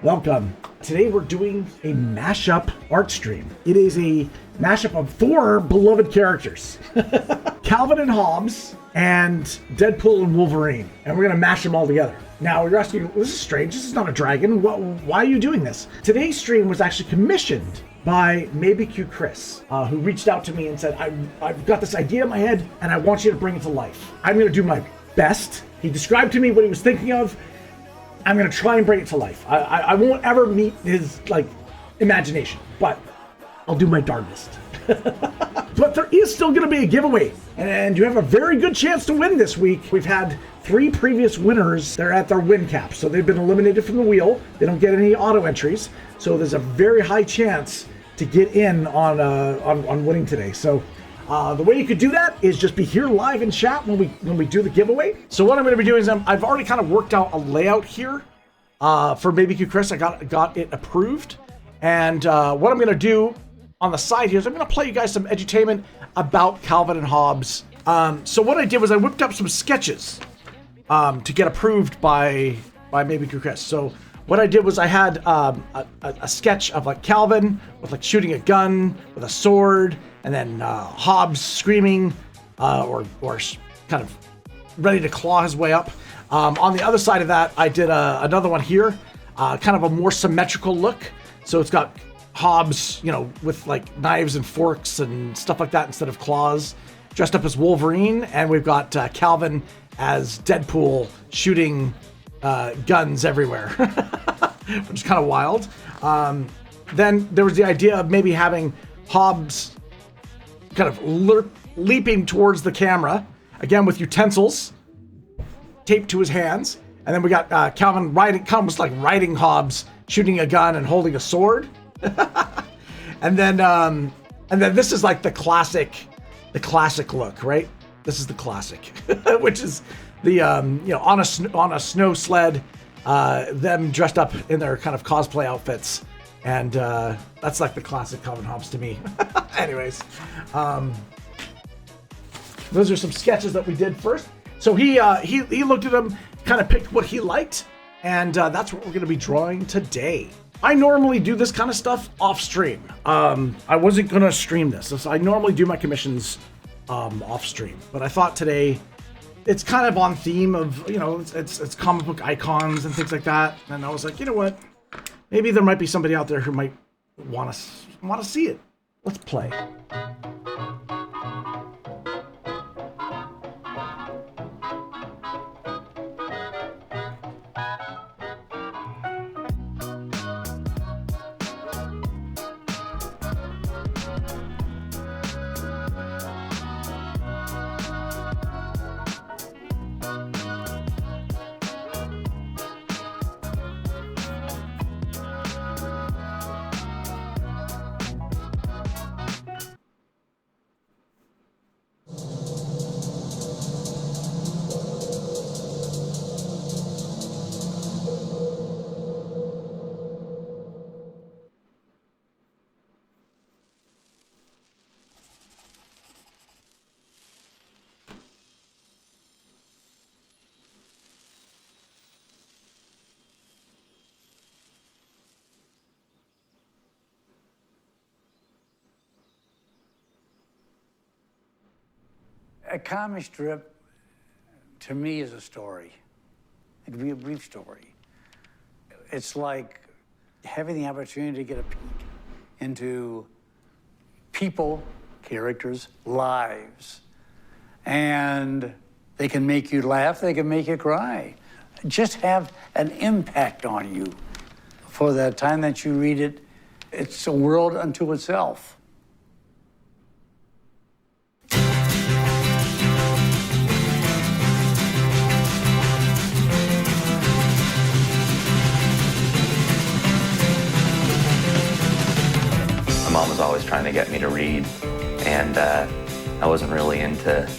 Welcome. Today we're doing a mashup art stream. It is a mashup of 4 beloved characters. Calvin and Hobbes and Deadpool and Wolverine. And we're gonna mash them all together. Now you're asking, this is strange, this is not a dragon. Why are you doing this? Today's stream was actually commissioned by Maybe Q Chris, who reached out to me and said, I've got this idea in my head and I want you to bring it to life. I'm gonna do my best. He described to me what he was thinking of. I'm gonna try and bring it to life. I won't ever meet his imagination, but I'll do my darndest. But there is still gonna be a giveaway, and you have a very good chance to win this week. We've had 3 previous winners. They're at their win cap, so they've been eliminated from the wheel. They don't get any auto entries, so there's a very high chance to get in on winning today. So the way you could do that is just be here live in chat when we do the giveaway. So what I'm going to be doing is I've already kind of worked out a layout here for Maybe Q Chris. I got it approved, and what I'm going to do on the side here is I'm going to play you guys some edutainment about Calvin and Hobbes. So what I did was I whipped up some sketches to get approved by Maybe Q Chris. So what I did was I had a sketch of Calvin with shooting a gun with a sword, and then Hobbes screaming or kind of ready to claw his way up. On the other side of that, I did another one here, kind of a more symmetrical look. So it's got Hobbes, with knives and forks and stuff like that instead of claws, dressed up as Wolverine, and we've got Calvin as Deadpool shooting guns everywhere, which is kind of wild. Then there was the idea of maybe having Hobbes kind of leaping towards the camera, again with utensils taped to his hands. And then we got Calvin almost like riding Hobbes, shooting a gun and holding a sword. and then this is like the classic look, right? This is the classic, which is the on a snow sled, them dressed up in their kind of cosplay outfits, and that's like the classic Calvin Hobbes to me. Anyways, those are some sketches that we did first. So he looked at them, kind of picked what he liked, and that's what we're going to be drawing today. I normally do this kind of stuff off stream. I wasn't going to stream this. I normally do my commissions off stream, but I thought today it's kind of on theme of, it's comic book icons and things like that. And I was like, you know what? Maybe there might be somebody out there who might want to see it. Let's play. A comic strip, to me, is a story. It could be a brief story. It's like having the opportunity to get a peek into people, characters' lives. And they can make you laugh, they can make you cry. Just have an impact on you. For the time that you read it, it's a world unto itself. Mom was always trying to get me to read, and I wasn't really into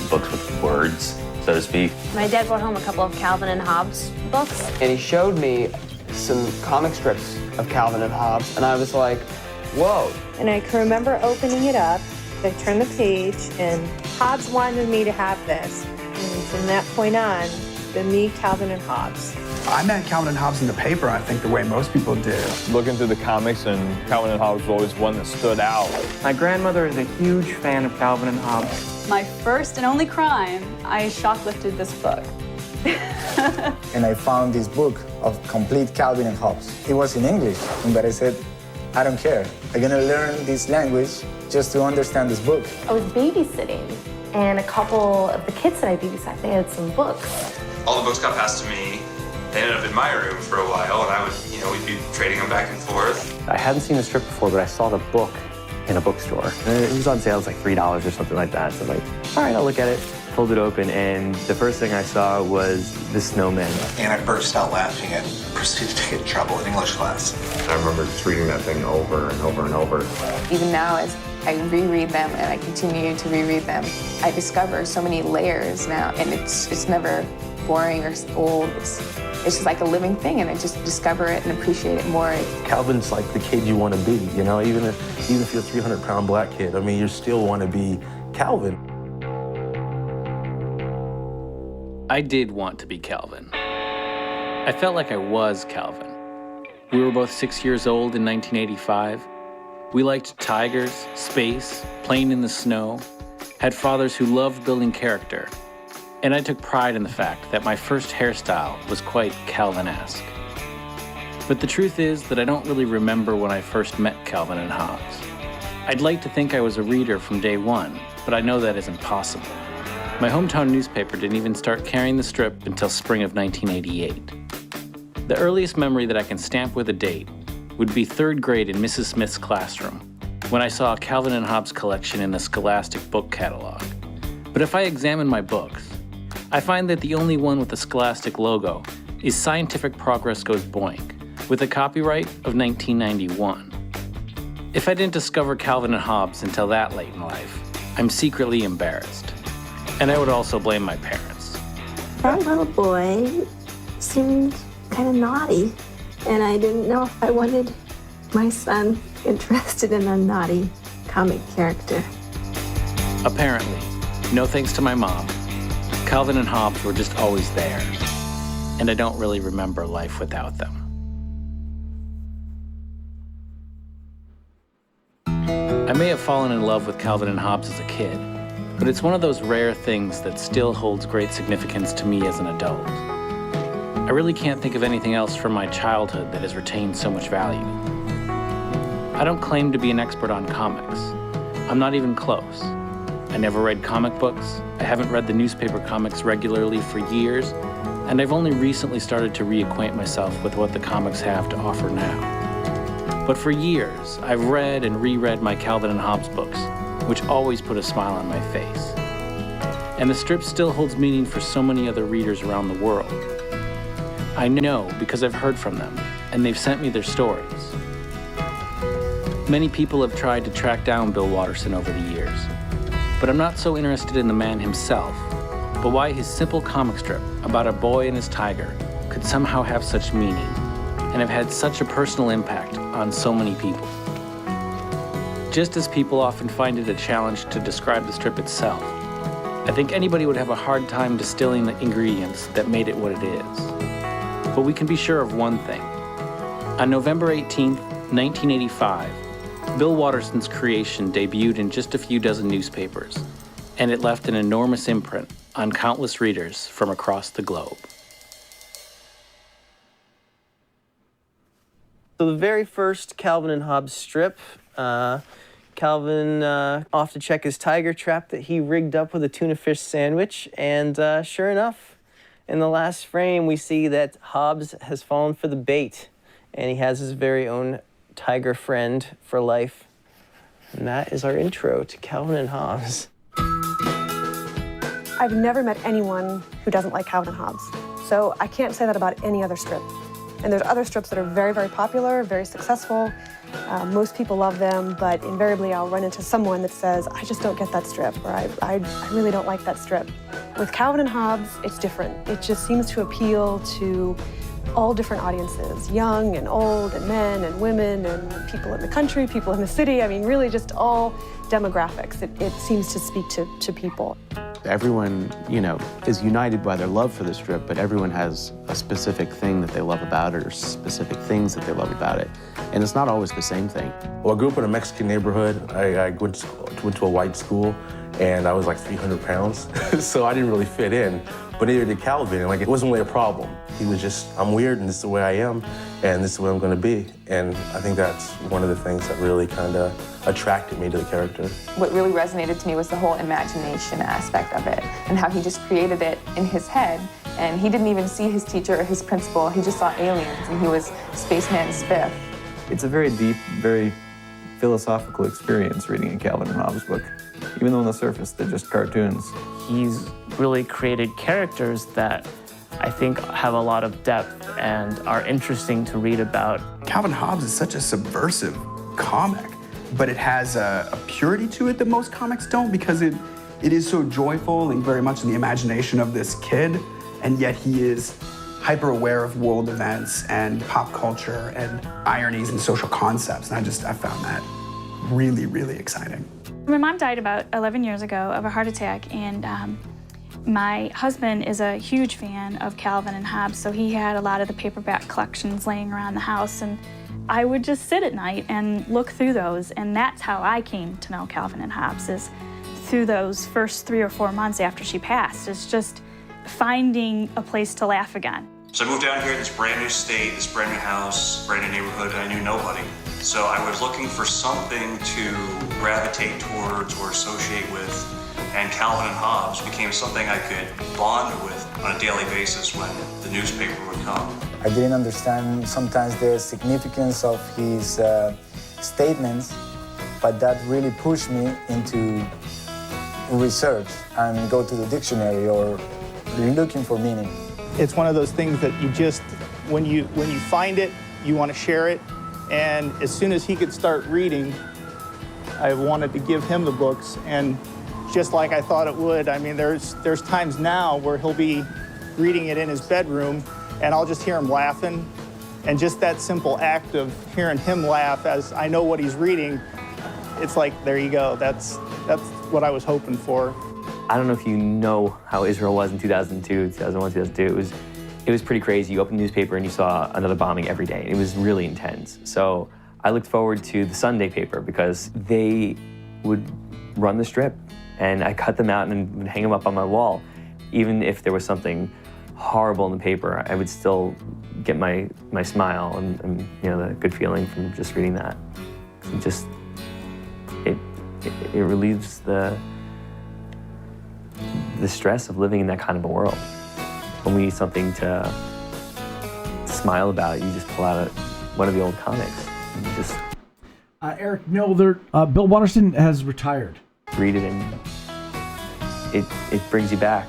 books with words, so to speak. My dad brought home a couple of Calvin and Hobbes books. And he showed me some comic strips of Calvin and Hobbes, and I was like, whoa. And I can remember opening it up, I turned the page, and Hobbes wanted me to have this. And from that point on, the me, Calvin and Hobbes. I met Calvin and Hobbes in the paper, I think, the way most people do. Looking through the comics, and Calvin and Hobbes was always one that stood out. My grandmother is a huge fan of Calvin and Hobbes. My first and only crime, I shoplifted this book. And I found this book of complete Calvin and Hobbes. It was in English, but I said, I don't care. I'm gonna learn this language just to understand this book. I was babysitting, and a couple of the kids that I babysat, they had some books. All the books got passed to me. They ended up in my room for a while, and I would, we'd be trading them back and forth. I hadn't seen the strip before, but I saw the book in a bookstore. And it was on sale, it was like $3 or something like that. So I'm like, all right, I'll look at it. Pulled it open, and the first thing I saw was the snowman. And I burst out laughing and proceeded to get in trouble in English class. I remember just reading that thing over and over and over. Even now, as I reread them and I continue to reread them, I discover so many layers now, and it's never boring or old. It's just like a living thing, and I just discover it and appreciate it more. Calvin's like the kid you want to be, even if you're a 300-pound black kid, you still want to be Calvin. I did want to be Calvin. I felt like I was Calvin. We were both 6 years old in 1985. We liked tigers, space, playing in the snow, had fathers who loved building character, and I took pride in the fact that my first hairstyle was quite Calvin-esque. But the truth is that I don't really remember when I first met Calvin and Hobbes. I'd like to think I was a reader from day one, but I know that isn't possible. My hometown newspaper didn't even start carrying the strip until spring of 1988. The earliest memory that I can stamp with a date would be 3rd grade in Mrs. Smith's classroom, when I saw a Calvin and Hobbes collection in the Scholastic book catalog. But if I examine my books, I find that the only one with the Scholastic logo is Scientific Progress Goes Boink, with a copyright of 1991. If I didn't discover Calvin and Hobbes until that late in life, I'm secretly embarrassed. And I would also blame my parents. That little boy seemed kind of naughty, and I didn't know if I wanted my son interested in a naughty comic character. Apparently, no thanks to my mom, Calvin and Hobbes were just always there, and I don't really remember life without them. I may have fallen in love with Calvin and Hobbes as a kid, but it's one of those rare things that still holds great significance to me as an adult. I really can't think of anything else from my childhood that has retained so much value. I don't claim to be an expert on comics. I'm not even close. I never read comic books, I haven't read the newspaper comics regularly for years, and I've only recently started to reacquaint myself with what the comics have to offer now. But for years, I've read and reread my Calvin and Hobbes books, which always put a smile on my face. And the strip still holds meaning for so many other readers around the world. I know because I've heard from them, and they've sent me their stories. Many people have tried to track down Bill Watterson over the years, but I'm not so interested in the man himself, but why his simple comic strip about a boy and his tiger could somehow have such meaning and have had such a personal impact on so many people. Just as people often find it a challenge to describe the strip itself, I think anybody would have a hard time distilling the ingredients that made it what it is. But we can be sure of one thing. On November 18th, 1985, Bill Watterson's creation debuted in just a few dozen newspapers, and it left an enormous imprint on countless readers from across the globe. So the very first Calvin and Hobbes strip, Calvin off to check his tiger trap that he rigged up with a tuna fish sandwich, and sure enough, in the last frame we see that Hobbes has fallen for the bait, and he has his very own tiger friend for life. And that is our intro to Calvin and Hobbes. I've never met anyone who doesn't like Calvin and Hobbes, so I can't say that about any other strip. And there's other strips that are very, very popular, very successful. Most people love them, but invariably I'll run into someone that says, I just don't get that strip, or I really don't like that strip. With Calvin and Hobbes, it's different. It just seems to appeal to all different audiences, young and old, and men and women, and people in the country, people in the city. I mean, really just all demographics. It seems to speak to people. Everyone, you know, is united by their love for the strip, but everyone has a specific thing that they love about it or specific things that they love about it. And it's not always the same thing. Well, I grew up in a Mexican neighborhood. I went to a white school, and I was like 300 pounds, so I didn't really fit in. But neither did Calvin, like it wasn't really a problem. He was just, I'm weird, and this is the way I am, and this is the way I'm gonna be. And I think that's one of the things that really kind of attracted me to the character. What really resonated to me was the whole imagination aspect of it and how he just created it in his head. And he didn't even see his teacher or his principal. He just saw aliens, and he was Spaceman Spiff. It's a very deep, very philosophical experience reading a Calvin and Hobbes book, even though on the surface they're just cartoons. He's really created characters that I think have a lot of depth and are interesting to read about. Calvin Hobbes is such a subversive comic, but it has a purity to it that most comics don't, because it is so joyful and very much in the imagination of this kid, and yet he is hyper aware of world events and pop culture and ironies and social concepts. And I found that really, really exciting. My mom died about 11 years ago of a heart attack, and my husband is a huge fan of Calvin and Hobbes, so he had a lot of the paperback collections laying around the house, and I would just sit at night and look through those, and that's how I came to know Calvin and Hobbes, is through those first 3 or 4 months after she passed. It's just finding a place to laugh again. So I moved down here in this brand new state, this brand new house, brand new neighborhood, and I knew nobody. So I was looking for something to gravitate towards or associate with, and Calvin and Hobbes became something I could bond with on a daily basis when the newspaper would come. I didn't understand sometimes the significance of his statements, but that really pushed me into research and go to the dictionary or looking for meaning. It's one of those things that you just, when you find it, you want to share it. And as soon as he could start reading, I wanted to give him the books. And just like I thought it would, I mean, there's times now where he'll be reading it in his bedroom, and I'll just hear him laughing. And just that simple act of hearing him laugh as I know what he's reading, it's like, there you go. That's what I was hoping for. I don't know if you know how Israel was in 2002, 2001, 2002. It was pretty crazy. You opened the newspaper and you saw another bombing every day. It was really intense. So I looked forward to the Sunday paper because they would run the strip, and I cut them out and would hang them up on my wall. Even if there was something horrible in the paper, I would still get my smile and you know, the good feeling from just reading that. It relieves the stress of living in that kind of a world. When we need something to smile about, you just pull out one of the old comics. And you just Eric, no, Bill Watterson has retired. Read it and it brings you back.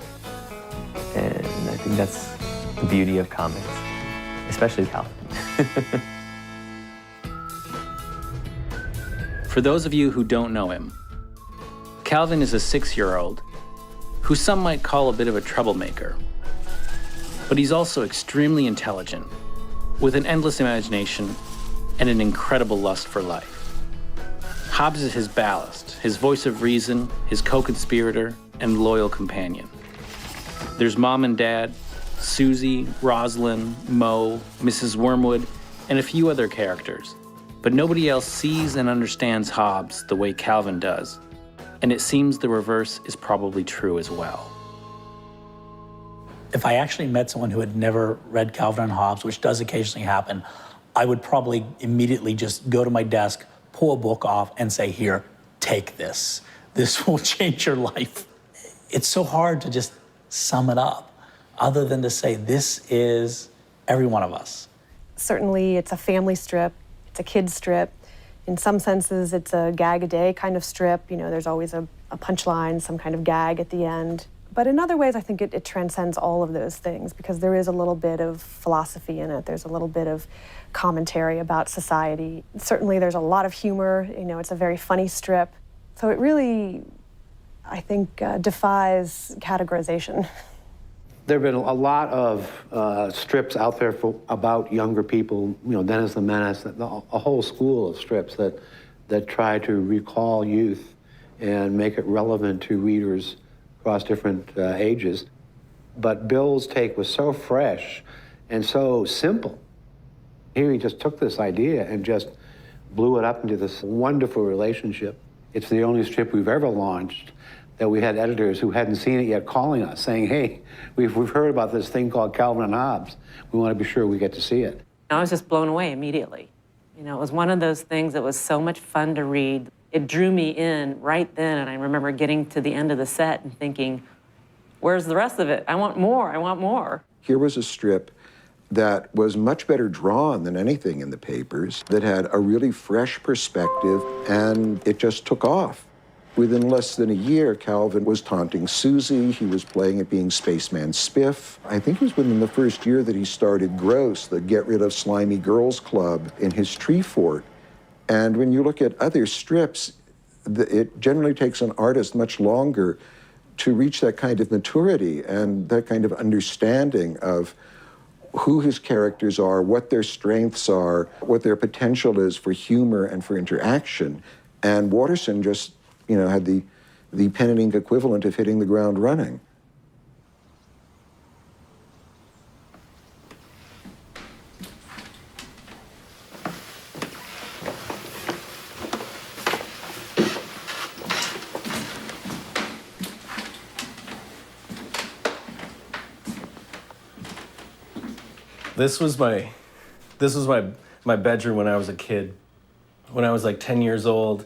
And I think that's the beauty of comics, especially Calvin. For those of you who don't know him, Calvin is a 6-year-old who some might call a bit of a troublemaker. But he's also extremely intelligent, with an endless imagination and an incredible lust for life. Hobbes is his ballast, his voice of reason, his co-conspirator, and loyal companion. There's Mom and Dad, Susie, Rosalind, Mo, Mrs. Wormwood, and a few other characters. But nobody else sees and understands Hobbes the way Calvin does. And it seems the reverse is probably true as well. If I actually met someone who had never read Calvin and Hobbes, which does occasionally happen, I would probably immediately just go to my desk, pull a book off, and say, here, take this. This will change your life. It's so hard to just sum it up, other than to say, this is every one of us. Certainly, it's a family strip. It's a kid's strip. In some senses, it's a gag-a-day kind of strip. You know, there's always a punchline, some kind of gag at the end. But in other ways, I think it transcends all of those things because there is a little bit of philosophy in it. There's a little bit of commentary about society. Certainly, there's a lot of humor. You know, it's a very funny strip. So it really, I think, defies categorization. There have been a lot of strips out there about younger people, you know, Dennis the Menace, a whole school of strips that try to recall youth and make it relevant to readers across different ages. But Bill's take was so fresh and so simple. Here he just took this idea and just blew it up into this wonderful relationship. It's the only strip we've ever launched that we had editors who hadn't seen it yet calling us, saying, hey, we've heard about this thing called Calvin and Hobbes. We want to be sure we get to see it. I was just blown away immediately. You know, it was one of those things that was so much fun to read. It drew me in right then, and I remember getting to the end of the set and thinking, where's the rest of it? I want more, I want more. Here was a strip that was much better drawn than anything in the papers, that had a really fresh perspective, and it just took off. Within less than a year, Calvin was taunting Susie. He was playing at being Spaceman Spiff. I think it was within the first year that he started Gross, the Get Rid of Slimy Girls Club, in his tree fort. And when you look at other strips, it generally takes an artist much longer to reach that kind of maturity and that kind of understanding of who his characters are, what their strengths are, what their potential is for humor and for interaction. And Watterson just, you know, had the pen and ink equivalent of hitting the ground running. This was my bedroom when I was a kid. When I was like 10 years old,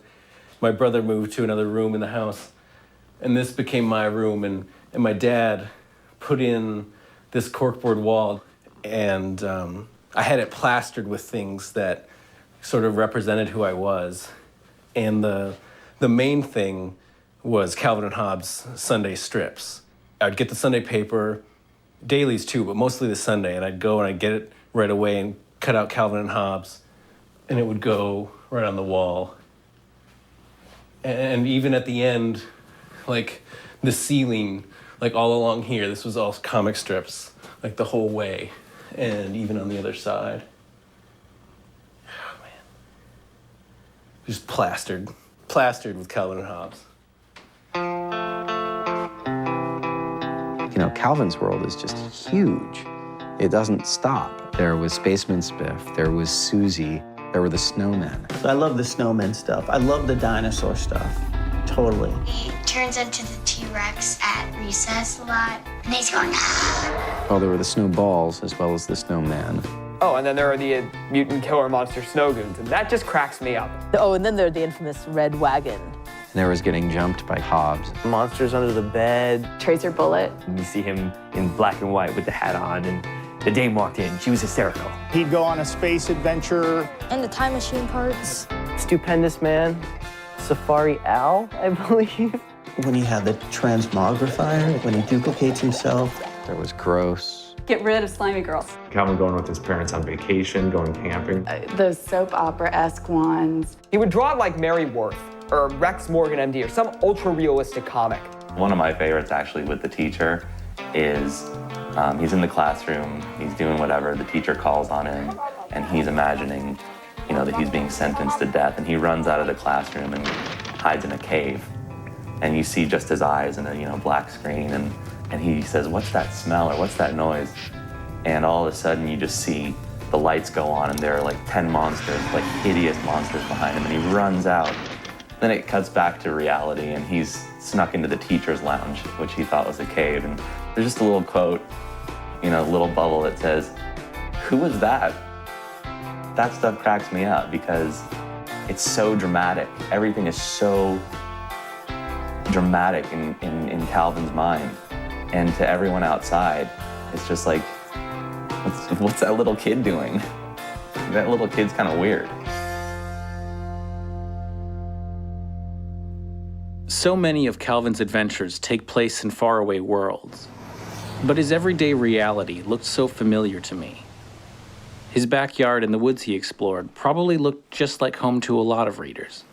my brother moved to another room in the house, and this became my room, and my dad put in this corkboard wall, and I had it plastered with things that sort of represented who I was. And the main thing was Calvin and Hobbes Sunday strips. I'd get the Sunday paper, dailies too, but mostly the Sunday, and I'd go and I'd get it right away and cut out Calvin and Hobbes, and it would go right on the wall. And even at the end, like the ceiling, like all along here, this was all comic strips, like the whole way, and even on the other side. Oh man. Just plastered with Calvin and Hobbes. You know, Calvin's world is just huge. It doesn't stop. There was Spaceman Spiff, there was Susie, there were the snowmen. So I love the snowman stuff. I love the dinosaur stuff, totally. He turns into the T-Rex at recess a lot, and he's going, ah. Well, there were the snowballs as well as the snowman. Oh, and then there are the mutant killer monster snow goons, and that just cracks me up. Oh, and then there are the infamous Red Wagon. And there was getting jumped by Hobbes. Monsters under the bed. Tracer Bullet. And you see him in black and white with the hat on, and the dame walked in. She was hysterical. He'd go on a space adventure. And the time machine parts. Stupendous Man. Safari Al, I believe. When he had the transmogrifier, when he duplicates himself. There was Gross. Get rid of slimy girls. Calvin going with his parents on vacation, going camping. Those soap opera-esque ones. He would draw it like Mary Worth, or Rex Morgan MD, or some ultra-realistic comic. One of my favorites, actually, with the teacher is he's in the classroom, he's doing whatever, the teacher calls on him, and he's imagining, you know, that he's being sentenced to death, and he runs out of the classroom and hides in a cave. And you see just his eyes in a, you know, black screen, and he says, "What's that smell?" or "What's that noise?" And all of a sudden you just see the lights go on, and there are like 10 monsters, like hideous monsters behind him, and he runs out. Then it cuts back to reality, and he's snuck into the teacher's lounge, which he thought was a cave. And there's just a little quote, you know, a little bubble that says, "Who was that?" That stuff cracks me up because it's so dramatic. Everything is so dramatic in Calvin's mind. And to everyone outside, it's just like, what's that little kid doing? That little kid's kind of weird. So many of Calvin's adventures take place in faraway worlds, but his everyday reality looked so familiar to me. His backyard and the woods he explored probably looked just like home to a lot of readers.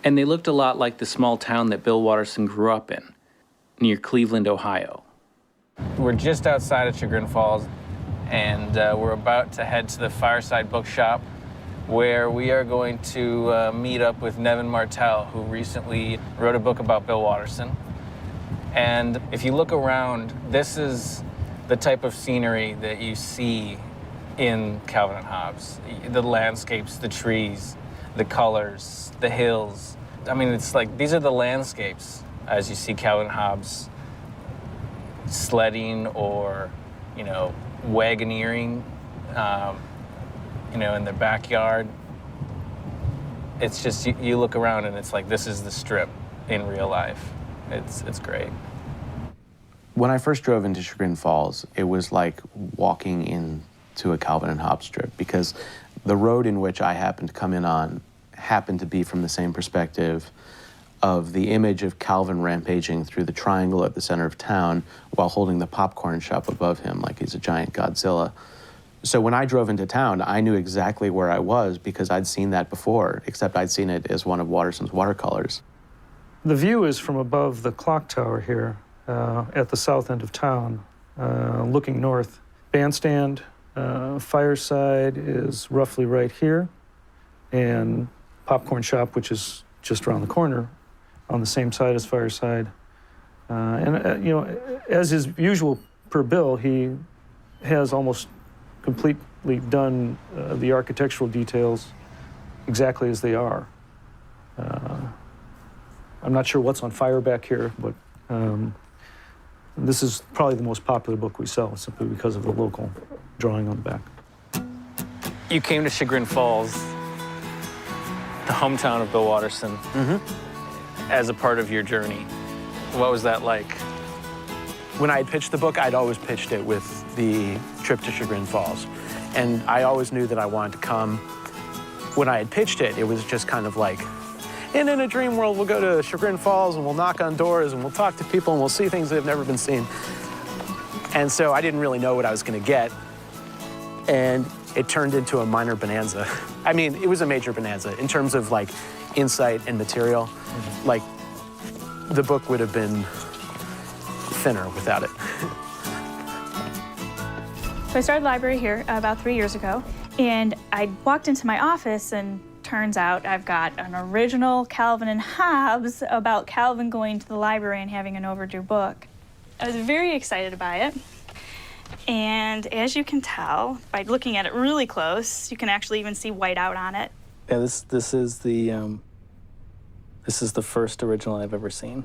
And they looked a lot like the small town that Bill Watterson grew up in, near Cleveland, Ohio. We're just outside of Chagrin Falls, and we're about to head to the Fireside Bookshop, where we are going to meet up with Nevin Martell, who recently wrote a book about Bill Watterson. And if you look around, this is the type of scenery that you see in Calvin and Hobbes. The landscapes, the trees, the colors, the hills. I mean, it's like, these are the landscapes as you see Calvin and Hobbes sledding or, you know, wagoneering, you know, in their backyard. It's just, you look around and it's like, this is the strip in real life. It's great. When I first drove into Chagrin Falls, it was like walking into a Calvin and Hobbes strip, because the road in which I happened to come in on happened to be from the same perspective of the image of Calvin rampaging through the triangle at the center of town while holding the popcorn shop above him like he's a giant Godzilla. So when I drove into town, I knew exactly where I was because I'd seen that before, except I'd seen it as one of Watterson's watercolors. The view is from above the clock tower here at the south end of town, looking north. Bandstand, Fireside is roughly right here, and Popcorn Shop, which is just around the corner, on the same side as Fireside. You know, as is usual per Bill, he has almost completely done the architectural details exactly as they are. I'm not sure what's on fire back here, but this is probably the most popular book we sell, simply because of the local drawing on the back. You came to Chagrin Falls, the hometown of Bill Watterson, as a part of your journey. What was that like? When I had pitched the book, I'd always pitched it with the trip to Chagrin Falls. And I always knew that I wanted to come. When I had pitched it, it was just kind of like, and in a dream world, we'll go to Chagrin Falls and we'll knock on doors and we'll talk to people and we'll see things that have never been seen. And so I didn't really know what I was going to get. And it turned into a minor bonanza. I mean, it was a major bonanza in terms of like insight and material. Like, the book would have been thinner without it. So I started the library here about 3 years ago, and I walked into my office, and turns out I've got an original Calvin and Hobbes about Calvin going to the library and having an overdue book. I was very excited by it, and as you can tell by looking at it really close, you can actually even see white out on it. Yeah, this is the first original I've ever seen.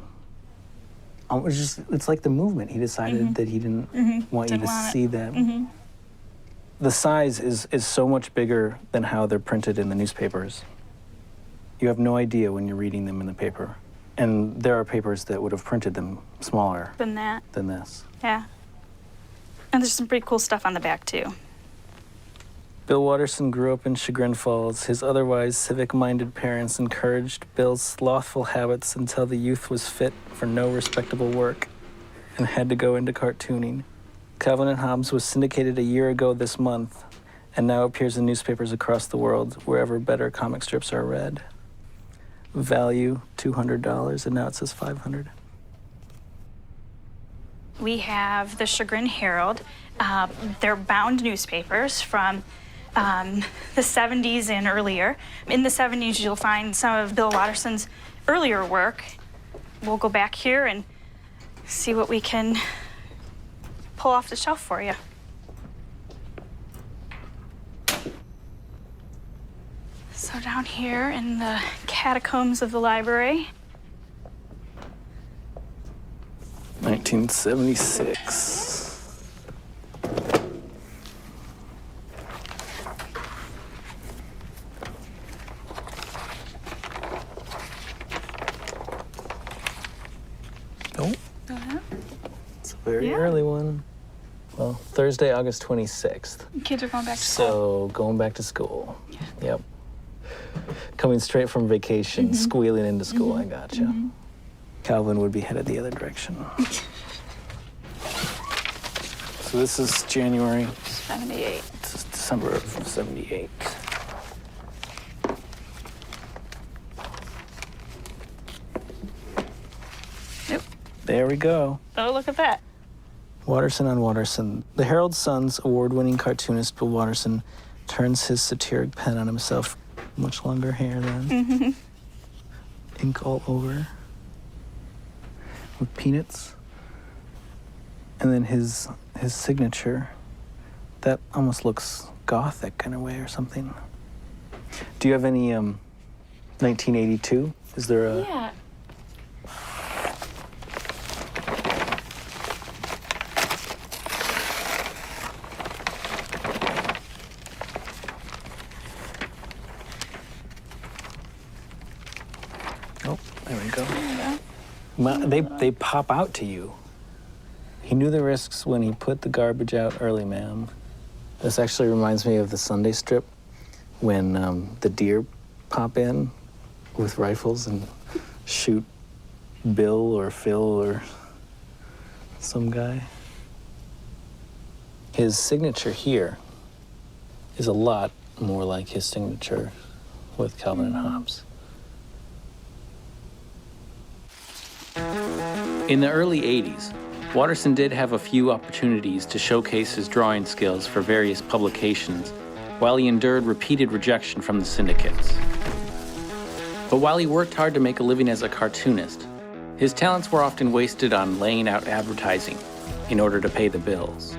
It's like the movement. He decided that he didn't want you to see that. The size is so much bigger than how they're printed in the newspapers. You have no idea when you're reading them in the paper. And there are papers that would have printed them smaller Than that. than this. Yeah. And there's some pretty cool stuff on the back, too. Bill Watterson grew up in Chagrin Falls. His otherwise civic-minded parents encouraged Bill's slothful habits until the youth was fit for no respectable work and had to go into cartooning. Calvin and Hobbes was syndicated a year ago this month and now appears in newspapers across the world wherever better comic strips are read. Value $200, and now it says $500. We have the Chagrin Herald. They're bound newspapers from the 70s and earlier. In the 70s, you'll find some of Bill Watterson's earlier work. We'll go back here and see what we can pull off the shelf for you. So down here in the catacombs of the library. 1976. Nope. It's a very early one. Well, Thursday, August 26th. Kids are going back to school. So, going back to school. Yep. Coming straight from vacation, squealing into school, I gotcha. Calvin would be headed the other direction. So this is January. 78. This is December of 78. Yep. There we go. Oh, look at that. Watterson on Watterson. The Herald Sun's award-winning cartoonist Bill Watterson turns his satiric pen on himself. Much longer hair then. Ink all over. With peanuts And then his signature, that almost looks gothic in a way or something. Do you have any 1982? Is there a... Yeah. Oh, there we go. They pop out to you. He knew the risks when he put the garbage out early, ma'am. This actually reminds me of the Sunday strip when the deer pop in with rifles and shoot Bill or Phil or some guy. His signature here is a lot more like his signature with Calvin and Hobbes. In the early 80s, Watterson did have a few opportunities to showcase his drawing skills for various publications while he endured repeated rejection from the syndicates. But while he worked hard to make a living as a cartoonist, his talents were often wasted on laying out advertising in order to pay the bills.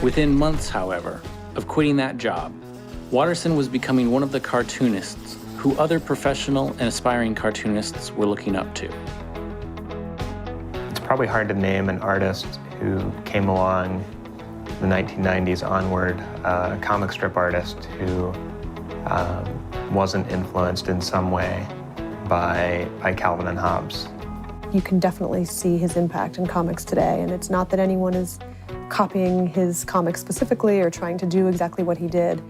Within months, however, of quitting that job, Watterson was becoming one of the cartoonists who other professional and aspiring cartoonists were looking up to. It's probably hard to name an artist who came along in the 1990s onward, a comic strip artist who wasn't influenced in some way by Calvin and Hobbes. You can definitely see his impact in comics today, and it's not that anyone is copying his comics specifically or trying to do exactly what he did,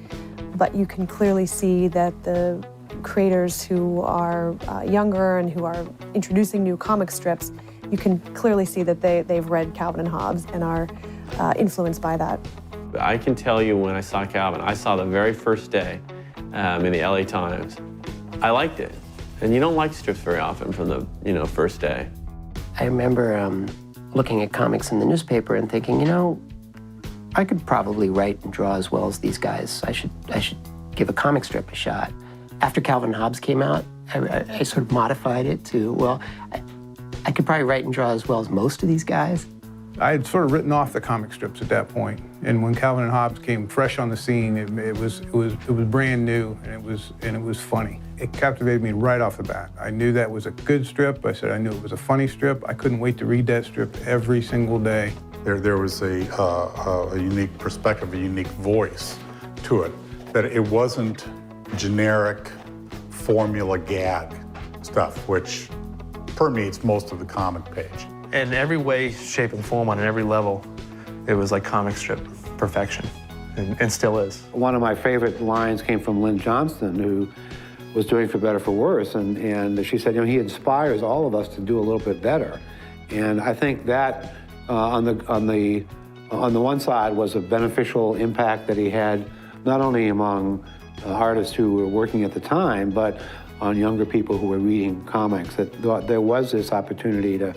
but you can clearly see that the creators who are younger and who are introducing new comic strips, you can clearly see that they've read Calvin and Hobbes and are influenced by that. I can tell you when I saw Calvin, I saw the very first day in the LA Times. I liked it. And you don't like strips very often from the first day. I remember looking at comics in the newspaper and thinking, I could probably write and draw as well as these guys. I should give a comic strip a shot. After Calvin and Hobbes came out, I sort of modified it to, well, I could probably write and draw as well as most of these guys. I had sort of written off the comic strips at that point, and when Calvin and Hobbes came fresh on the scene, it was brand new, and it was funny. It captivated me right off the bat. I knew that was a good strip. I said I knew it was a funny strip. I couldn't wait to read that strip every single day. There was a unique perspective, a unique voice to it. That it wasn't generic formula gag stuff, which permeates most of the comic page. In every way, shape, and form, on every level, it was like comic strip perfection, and still is. One of my favorite lines came from Lynn Johnston, who was doing For Better, For Worse, and she said, he inspires all of us to do a little bit better. And I think that on the one side was a beneficial impact that he had, not only among artists who were working at the time, but on younger people who were reading comics, that there was this opportunity to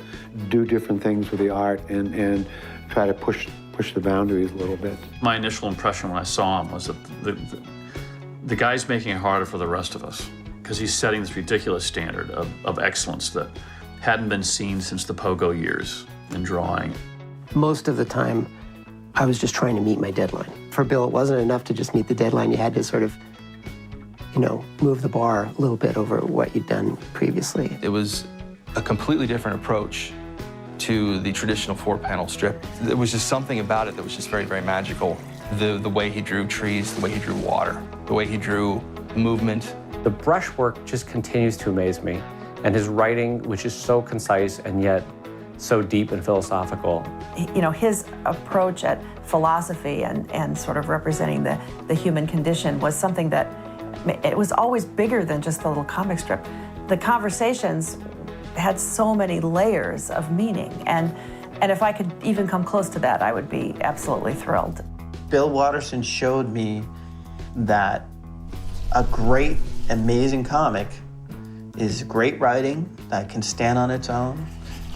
do different things with the art and try to push the boundaries a little bit. My initial impression when I saw him was that the guy's making it harder for the rest of us, because he's setting this ridiculous standard of excellence that hadn't been seen since the Pogo years in drawing. Most of the time, I was just trying to meet my deadline. For Bill, it wasn't enough to just meet the deadline. You had to sort of move the bar a little bit over what you'd done previously. It was a completely different approach to the traditional 4-panel strip. There was just something about it that was just very, very magical. The way he drew trees, the way he drew water, the way he drew movement. The brushwork just continues to amaze me, and his writing, which is so concise and yet so deep and philosophical. His approach at philosophy and sort of representing the human condition was something that it was always bigger than just the little comic strip. The conversations had so many layers of meaning, and if I could even come close to that, I would be absolutely thrilled. Bill Watterson showed me that a great, amazing comic is great writing that can stand on its own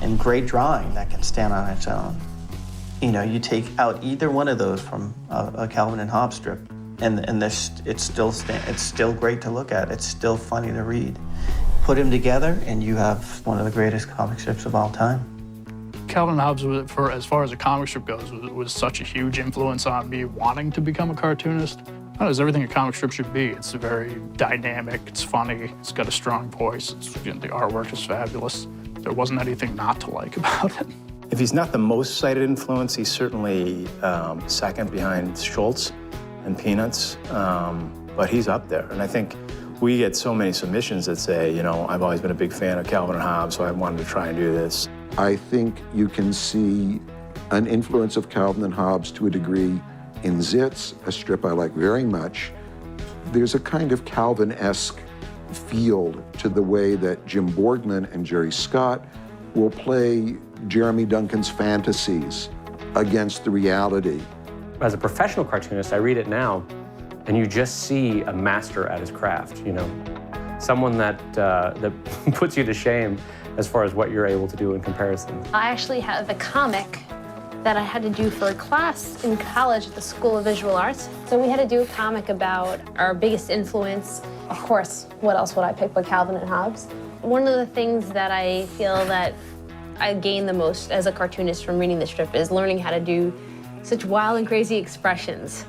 and great drawing that can stand on its own. You take out either one of those from a Calvin and Hobbes strip, and it's still great to look at. It's still funny to read. Put them together, and you have one of the greatest comic strips of all time. Calvin Hobbes, for as far as a comic strip goes, was such a huge influence on me wanting to become a cartoonist. It's everything a comic strip should be. It's very dynamic, it's funny, it's got a strong voice, the artwork is fabulous. There wasn't anything not to like about it. If he's not the most cited influence, he's certainly second behind Schultz and Peanuts, but he's up there. And I think we get so many submissions that say, you know, I've always been a big fan of Calvin and Hobbes, so I wanted to try and do this. I think you can see an influence of Calvin and Hobbes to a degree in Zits, a strip I like very much. There's a kind of Calvin-esque feel to the way that Jim Boardman and Jerry Scott will play Jeremy Duncan's fantasies against the reality. As a professional cartoonist, I read it now, and you just see a master at his craft, you know, someone that puts you to shame as far as what you're able to do in comparison. I actually have a comic that I had to do for a class in college at the School of Visual Arts. So we had to do a comic about our biggest influence. Of course, what else would I pick but Calvin and Hobbes? One of the things that I feel that I gained the most as a cartoonist from reading the strip is learning how to do such wild and crazy expressions.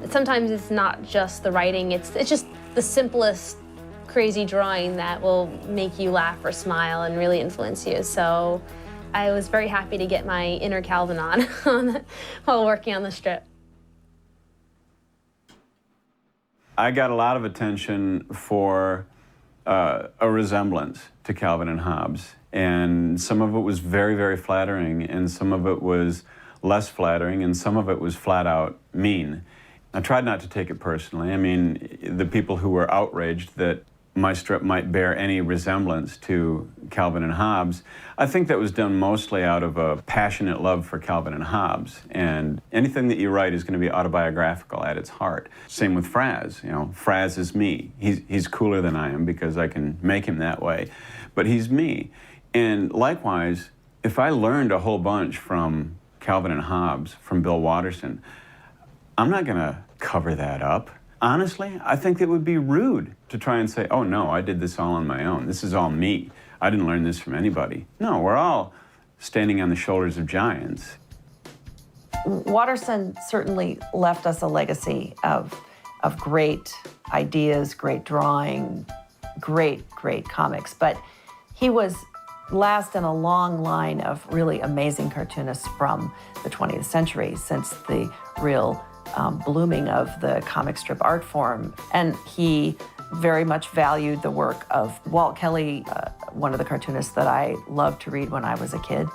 Sometimes it's not just the writing, it's just the simplest crazy drawing that will make you laugh or smile and really influence you. So I was very happy to get my inner Calvin on while working on the strip. I got a lot of attention for a resemblance to Calvin and Hobbes, and some of it was very, very flattering, and some of it was less flattering, and some of it was flat out mean. I tried not to take it personally. I mean, the people who were outraged that my strip might bear any resemblance to Calvin and Hobbes, I think that was done mostly out of a passionate love for Calvin and Hobbes. And anything that you write is going to be autobiographical at its heart. Same with Fraz. You know, Fraz is me. He's cooler than I am because I can make him that way. But he's me. And likewise, if I learned a whole bunch from Calvin and Hobbes, from Bill Watterson, I'm not going to cover that up. Honestly, I think it would be rude to try and say, oh no, I did this all on my own. This is all me. I didn't learn this from anybody. No, we're all standing on the shoulders of giants. Watterson certainly left us a legacy of great ideas, great drawing, great comics. But he was last in a long line of really amazing cartoonists from the 20th century, since the real blooming of the comic strip art form. And he very much valued the work of Walt Kelly, one of the cartoonists that I loved to read when I was a kid.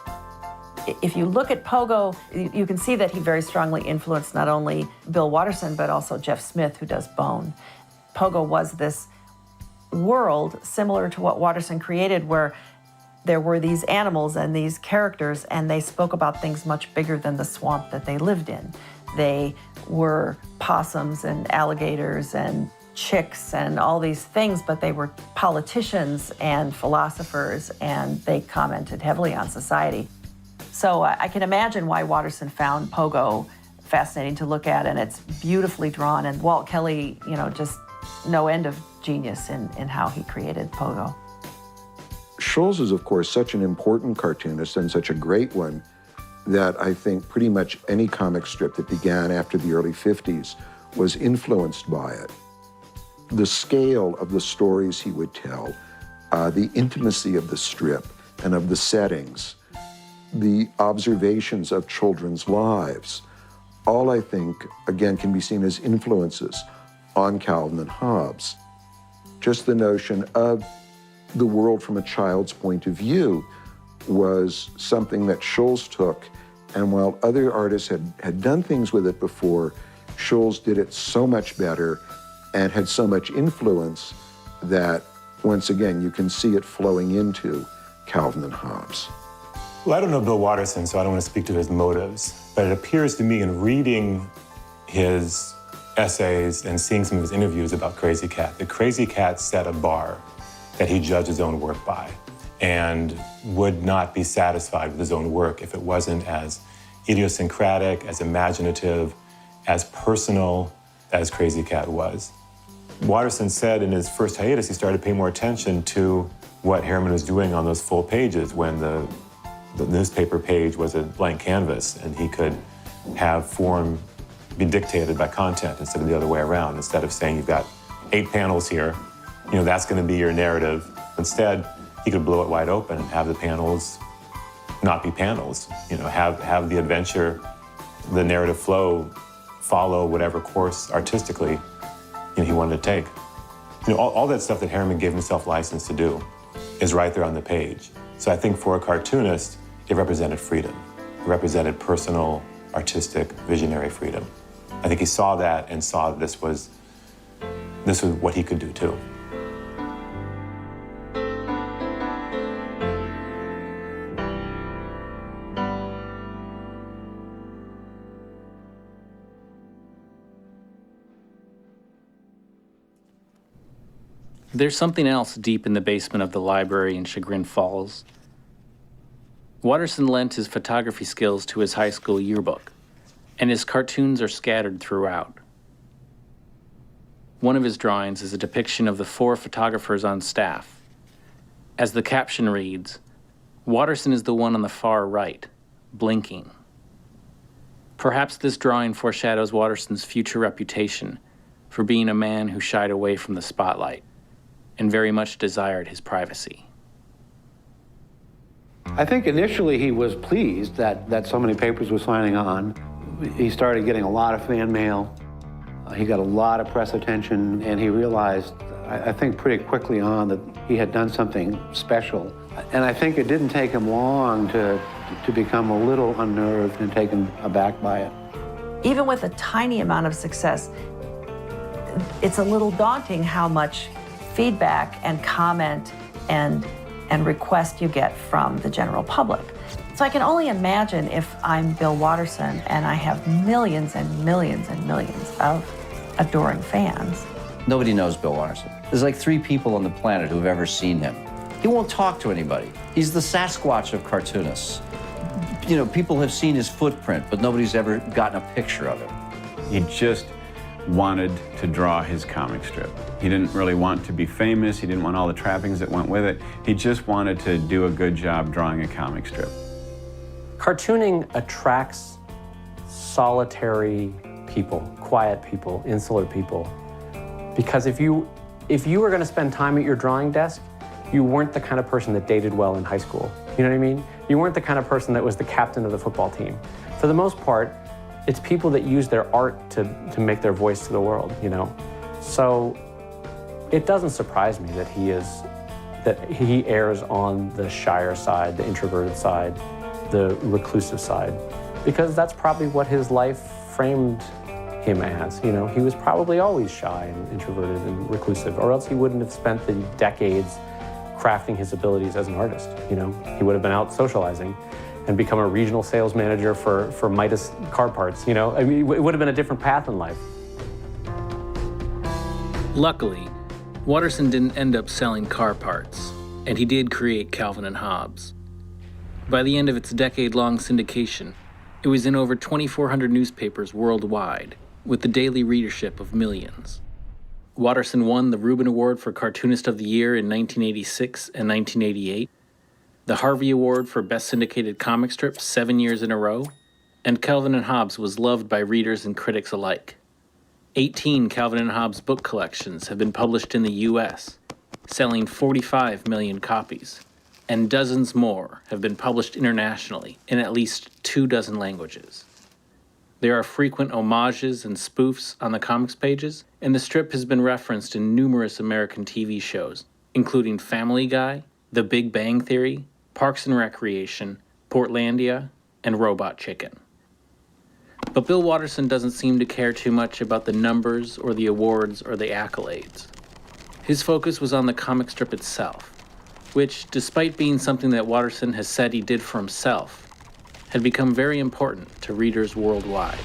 If you look at Pogo, you can see that he very strongly influenced not only Bill Watterson, but also Jeff Smith, who does Bone. Pogo was this world similar to what Watterson created, where there were these animals and these characters, and they spoke about things much bigger than the swamp that they lived in. They were possums and alligators and chicks and all these things, but they were politicians and philosophers, and they commented heavily on society. So I can imagine why Watterson found Pogo fascinating to look at, and it's beautifully drawn, and Walt Kelly, you know, just no end of genius in how he created Pogo. Schulz is, of course, such an important cartoonist and such a great one that I think pretty much any comic strip that began after the early 50s was influenced by it. The scale of the stories he would tell, the intimacy of the strip and of the settings, the observations of children's lives, all I think, again, can be seen as influences on Calvin and Hobbes. Just the notion of the world from a child's point of view was something that Schulz took, and while other artists had done things with it before, Schulz did it so much better and had so much influence that, once again, you can see it flowing into Calvin and Hobbes. Well, I don't know Bill Watterson, so I don't want to speak to his motives, but it appears to me in reading his essays and seeing some of his interviews about Crazy Cat, that Crazy Cat set a bar that he judged his own work by, and would not be satisfied with his own work if it wasn't as idiosyncratic, as imaginative, as personal as Crazy Cat was. Watterson said in his first hiatus, he started paying more attention to what Harriman was doing on those full pages when the The newspaper page was a blank canvas, and he could have form be dictated by content instead of the other way around. Instead of saying you've got 8 panels here, that's going to be your narrative. Instead, he could blow it wide open and have the panels not be panels. Have the adventure, the narrative flow, follow whatever course artistically he wanted to take. All that stuff that Harriman gave himself license to do is right there on the page. So I think for a cartoonist, it represented freedom. It represented personal, artistic, visionary freedom. I think he saw that and saw that this was what he could do too. There's something else deep in the basement of the library in Chagrin Falls. Watterson lent his photography skills to his high school yearbook, and his cartoons are scattered throughout. One of his drawings is a depiction of the 4 photographers on staff. As the caption reads, Watterson is the one on the far right, blinking. Perhaps this drawing foreshadows Watterson's future reputation for being a man who shied away from the spotlight and very much desired his privacy. I think initially he was pleased that so many papers were signing on. He started getting a lot of fan mail. He got a lot of press attention, and he realized, I think pretty quickly on, that he had done something special. And I think it didn't take him long to become a little unnerved and taken aback by it. Even with a tiny amount of success, it's a little daunting how much feedback and comment and request you get from the general public. So I can only imagine if I'm Bill Watterson and I have millions and millions and millions of adoring fans. Nobody knows Bill Watterson. There's like 3 people on the planet who've ever seen him. He won't talk to anybody. He's the Sasquatch of cartoonists. People have seen his footprint, but nobody's ever gotten a picture of him. He just wanted to draw his comic strip. He didn't really want to be famous. He didn't want all the trappings that went with it. He just wanted to do a good job drawing a comic strip. Cartooning attracts solitary people, quiet people, insular people. Because if you were going to spend time at your drawing desk, you weren't the kind of person that dated well in high school. You know what I mean? You weren't the kind of person that was the captain of the football team. For the most part, it's people that use their art to make their voice to the world, So it doesn't surprise me that he errs on the shyer side, the introverted side, the reclusive side, because that's probably what his life framed him as. He was probably always shy and introverted and reclusive, or else he wouldn't have spent the decades crafting his abilities as an artist. He would have been out socializing and become a regional sales manager for Midas car parts. It would have been a different path in life. Luckily, Watterson didn't end up selling car parts, and he did create Calvin and Hobbes. By the end of its decade-long syndication, it was in over 2,400 newspapers worldwide, with the daily readership of millions. Watterson won the Reuben Award for Cartoonist of the Year in 1986 and 1988, the Harvey Award for Best Syndicated Comic Strip 7 years in a row, and Calvin and Hobbes was loved by readers and critics alike. 18 Calvin and Hobbes book collections have been published in the U.S., selling 45 million copies, and dozens more have been published internationally in at least 24 languages. There are frequent homages and spoofs on the comics pages, and the strip has been referenced in numerous American TV shows, including Family Guy, The Big Bang Theory, Parks and Recreation, Portlandia, and Robot Chicken. But Bill Watterson doesn't seem to care too much about the numbers or the awards or the accolades. His focus was on the comic strip itself, which, despite being something that Watterson has said he did for himself, had become very important to readers worldwide.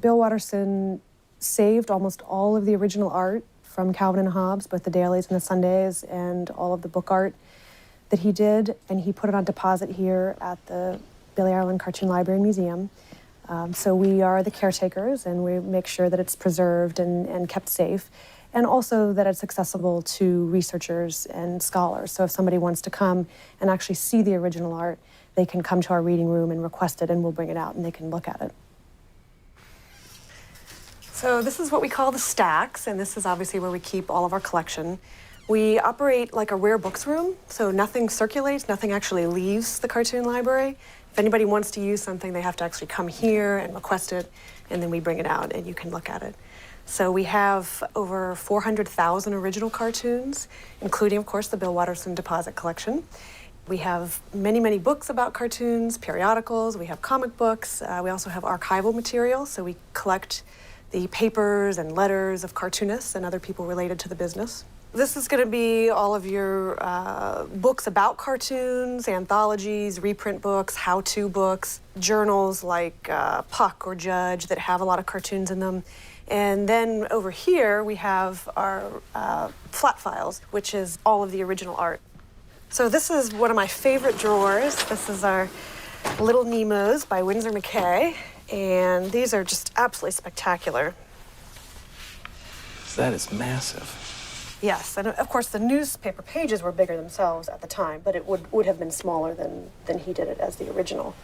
Bill Watterson saved almost all of the original art from Calvin and Hobbes, both the dailies and the Sundays, and all of the book art that he did, and he put it on deposit here at the Bailey Ireland Cartoon Library and Museum. So we are the caretakers, and we make sure that it's preserved and kept safe. and also that it's accessible to researchers and scholars. So if somebody wants to come and actually see the original art, they can come to our reading room and request it, and we'll bring it out and they can look at it. So this is what we call the stacks, and this is obviously where we keep all of our collection. We operate like a rare books room, so nothing circulates, nothing actually leaves the cartoon library. If anybody wants to use something, they have to actually come here and request it, and then we bring it out and you can look at it. So we have over 400,000 original cartoons, including, of course, the Bill Watterson Deposit Collection. We have many, many books about cartoons, periodicals, we have comic books. We also have archival material, so we collect the papers and letters of cartoonists and other people related to the business. This is going to be all of your books about cartoons, anthologies, reprint books, how-to books, journals like Puck or Judge that have a lot of cartoons in them. And then over here we have our flat files, which is all of the original art. So this is one of my favorite drawers. This is our Little Nemos by Winsor McKay, and these are just absolutely spectacular. That is massive. Yes, and of course the newspaper pages were bigger themselves at the time, but it would have been smaller than he did it as the original.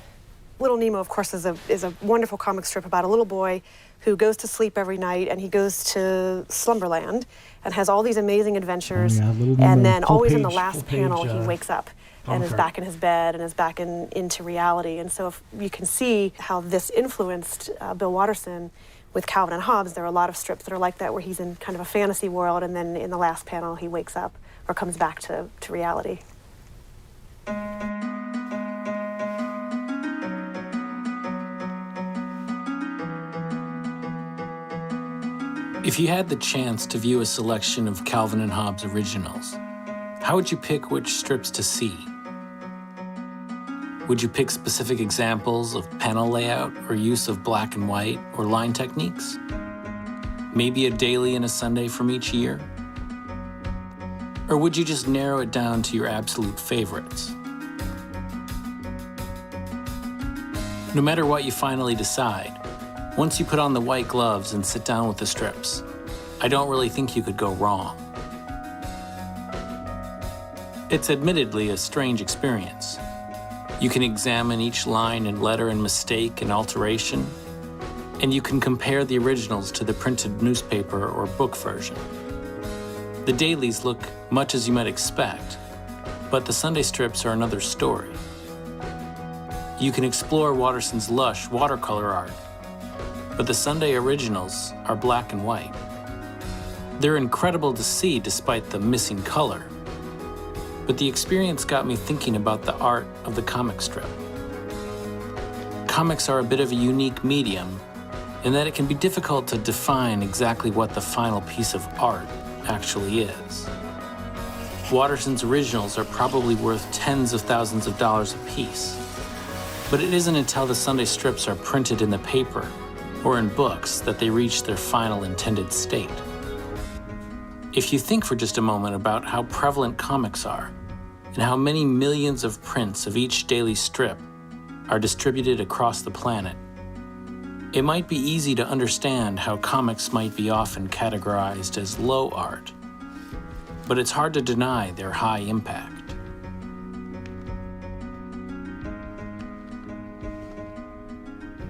Little Nemo, of course, is a wonderful comic strip about a little boy who goes to sleep every night, and he goes to Slumberland and has all these amazing adventures. And then always in the last panel, he wakes up and is back in his bed and is back into reality. And so if you can see how this influenced Bill Watterson with Calvin and Hobbes. There are a lot of strips that are like that, where he's in kind of a fantasy world, and then in the last panel, he wakes up or comes back to reality. If you had the chance to view a selection of Calvin and Hobbes originals, how would you pick which strips to see? Would you pick specific examples of panel layout or use of black and white or line techniques? Maybe a daily and a Sunday from each year? Or would you just narrow it down to your absolute favorites? No matter what you finally decide, once you put on the white gloves and sit down with the strips, I don't really think you could go wrong. It's admittedly a strange experience. You can examine each line and letter and mistake and alteration, and you can compare the originals to the printed newspaper or book version. The dailies look much as you might expect, but the Sunday strips are another story. You can explore Watterson's lush watercolor art, but the Sunday originals are black and white. They're incredible to see despite the missing color, but the experience got me thinking about the art of the comic strip. Comics are a bit of a unique medium in that it can be difficult to define exactly what the final piece of art actually is. Watterson's originals are probably worth tens of thousands of dollars a piece, but it isn't until the Sunday strips are printed in the paper or in books that they reach their final intended state. If you think for just a moment about how prevalent comics are and how many millions of prints of each daily strip are distributed across the planet, it might be easy to understand how comics might be often categorized as low art, but it's hard to deny their high impact.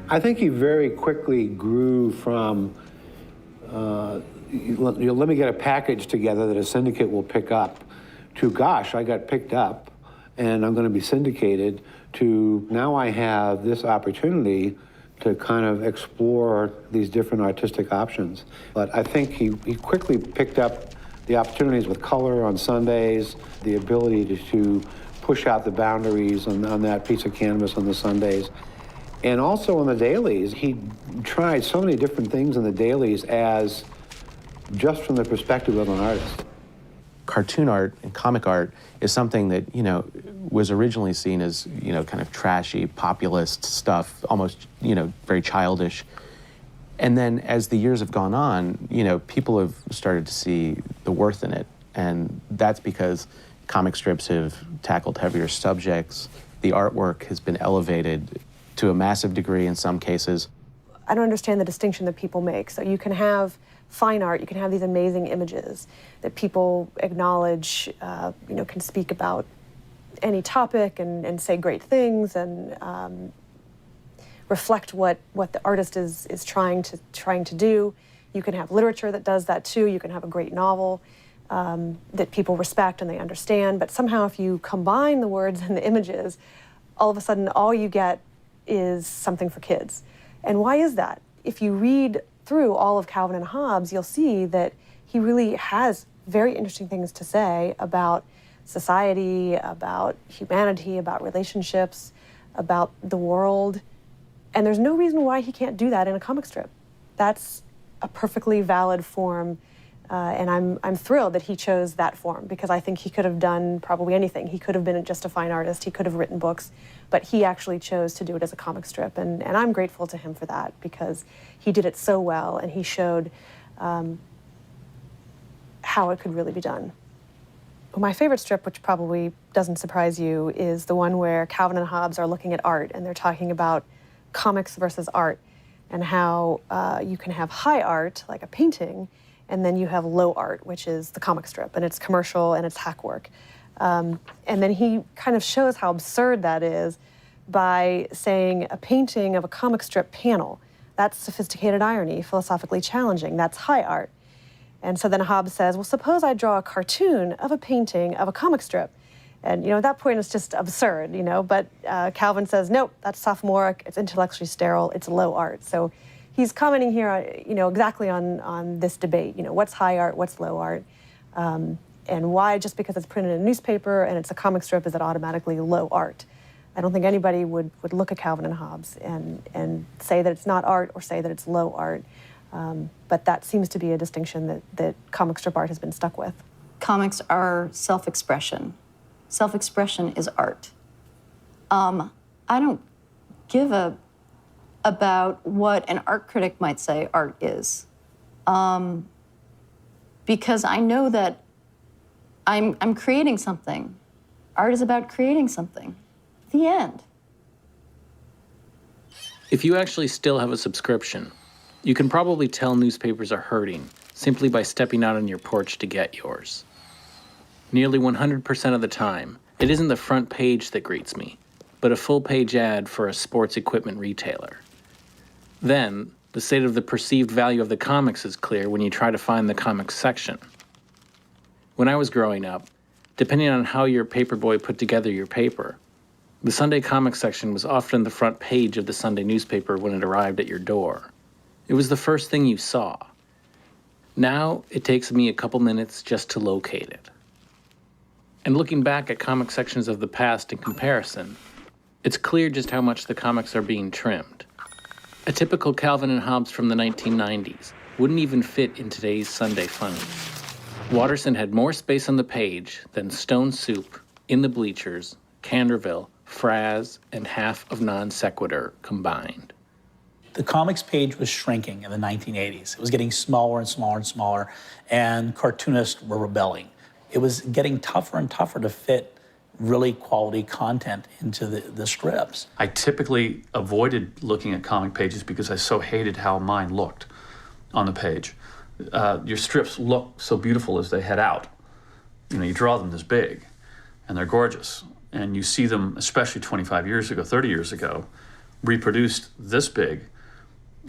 I think he very quickly grew from, let me get a package together that a syndicate will pick up, to, gosh, I got picked up and I'm going to be syndicated, to now I have this opportunity to kind of explore these different artistic options. But I think he quickly picked up the opportunities with color on Sundays, the ability to push out the boundaries on that piece of canvas on the Sundays. And also on the dailies, he tried so many different things in the dailies as just from the perspective of an artist. Cartoon art and comic art is something that, was originally seen as, kind of trashy, populist stuff, almost, very childish. And then as the years have gone on, people have started to see the worth in it. And that's because comic strips have tackled heavier subjects. The artwork has been elevated to a massive degree in some cases. I don't understand the distinction that people make. So you can have fine art, you can have these amazing images that people acknowledge, can speak about any topic and say great things and reflect what the artist is trying to do. You can have literature that does that too. You can have a great novel that people respect and they understand. But somehow if you combine the words and the images, all of a sudden all you get is something for kids. And why is that? If you read through all of Calvin and Hobbes, you'll see that he really has very interesting things to say about society, about humanity, about relationships, about the world. And there's no reason why he can't do that in a comic strip. That's a perfectly valid form. And I'm thrilled that he chose that form, because I think he could have done probably anything. He could have been just a fine artist. He could have written books, but he actually chose to do it as a comic strip. And I'm grateful to him for that, because he did it so well and he showed how it could really be done. My favorite strip, which probably doesn't surprise you, is the one where Calvin and Hobbes are looking at art and they're talking about comics versus art, and how you can have high art, like a painting, and then you have low art, which is the comic strip, and it's commercial and it's hack work. And then he kind of shows how absurd that is by saying a painting of a comic strip panel, that's sophisticated irony, philosophically challenging, that's high art. And so then Hobbes says, well, suppose I draw a cartoon of a painting of a comic strip. And, at that point it's just absurd, but Calvin says, nope, that's sophomoric, it's intellectually sterile, it's low art. So he's commenting here, exactly on this debate, what's high art, what's low art, and why just because it's printed in a newspaper and it's a comic strip is it automatically low art. I don't think anybody would look at Calvin and Hobbes and say that it's not art or say that it's low art. But that seems to be a distinction that comic strip art has been stuck with. Comics are self-expression. Self-expression is art. I don't give about what an art critic might say art is, because I know that I'm creating something. Art is about creating something. The end. If you actually still have a subscription, you can probably tell newspapers are hurting simply by stepping out on your porch to get yours. Nearly 100% of the time, it isn't the front page that greets me, but a full-page ad for a sports equipment retailer. Then, the state of the perceived value of the comics is clear when you try to find the comics section. When I was growing up, depending on how your paperboy put together your paper, the Sunday comics section was often the front page of the Sunday newspaper when it arrived at your door. It was the first thing you saw. Now, it takes me a couple minutes just to locate it. And looking back at comic sections of the past in comparison, it's clear just how much the comics are being trimmed. A typical Calvin and Hobbes from the 1990s wouldn't even fit in today's Sunday Funnies. Watterson had more space on the page than Stone Soup, In the Bleachers, Canterville, Fraz, and half of Non Sequitur combined. The comics page was shrinking in the 1980s. It was getting smaller and smaller and smaller, and cartoonists were rebelling. It was getting tougher and tougher to fit really quality content into the strips. I typically avoided looking at comic pages because I so hated how mine looked on the page. Your strips look so beautiful as they head out. You draw them this big, and they're gorgeous. And you see them, especially 25 years ago, 30 years ago, reproduced this big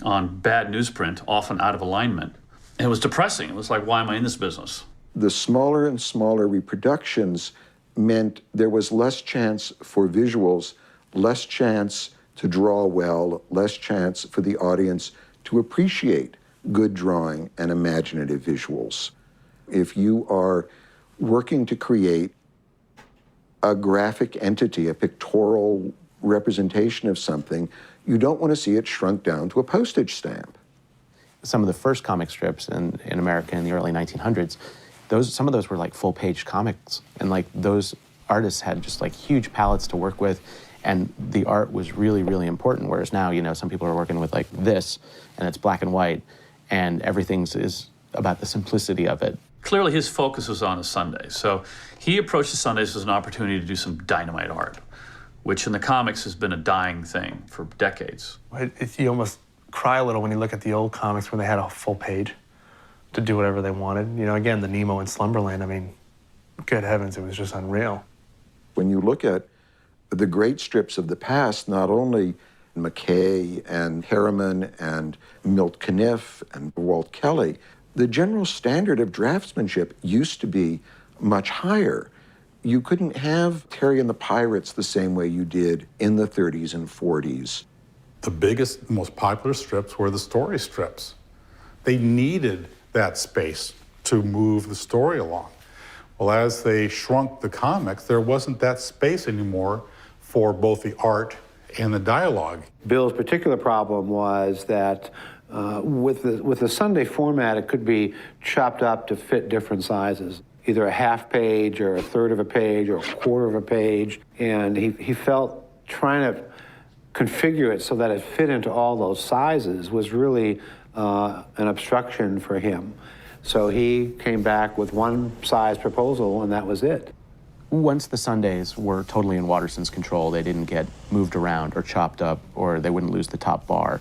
on bad newsprint, often out of alignment. And it was depressing. It was like, why am I in this business? The smaller and smaller reproductions meant there was less chance for visuals, less chance to draw well, less chance for the audience to appreciate good drawing and imaginative visuals. If you are working to create a graphic entity, a pictorial representation of something, you don't want to see it shrunk down to a postage stamp. Some of the first comic strips in America in the early 1900s, some of those were like full-page comics, and like those artists had just like huge palettes to work with, and the art was really, really important. Whereas now, some people are working with like this, and it's black and white, and everything is about the simplicity of it. Clearly his focus was on the Sunday, so he approached the Sundays as an opportunity to do some dynamite art, which in the comics has been a dying thing for decades. You almost cry a little when you look at the old comics when they had a full page. to do whatever they wanted. You know, again, the Nemo in Slumberland, I mean, good heavens, it was just unreal. When you look at the great strips of the past, not only McKay and Harriman and Milt Caniff and Walt Kelly, the general standard of draftsmanship used to be much higher. You couldn't have Terry and the Pirates the same way you did in the 30s and 40s. The biggest, most popular strips were the story strips. They needed that space to move the story along. Well, as they shrunk the comics, there wasn't that space anymore for both the art and the dialogue. Bill's particular problem was that with the Sunday format, it could be chopped up to fit different sizes, either a half page or a third of a page or a quarter of a page. And he felt trying to configure it so that it fit into all those sizes was really an obstruction for him. So he came back with one size proposal, and that was it. Once the Sundays were totally in Watterson's control, they didn't get moved around or chopped up, or they wouldn't lose the top bar.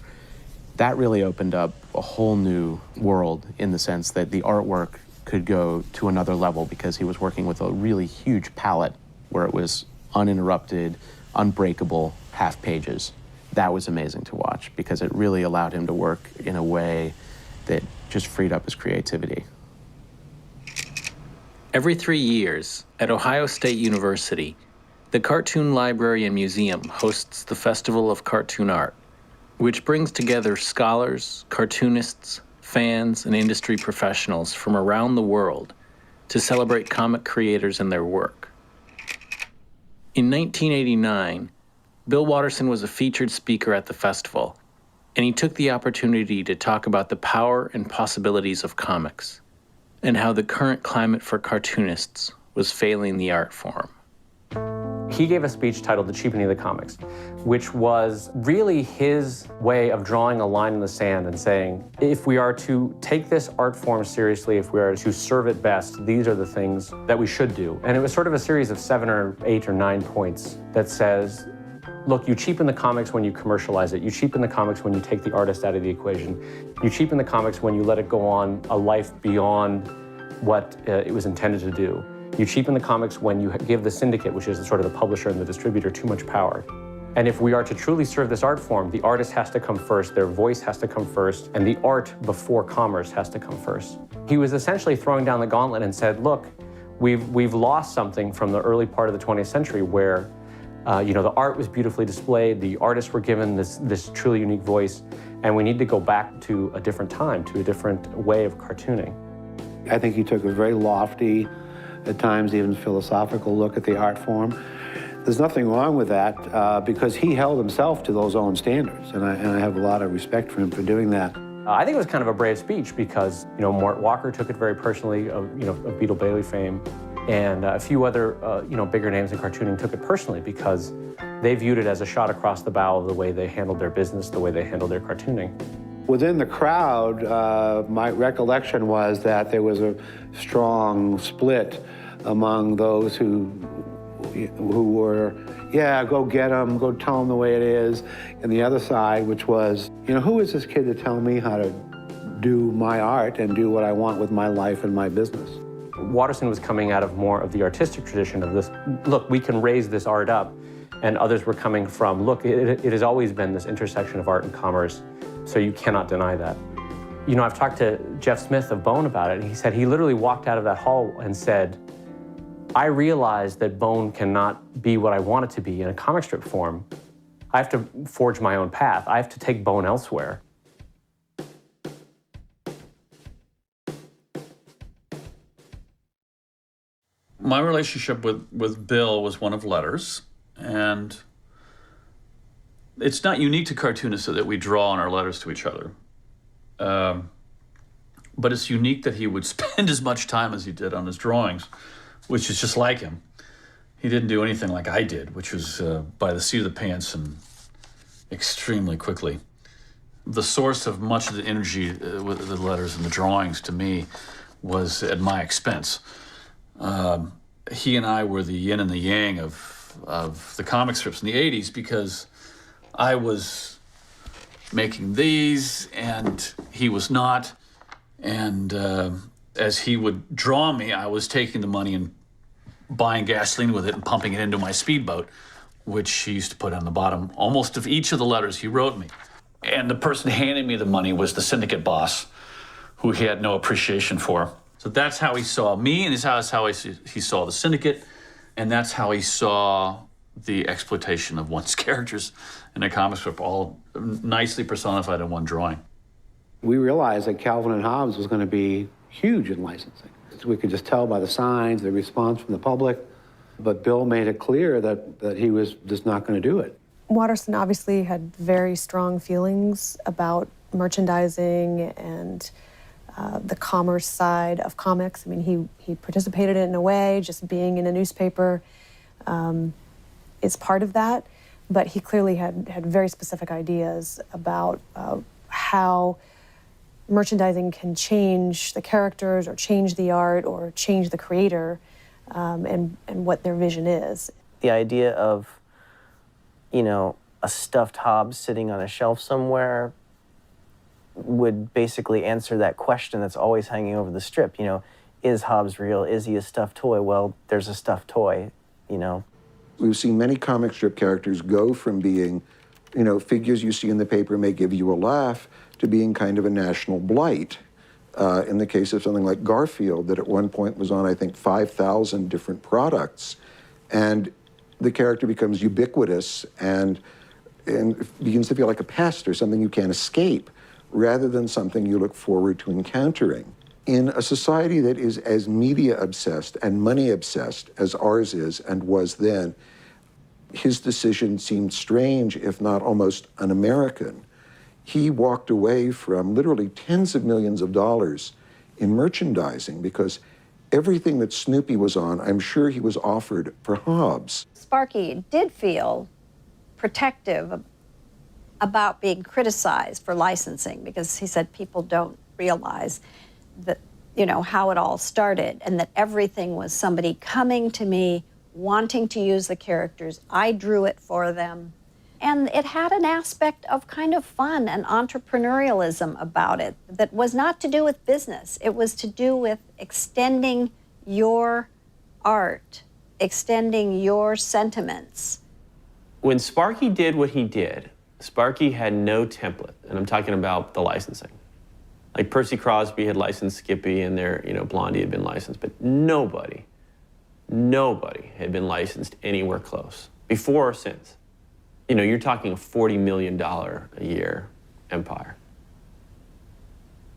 That really opened up a whole new world in the sense that the artwork could go to another level because he was working with a really huge palette where it was uninterrupted, unbreakable half pages. That was amazing to watch because it really allowed him to work in a way that just freed up his creativity. Every 3 years, at Ohio State University, the Cartoon Library and Museum hosts the Festival of Cartoon Art, which brings together scholars, cartoonists, fans, and industry professionals from around the world to celebrate comic creators and their work. In 1989, Bill Watterson was a featured speaker at the festival, and he took the opportunity to talk about the power and possibilities of comics, and how the current climate for cartoonists was failing the art form. He gave a speech titled The Cheapening of the Comics, which was really his way of drawing a line in the sand and saying, if we are to take this art form seriously, if we are to serve it best, these are the things that we should do. And it was sort of a series of 7 or 8 or 9 points that says, look, you cheapen the comics when you commercialize it. You cheapen the comics when you take the artist out of the equation. You cheapen the comics when you let it go on a life beyond what it was intended to do. You cheapen the comics when you give the syndicate, which is the sort of the publisher and the distributor, too much power. And if we are to truly serve this art form, the artist has to come first, their voice has to come first, and the art before commerce has to come first. He was essentially throwing down the gauntlet and said, look, we've lost something from the early part of the 20th century where the art was beautifully displayed, the artists were given this truly unique voice, and we need to go back to a different time, to a different way of cartooning. I think he took a very lofty, at times even philosophical look at the art form. There's nothing wrong with that because he held himself to those own standards, and I have a lot of respect for him for doing that. I think it was kind of a brave speech because, Mort Walker took it very personally, of Beetle Bailey fame, and a few other, bigger names in cartooning took it personally because they viewed it as a shot across the bow of the way they handled their business, the way they handled their cartooning. Within the crowd, my recollection was that there was a strong split among those who were, yeah, go get them, go tell them the way it is, and the other side, which was, who is this kid to tell me how to do my art and do what I want with my life and my business? Watterson was coming out of more of the artistic tradition of this, look, we can raise this art up, and others were coming from, look, it has always been this intersection of art and commerce, so you cannot deny that. I've talked to Jeff Smith of Bone about it, and he said he literally walked out of that hall and said, I realized that Bone cannot be what I want it to be in a comic strip form. I have to forge my own path. I have to take Bone elsewhere. My relationship with Bill was one of letters, and it's not unique to cartoonists that we draw in our letters to each other. But it's unique that he would spend as much time as he did on his drawings, which is just like him. He didn't do anything like I did, which was by the seat of the pants and extremely quickly. The source of much of the energy with the letters and the drawings to me was at my expense. He and I were the yin and the yang of the comic strips in the 80s because I was making these and he was not, And as he would draw me, I was taking the money and buying gasoline with it and pumping it into my speedboat, which he used to put on the bottom almost of each of the letters he wrote me. And the person handing me the money was the syndicate boss, who he had no appreciation for. So that's how he saw me, and that's how he saw the syndicate, and that's how he saw the exploitation of one's characters in a comic strip, all nicely personified in one drawing. We realized that Calvin and Hobbes was going to be huge in licensing. We could just tell by the signs, the response from the public, but Bill made it clear that he was just not going to do it. Watterson obviously had very strong feelings about merchandising and the commerce side of comics. I mean, he participated in a way, just being in a newspaper is part of that, but he clearly had very specific ideas about how merchandising can change the characters or change the art or change the creator and what their vision is. The idea of, you know, a stuffed Hobbes sitting on a shelf somewhere would basically answer that question that's always hanging over the strip. You know, is Hobbes real? Is he a stuffed toy? Well, there's a stuffed toy, you know. We've seen many comic strip characters go from being, you know, figures you see in the paper may give you a laugh to being kind of a national blight. In the case of something like Garfield, that at one point was on, I think, 5,000 different products. And the character becomes ubiquitous and begins to feel like a pest or something you can't escape, rather than something you look forward to encountering. In a society that is as media obsessed and money obsessed as ours is and was then, his decision seemed strange, if not almost un-American. He walked away from literally tens of millions of dollars in merchandising because everything that Snoopy was on, I'm sure he was offered for Hobbes. Sparky did feel protective about being criticized for licensing because he said people don't realize that, you know, how it all started and that everything was somebody coming to me wanting to use the characters. I drew it for them. And it had an aspect of kind of fun and entrepreneurialism about it that was not to do with business. It was to do with extending your art, extending your sentiments. When Sparky did what he did, Sparky had no template, and I'm talking about the licensing. Like Percy Crosby had licensed Skippy and their, you know, Blondie had been licensed, but nobody had been licensed anywhere close, before or since. You know, you're talking a $40 million a year empire.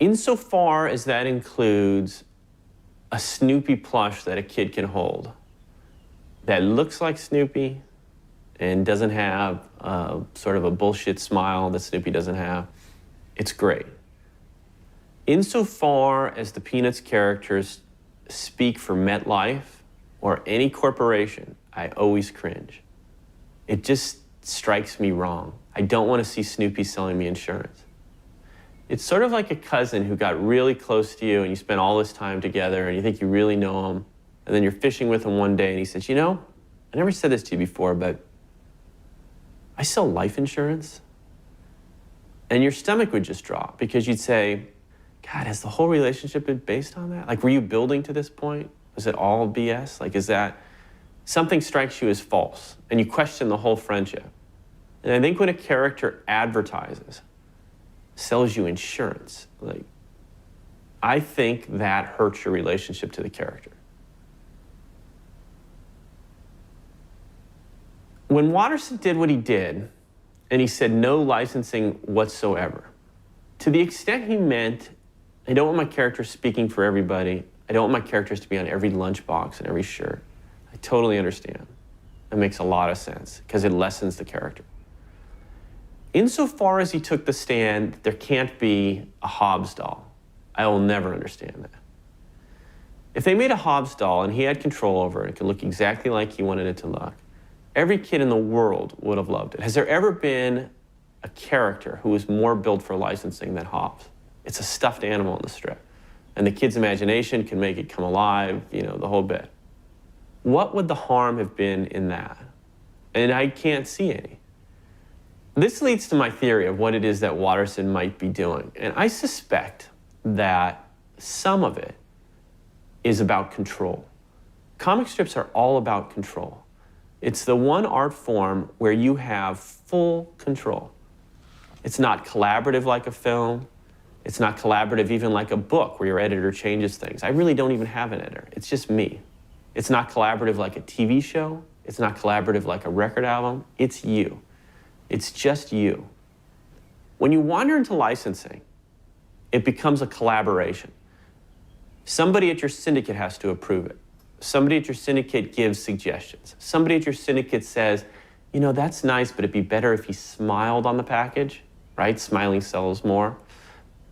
Insofar as that includes a Snoopy plush that a kid can hold, that looks like Snoopy and doesn't have sort of a bullshit smile that Snoopy doesn't have, it's great. Insofar as the Peanuts characters speak for MetLife or any corporation, I always cringe. It just strikes me wrong. I don't want to see Snoopy selling me insurance. It's sort of like a cousin who got really close to you and you spent all this time together and you think you really know him, and then you're fishing with him one day and he says, you know, I never said this to you before, but I sell life insurance. And your stomach would just drop because you'd say, God, has the whole relationship been based on that? Like, were you building to this point? Was it all BS? Like, is that something strikes you as false and you question the whole friendship? And I think when a character advertises, sells you insurance, like, I think that hurts your relationship to the character. When Watterson did what he did, and he said no licensing whatsoever, to the extent he meant, I don't want my characters speaking for everybody, I don't want my characters to be on every lunchbox and every shirt, I totally understand. That makes a lot of sense, because it lessens the character. Insofar as he took the stand, there can't be a Hobbes doll. I will never understand that. If they made a Hobbes doll and he had control over it, it could look exactly like he wanted it to look, every kid in the world would have loved it. Has there ever been a character who was more built for licensing than Hobbes? It's a stuffed animal in the strip. And the kid's imagination can make it come alive, you know, the whole bit. What would the harm have been in that? And I can't see any. This leads to my theory of what it is that Watterson might be doing. And I suspect that some of it is about control. Comic strips are all about control. It's the one art form where you have full control. It's not collaborative like a film. It's not collaborative even like a book where your editor changes things. I really don't even have an editor. It's just me. It's not collaborative like a TV show. It's not collaborative like a record album. It's you. It's just you. When you wander into licensing, it becomes a collaboration. Somebody at your syndicate has to approve it. Somebody at your syndicate gives suggestions. Somebody at your syndicate says, you know, that's nice, but it'd be better if he smiled on the package, right? Smiling sells more.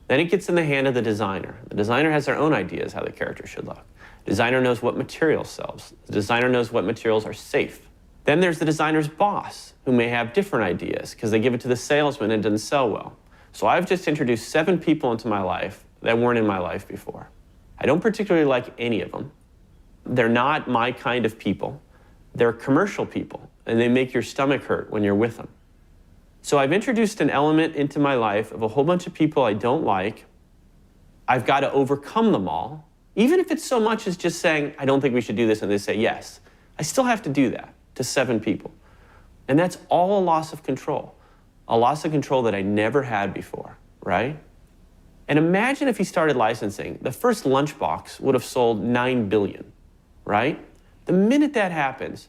Then it gets in the hand of the designer. The designer has their own ideas how the character should look. The designer knows what material sells. The designer knows what materials are safe. Then there's the designer's boss, who may have different ideas because they give it to the salesman and it doesn't sell well. So I've just introduced 7 people into my life that weren't in my life before. I don't particularly like any of them. They're not my kind of people. They're commercial people, and they make your stomach hurt when you're with them. So I've introduced an element into my life of a whole bunch of people I don't like. I've got to overcome them all. Even if it's so much as just saying, I don't think we should do this, and they say yes. I still have to do that to 7 people. And that's all a loss of control. A loss of control that I never had before, right? And imagine if he started licensing. The first lunchbox would have sold 9 billion, right? The minute that happens,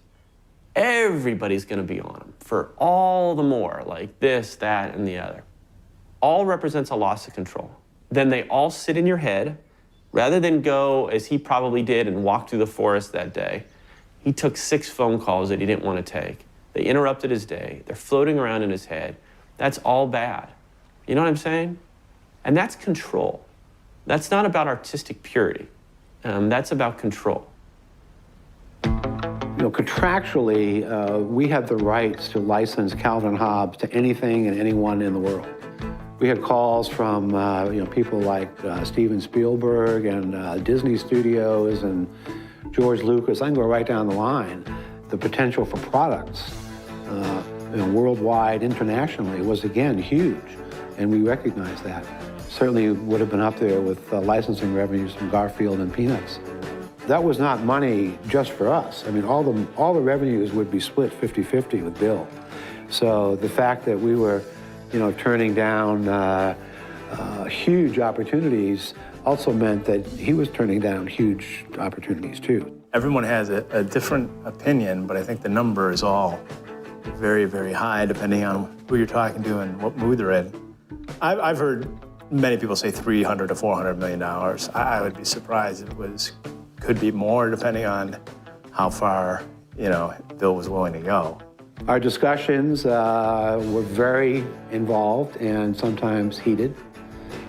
everybody's gonna be on him for all the more, like this, that, and the other. All represents a loss of control. Then they all sit in your head. Rather than go, as he probably did, and walk through the forest that day, he took 6 phone calls that he didn't want to take. They interrupted his day. They're floating around in his head. That's all bad. You know what I'm saying? And that's control. That's not about artistic purity. That's about control. You know, contractually, we have the rights to license Calvin Hobbes to anything and anyone in the world. We had calls from people like Steven Spielberg and Disney Studios and George Lucas. I can go right down the line. The potential for products, worldwide, internationally, was again huge, and we recognize that. Certainly would have been up there with licensing revenues from Garfield and Peanuts. That was not money just for us. I mean, all the revenues would be split 50-50 with Bill. So the fact that we were, turning down huge opportunities also meant that he was turning down huge opportunities too. Everyone has a different opinion, but I think the number is all very, very high depending on who you're talking to and what mood they're in. I've heard many people say $300 to $400 million. I would be surprised it could be more depending on how far, Bill was willing to go. Our discussions were very involved and sometimes heated.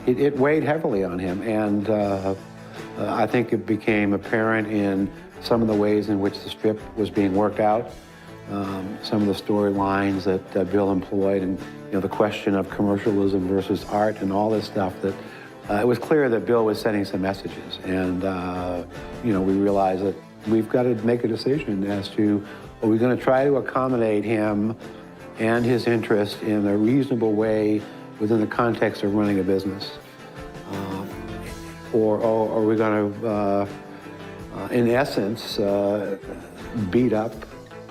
It weighed heavily on him, and I think it became apparent in some of the ways in which the strip was being worked out, some of the storylines that Bill employed, and the question of commercialism versus art and all this stuff, that it was clear that Bill was sending some messages, and we realized that we've got to make a decision as to, are we going to try to accommodate him and his interest in a reasonable way within the context of running a business? Or are we going to, in essence, beat up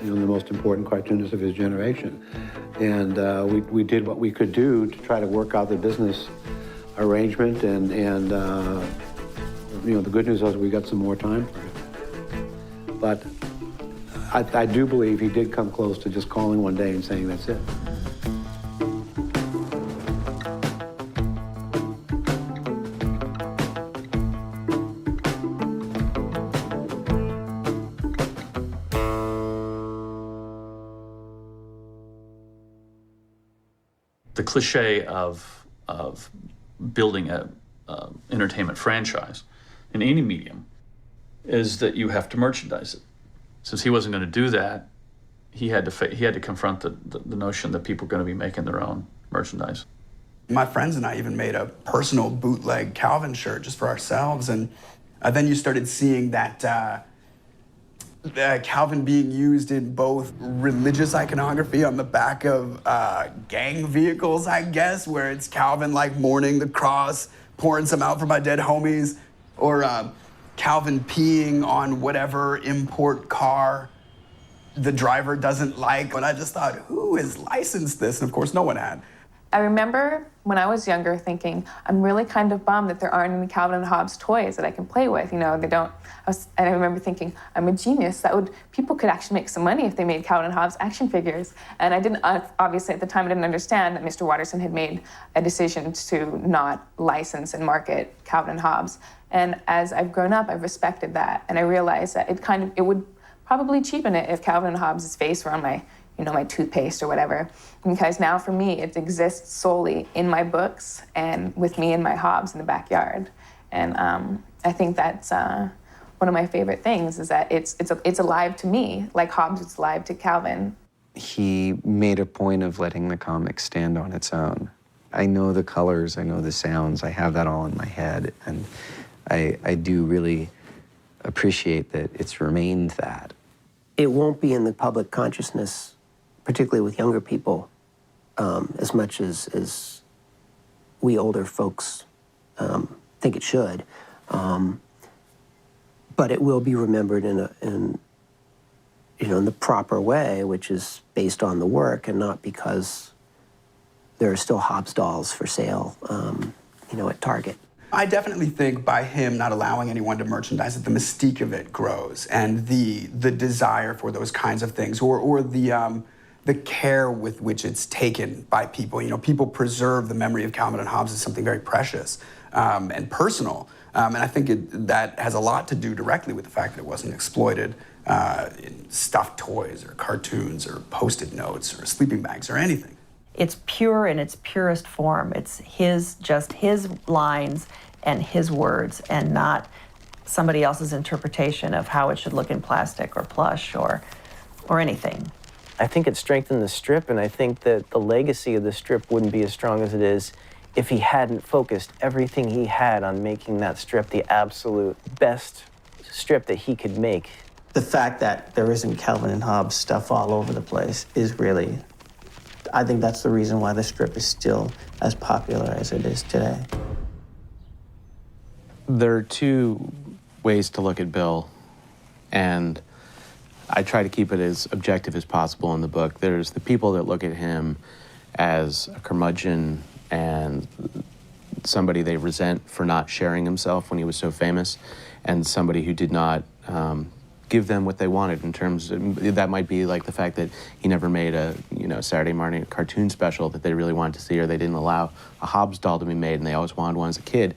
the most important cartoonist of his generation? And we did what we could do to try to work out the business arrangement, and the good news was we got some more time for it. But I do believe he did come close to just calling one day and saying, that's it. The cliche of building a entertainment franchise in any medium is that you have to merchandise it. Since he wasn't going to do that, he had to confront the notion that people are going to be making their own merchandise. My friends and I even made a personal bootleg Calvin shirt just for ourselves, and then you started seeing that Calvin being used in both religious iconography on the back of gang vehicles, I guess, where it's Calvin like mourning the cross, pouring some out for my dead homies, Or Calvin peeing on whatever import car the driver doesn't like. But I just thought, who has licensed this? And of course, no one had. I remember when I was younger thinking, I'm really kind of bummed that there aren't any Calvin and Hobbes toys that I can play with. You know, they don't. And I remember thinking, I'm a genius. People could actually make some money if they made Calvin and Hobbes action figures. And I didn't, obviously at the time, I didn't understand that Mr. Watterson had made a decision to not license and market Calvin and Hobbes. And as I've grown up, I've respected that. And I realized that it would probably cheapen it if Calvin and Hobbes' face were on my toothpaste or whatever. Because now for me, it exists solely in my books and with me and my Hobbes in the backyard. And I think that's one of my favorite things is that it's alive to me, like Hobbes is alive to Calvin. He made a point of letting the comic stand on its own. I know the colors, I know the sounds, I have that all in my head, and I do really appreciate that it's remained that. It won't be in the public consciousness, particularly with younger people, as much as we older folks think it should. But it will be remembered in the proper way, which is based on the work and not because there are still Hobbes dolls for sale, at Target. I definitely think by him not allowing anyone to merchandise it, the mystique of it grows, and the desire for those kinds of things, or the care with which it's taken by people. You know, people preserve the memory of Calvin and Hobbes as something very precious and personal. And I think that has a lot to do directly with the fact that it wasn't exploited in stuffed toys or cartoons or Post-it notes or sleeping bags or anything. It's pure in its purest form. It's just his lines and his words, and not somebody else's interpretation of how it should look in plastic or plush or anything. I think it strengthened the strip, and I think that the legacy of the strip wouldn't be as strong as it is if he hadn't focused everything he had on making that strip the absolute best strip that he could make. The fact that there isn't Calvin and Hobbes stuff all over the place is really, I think that's the reason why the strip is still as popular as it is today. There are two ways to look at Bill, and I try to keep it as objective as possible in the book. There's the people that look at him as a curmudgeon and somebody they resent for not sharing himself when he was so famous, and somebody who did not give them what they wanted in terms of, that might be like the fact that he never made a Saturday morning cartoon special that they really wanted to see, or they didn't allow a Hobbes doll to be made and they always wanted one as a kid.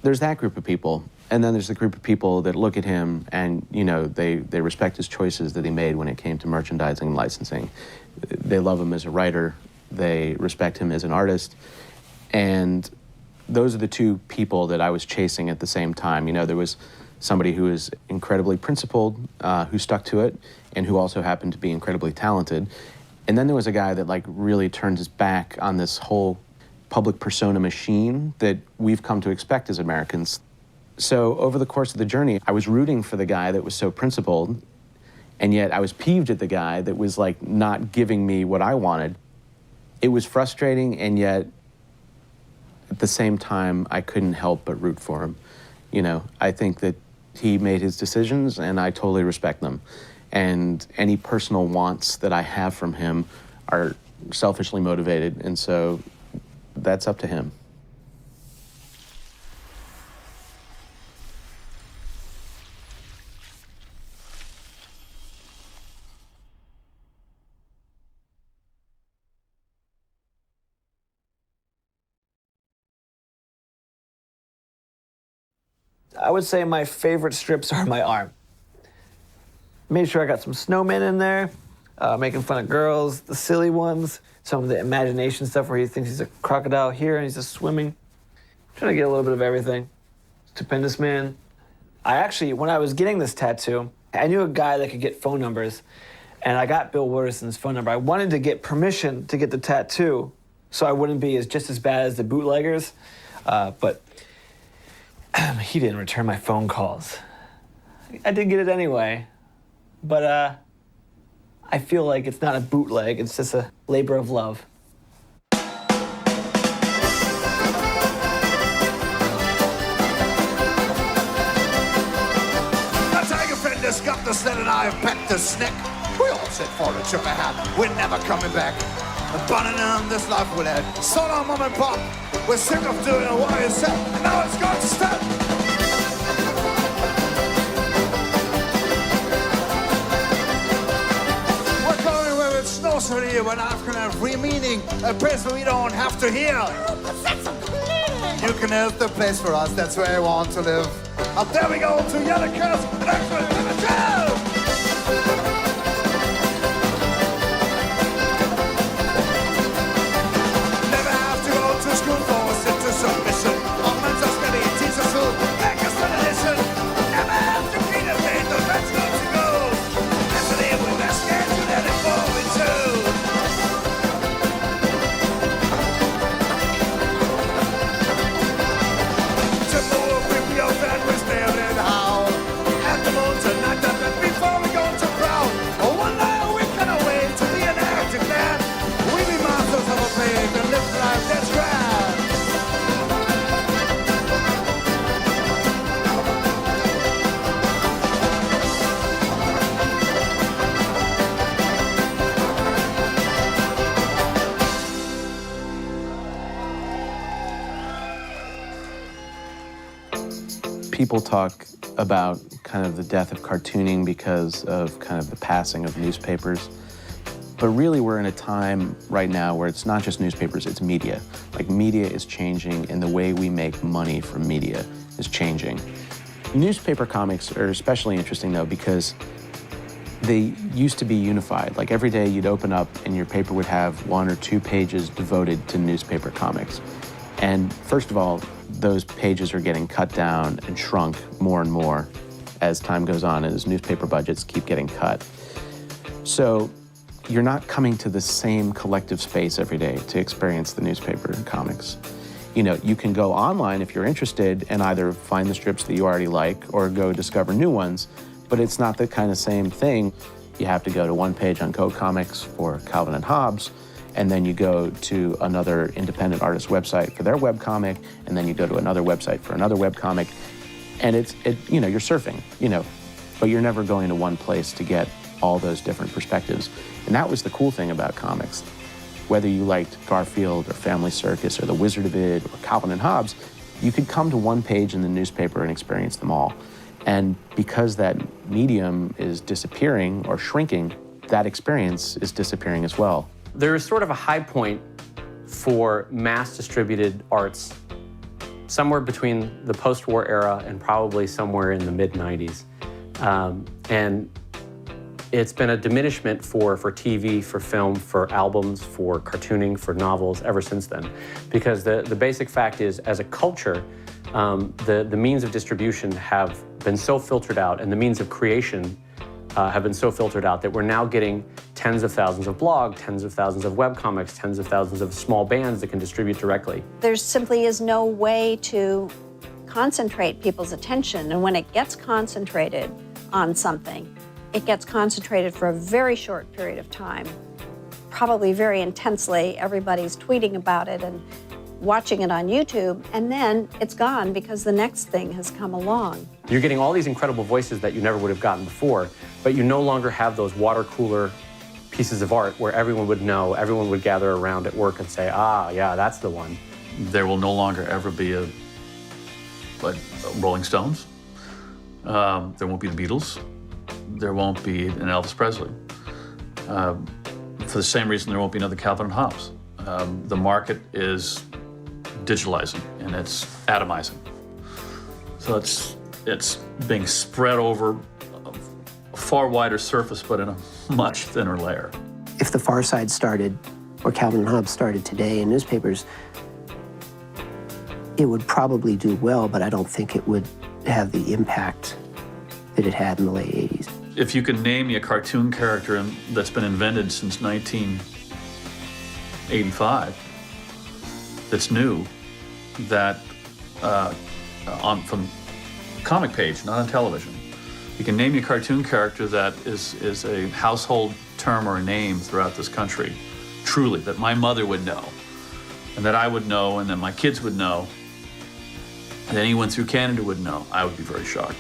There's that group of people. And then there's the group of people that look at him and, they respect his choices that he made when it came to merchandising and licensing. They love him as a writer. They respect him as an artist. And those are the two people that I was chasing at the same time. There was somebody who was incredibly principled, who stuck to it, and who also happened to be incredibly talented. And then there was a guy that really turned his back on this whole public persona machine that we've come to expect as Americans. So over the course of the journey, I was rooting for the guy that was so principled, and yet I was peeved at the guy that was not giving me what I wanted. It was frustrating, and yet at the same time, I couldn't help but root for him. I think that he made his decisions, and I totally respect them. And any personal wants that I have from him are selfishly motivated, and so that's up to him. I would say my favorite strips are my arm. Made sure I got some snowmen in there, making fun of girls, the silly ones, some of the imagination stuff where he thinks he's a crocodile here and he's just swimming. Trying to get a little bit of everything. Stupendous Man. I actually, when I was getting this tattoo, I knew a guy that could get phone numbers, and I got Bill Watterson's phone number. I wanted to get permission to get the tattoo so I wouldn't be just as bad as the bootleggers, but he didn't return my phone calls. I did get it anyway, but I feel like it's not a bootleg, it's just a labor of love. just got the sled and I have packed the snack. We all set for a trip ahead. We're never coming back. Abandoning this life we'll have. So long, mom and pop. We're sick of doing what you said, and now it's got to stop. We're going where it snows for here, when life can have real meaning. A place where we don't have to hear. You can have the place for us, that's where I want to live. Up there we go to Yellow Curse, and that's where we're gonna go! Never have to go to school for a sit to submission. All men's are steady, teachers who make us to listen. Never have to be the pain, the rest got to go. Yesterday we were scared to let it fall into. People talk about kind of the death of cartooning because of kind of the passing of newspapers. But really we're in a time right now where it's not just newspapers, it's media. Like media is changing and the way we make money from media is changing. Newspaper comics are especially interesting though because they used to be unified. Like every day you'd open up and your paper would have 1 or 2 pages devoted to newspaper comics. And first of all, those pages are getting cut down and shrunk more and more as time goes on and as newspaper budgets keep getting cut. So you're not coming to the same collective space every day to experience the newspaper and comics. You know, you can go online if you're interested and either find the strips that you already like or go discover new ones, but it's not the kind of same thing. You have to go to one page on Code Comics for Calvin and Hobbes, and then you go to another independent artist website for their webcomic, and then you go to another website for another webcomic. And you know, you're surfing, you know, but you're never going to one place to get all those different perspectives. And that was the cool thing about comics. Whether you liked Garfield or Family Circus or The Wizard of Id or Calvin and Hobbes, you could come to one page in the newspaper and experience them all. And because that medium is disappearing or shrinking, that experience is disappearing as well. There is sort of a high point for mass-distributed arts somewhere between the post-war era and probably somewhere in the mid-90s. And it's been a diminishment for TV, for film, for albums, for cartooning, for novels ever since then. Because the basic fact is, as a culture, the means of distribution have been so filtered out and the means of creation have been so filtered out that we're now getting tens of thousands of blogs, tens of thousands of webcomics, tens of thousands of small bands that can distribute directly. There simply is no way to concentrate people's attention, and when it gets concentrated on something, it gets concentrated for a very short period of time, probably very intensely. Everybody's tweeting about it and watching it on YouTube, and then it's gone because the next thing has come along. You're getting all these incredible voices that you never would have gotten before, but you no longer have those water cooler pieces of art where everyone would know, everyone would gather around at work and say, ah, yeah, that's the one. There will no longer ever be a Rolling Stones. There won't be the Beatles. There won't be an Elvis Presley. For the same reason, there won't be another Calvin and Hobbes. The market is digitalizing and it's atomizing. So it's being spread over a far wider surface, but in a much thinner layer. If The Far Side started, or Calvin and Hobbes started today in newspapers, it would probably do well, but I don't think it would have the impact that it had in the late 80s. If you can name me a cartoon character that's been invented since 1985, that's new, that from comic page, not on television. You can name me a cartoon character that is a household term or a name throughout this country, truly, that my mother would know, and that I would know, and that my kids would know, and that anyone through Canada would know. I would be very shocked.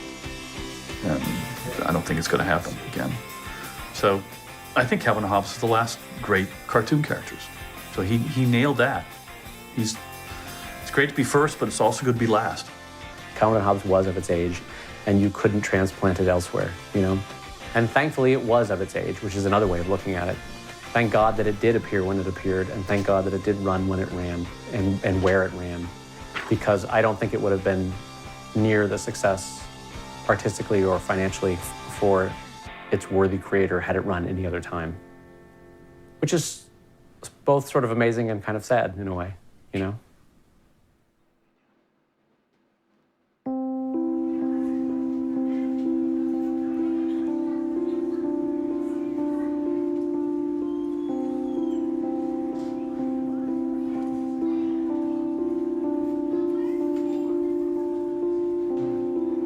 I don't think it's going to happen again. So I think Calvin Hobbes is the last great cartoon characters. So he nailed that. It's great to be first, but it's also good to be last. Calvin Hobbes was of its age, and you couldn't transplant it elsewhere, you know? And thankfully it was of its age, which is another way of looking at it. Thank God that it did appear when it appeared, and thank God that it did run when it ran, and where it ran. Because I don't think it would have been near the success artistically or financially for its worthy creator had it run any other time. Which is both sort of amazing and kind of sad in a way, you know?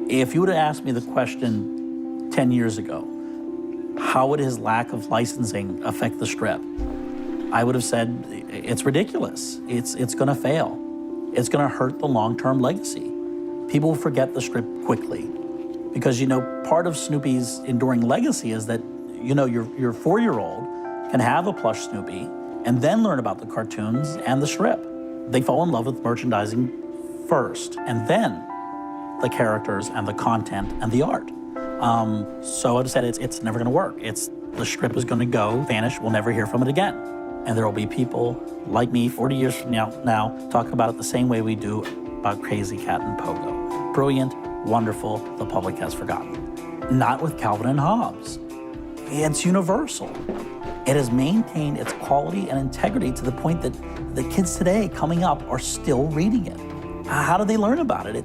If you would have asked me the question 10 years ago, how would his lack of licensing affect the strip? I would have said, it's ridiculous. It's gonna fail. It's gonna hurt the long-term legacy. People will forget the strip quickly. Because, you know, part of Snoopy's enduring legacy is that, you know, your 4-year-old can have a plush Snoopy and then learn about the cartoons and the strip. They fall in love with merchandising first, and then the characters and the content and the art. So I'd said it's never gonna work. The strip is gonna go, vanish, we'll never hear from it again. And there will be people like me 40 years from now talking about it the same way we do about Crazy Cat and Pogo. Brilliant, wonderful, the public has forgotten. Not with Calvin and Hobbes. It's universal. It has maintained its quality and integrity to the point that the kids today coming up are still reading it. How do they learn about it?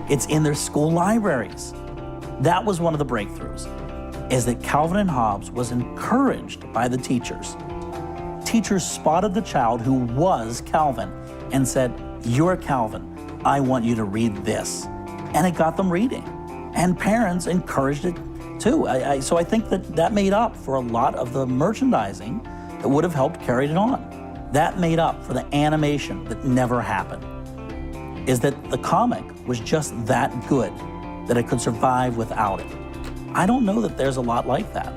It's in their school libraries. That was one of the breakthroughs, is that Calvin and Hobbes was encouraged by the teachers. Teachers spotted the child who was Calvin and said, "You're Calvin, I want you to read this." And it got them reading. And parents encouraged it too. So I think that made up for a lot of the merchandising that would have helped carry it on. That made up for the animation that never happened. Is that the comic was just that good that it could survive without it. I don't know that there's a lot like that.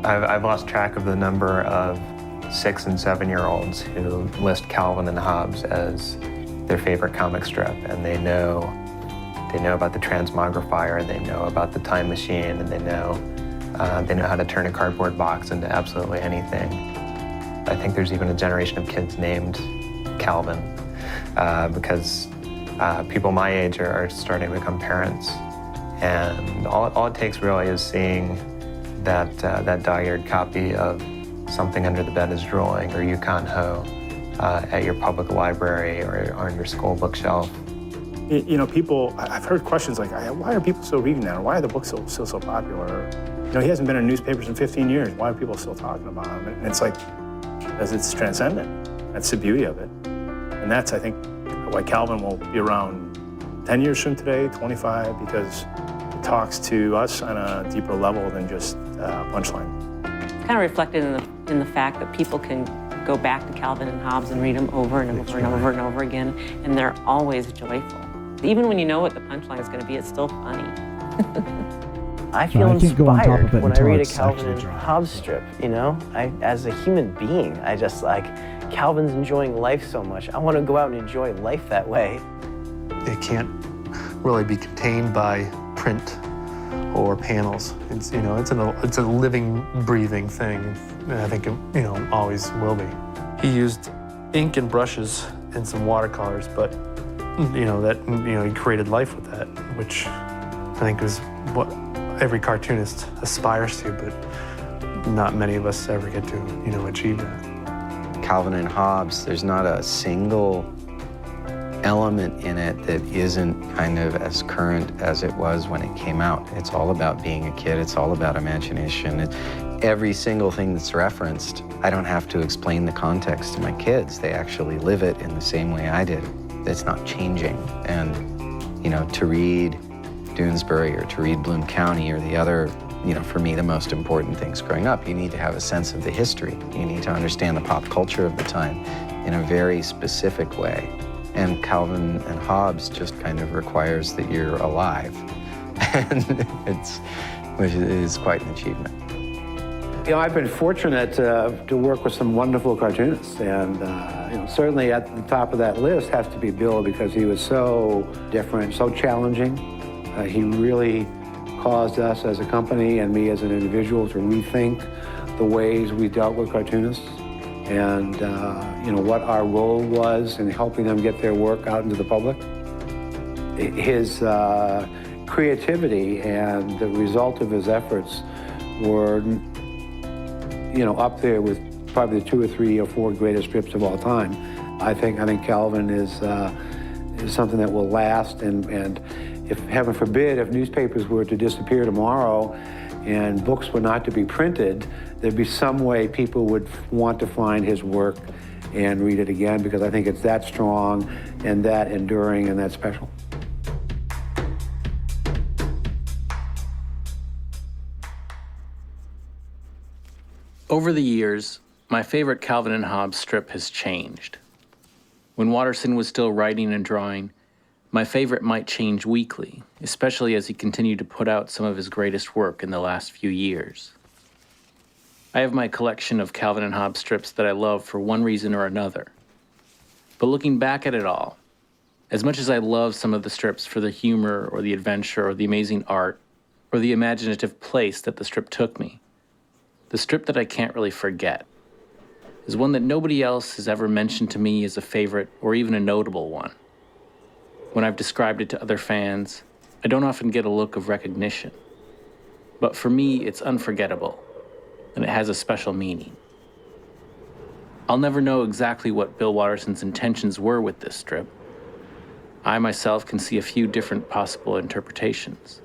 I've lost track of the number of 6- and 7-year-olds who list Calvin and Hobbes as their favorite comic strip, and they know about the transmogrifier, they know about the time machine, and they know how to turn a cardboard box into absolutely anything. I think there's even a generation of kids named Calvin. Because people my age are starting to become parents. And all it takes really is seeing that dog-eared copy of Something Under the Bed is Drooling or Yukon Ho at your public library or on your school bookshelf. You know, I've heard questions like, why are people still reading that? Or why are the books still so popular? You know, he hasn't been in newspapers in 15 years. Why are people still talking about him? And it's like, because it's transcendent. That's the beauty of it. And that's, I think, why Calvin will be around 10 years from today, 25, because it talks to us on a deeper level than just punchline. It's kind of reflected in the fact that people can go back to Calvin and Hobbes and read them over and over and over and over again, and they're always joyful. Even when you know what the punchline is going to be, it's still funny. I feel inspired when I read a Calvin and Hobbes strip, you know? As a human being, I just like, Calvin's enjoying life so much. I want to go out and enjoy life that way. It can't really be contained by print or panels. It's a living, breathing thing, and I think it always will be. He used ink and brushes and some watercolors, but he created life with that, which I think is what every cartoonist aspires to, but not many of us ever get to achieve that. Calvin and Hobbes, there's not a single element in it that isn't kind of as current as it was when it came out. It's all about being a kid. It's all about imagination. Every single thing that's referenced, I don't have to explain the context to my kids. They actually live it in the same way I did. It's not changing. And, to read Doonesbury or to read Bloom County or the other, for me, the most important things growing up, you need to have a sense of the history. You need to understand the pop culture of the time in a very specific way. And Calvin and Hobbes just kind of requires that you're alive and which is quite an achievement. You know, I've been fortunate to work with some wonderful cartoonists, and you know, certainly at the top of that list has to be Bill, because he was so different, so challenging. He really caused us as a company and me as an individual to rethink the ways we dealt with cartoonists, and you know, what our role was in helping them get their work out into the public. His creativity and the result of his efforts were, you know, up there with probably the 2 or 3 or 4 greatest strips of all time. I think Calvin is something that will last, and if, heaven forbid, if newspapers were to disappear tomorrow and books were not to be printed, there'd be some way people would want to find his work and read it again, because I think it's that strong and that enduring and that special. Over the years, my favorite Calvin and Hobbes strip has changed. When Watterson was still writing and drawing, my favorite might change weekly, especially as he continued to put out some of his greatest work in the last few years. I have my collection of Calvin and Hobbes strips that I love for one reason or another. But looking back at it all, as much as I love some of the strips for the humor or the adventure or the amazing art or the imaginative place that the strip took me, the strip that I can't really forget is one that nobody else has ever mentioned to me as a favorite or even a notable one. When I've described it to other fans, I don't often get a look of recognition. But for me, it's unforgettable, and it has a special meaning. I'll never know exactly what Bill Watterson's intentions were with this strip. I myself can see a few different possible interpretations.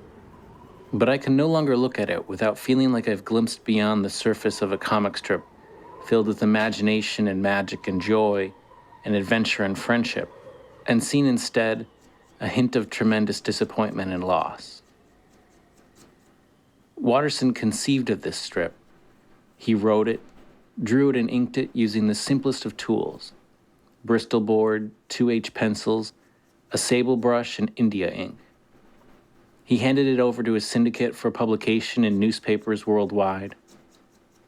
But I can no longer look at it without feeling like I've glimpsed beyond the surface of a comic strip filled with imagination and magic and joy and adventure and friendship, and seen instead a hint of tremendous disappointment and loss. Watterson conceived of this strip. He wrote it, drew it and inked it using the simplest of tools: Bristol board, 2H pencils, a sable brush, and India ink. He handed it over to his syndicate for publication in newspapers worldwide,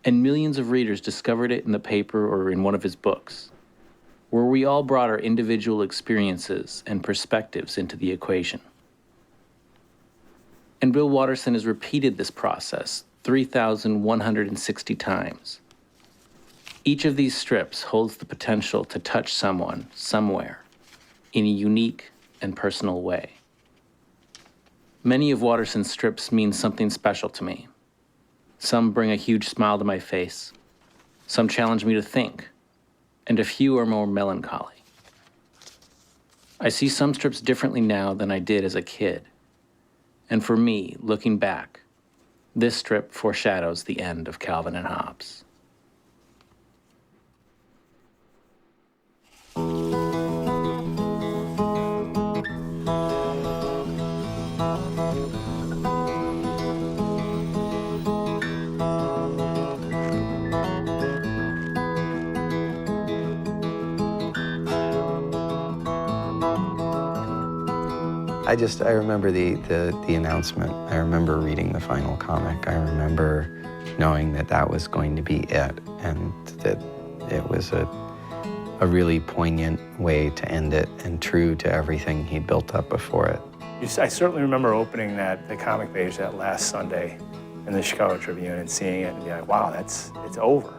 and millions of readers discovered it in the paper or in one of his books, where we all brought our individual experiences and perspectives into the equation. And Bill Watterson has repeated this process 3,160 times. Each of these strips holds the potential to touch someone, somewhere, in a unique and personal way. Many of Watterson's strips mean something special to me. Some bring a huge smile to my face. Some challenge me to think, and a few are more melancholy. I see some strips differently now than I did as a kid. And for me, looking back, this strip foreshadows the end of Calvin and Hobbes. I remember the announcement. I remember reading the final comic. I remember knowing that that was going to be it, and that it was a really poignant way to end it and true to everything he'd built up before it. I certainly remember opening the comic page that last Sunday in the Chicago Tribune and seeing it and being like, wow, it's over.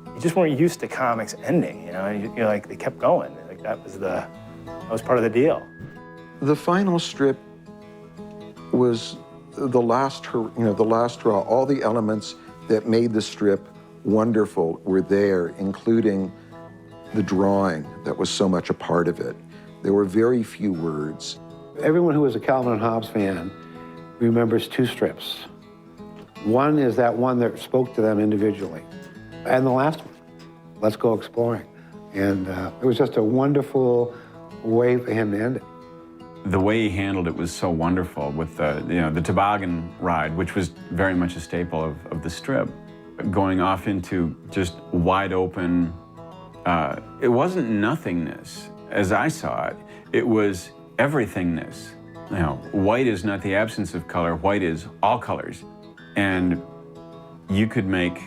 You just weren't used to comics ending, you know? You're like, they kept going. Like that was part of the deal. The final strip was the last straw. All the elements that made the strip wonderful were there, including the drawing that was so much a part of it. There were very few words. Everyone who was a Calvin and Hobbes fan remembers 2 strips. One is that one that spoke to them individually, and the last one, Let's Go Exploring. And it was just a wonderful way for him to end it. The way he handled it was so wonderful with the toboggan ride, which was very much a staple of the strip. Going off into just wide open, it wasn't nothingness as I saw it. It was everythingness. white is not the absence of color, white is all colors. And you could make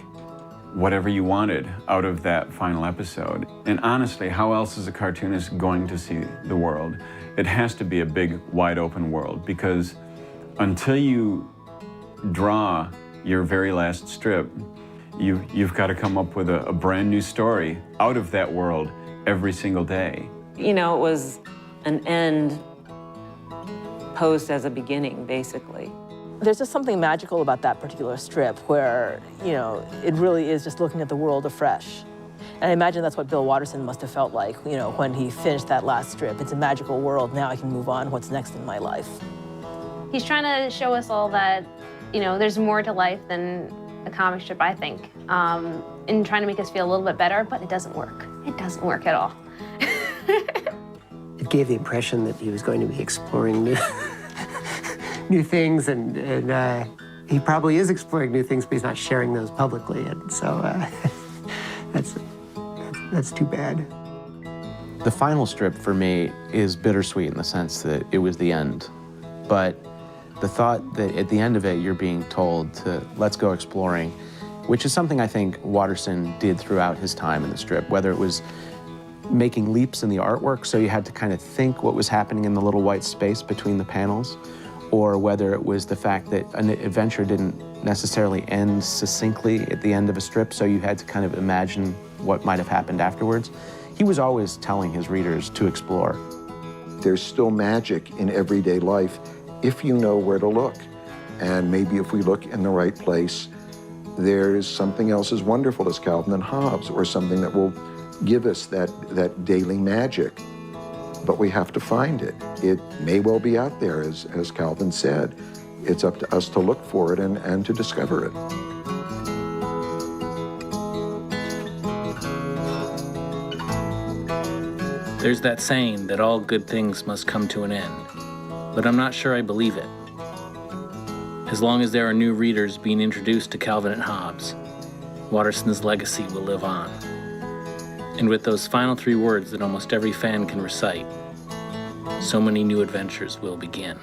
whatever you wanted out of that final episode. And honestly, how else is a cartoonist going to see the world? It has to be a big, wide open world, because until you draw your very last strip, you've got to come up with a brand new story out of that world every single day. You know, it was an end posed as a beginning, basically. There's just something magical about that particular strip where, you know, it really is just looking at the world afresh. And I imagine that's what Bill Watterson must have felt like, you know, when he finished that last strip. It's a magical world, now I can move on, what's next in my life? He's trying to show us all that, you know, there's more to life than a comic strip, I think, in trying to make us feel a little bit better, but it doesn't work. It doesn't work at all. It gave the impression that he was going to be exploring new things, and he probably is exploring new things, but he's not sharing those publicly, and so that's too bad. The final strip for me is bittersweet in the sense that it was the end, but the thought that at the end of it you're being told to let's go exploring, which is something I think Watterson did throughout his time in the strip, whether it was making leaps in the artwork, so you had to kind of think what was happening in the little white space between the panels, or whether it was the fact that an adventure didn't necessarily end succinctly at the end of a strip, so you had to kind of imagine what might have happened afterwards. He was always telling his readers to explore. There's still magic in everyday life if you know where to look. And maybe if we look in the right place, there's something else as wonderful as Calvin and Hobbes, or something that will give us that daily magic. But we have to find it. It may well be out there, as Calvin said. It's up to us to look for it and to discover it. There's that saying that all good things must come to an end, but I'm not sure I believe it. As long as there are new readers being introduced to Calvin and Hobbes, Watterson's legacy will live on. And with those final 3 words that almost every fan can recite, so many new adventures will begin.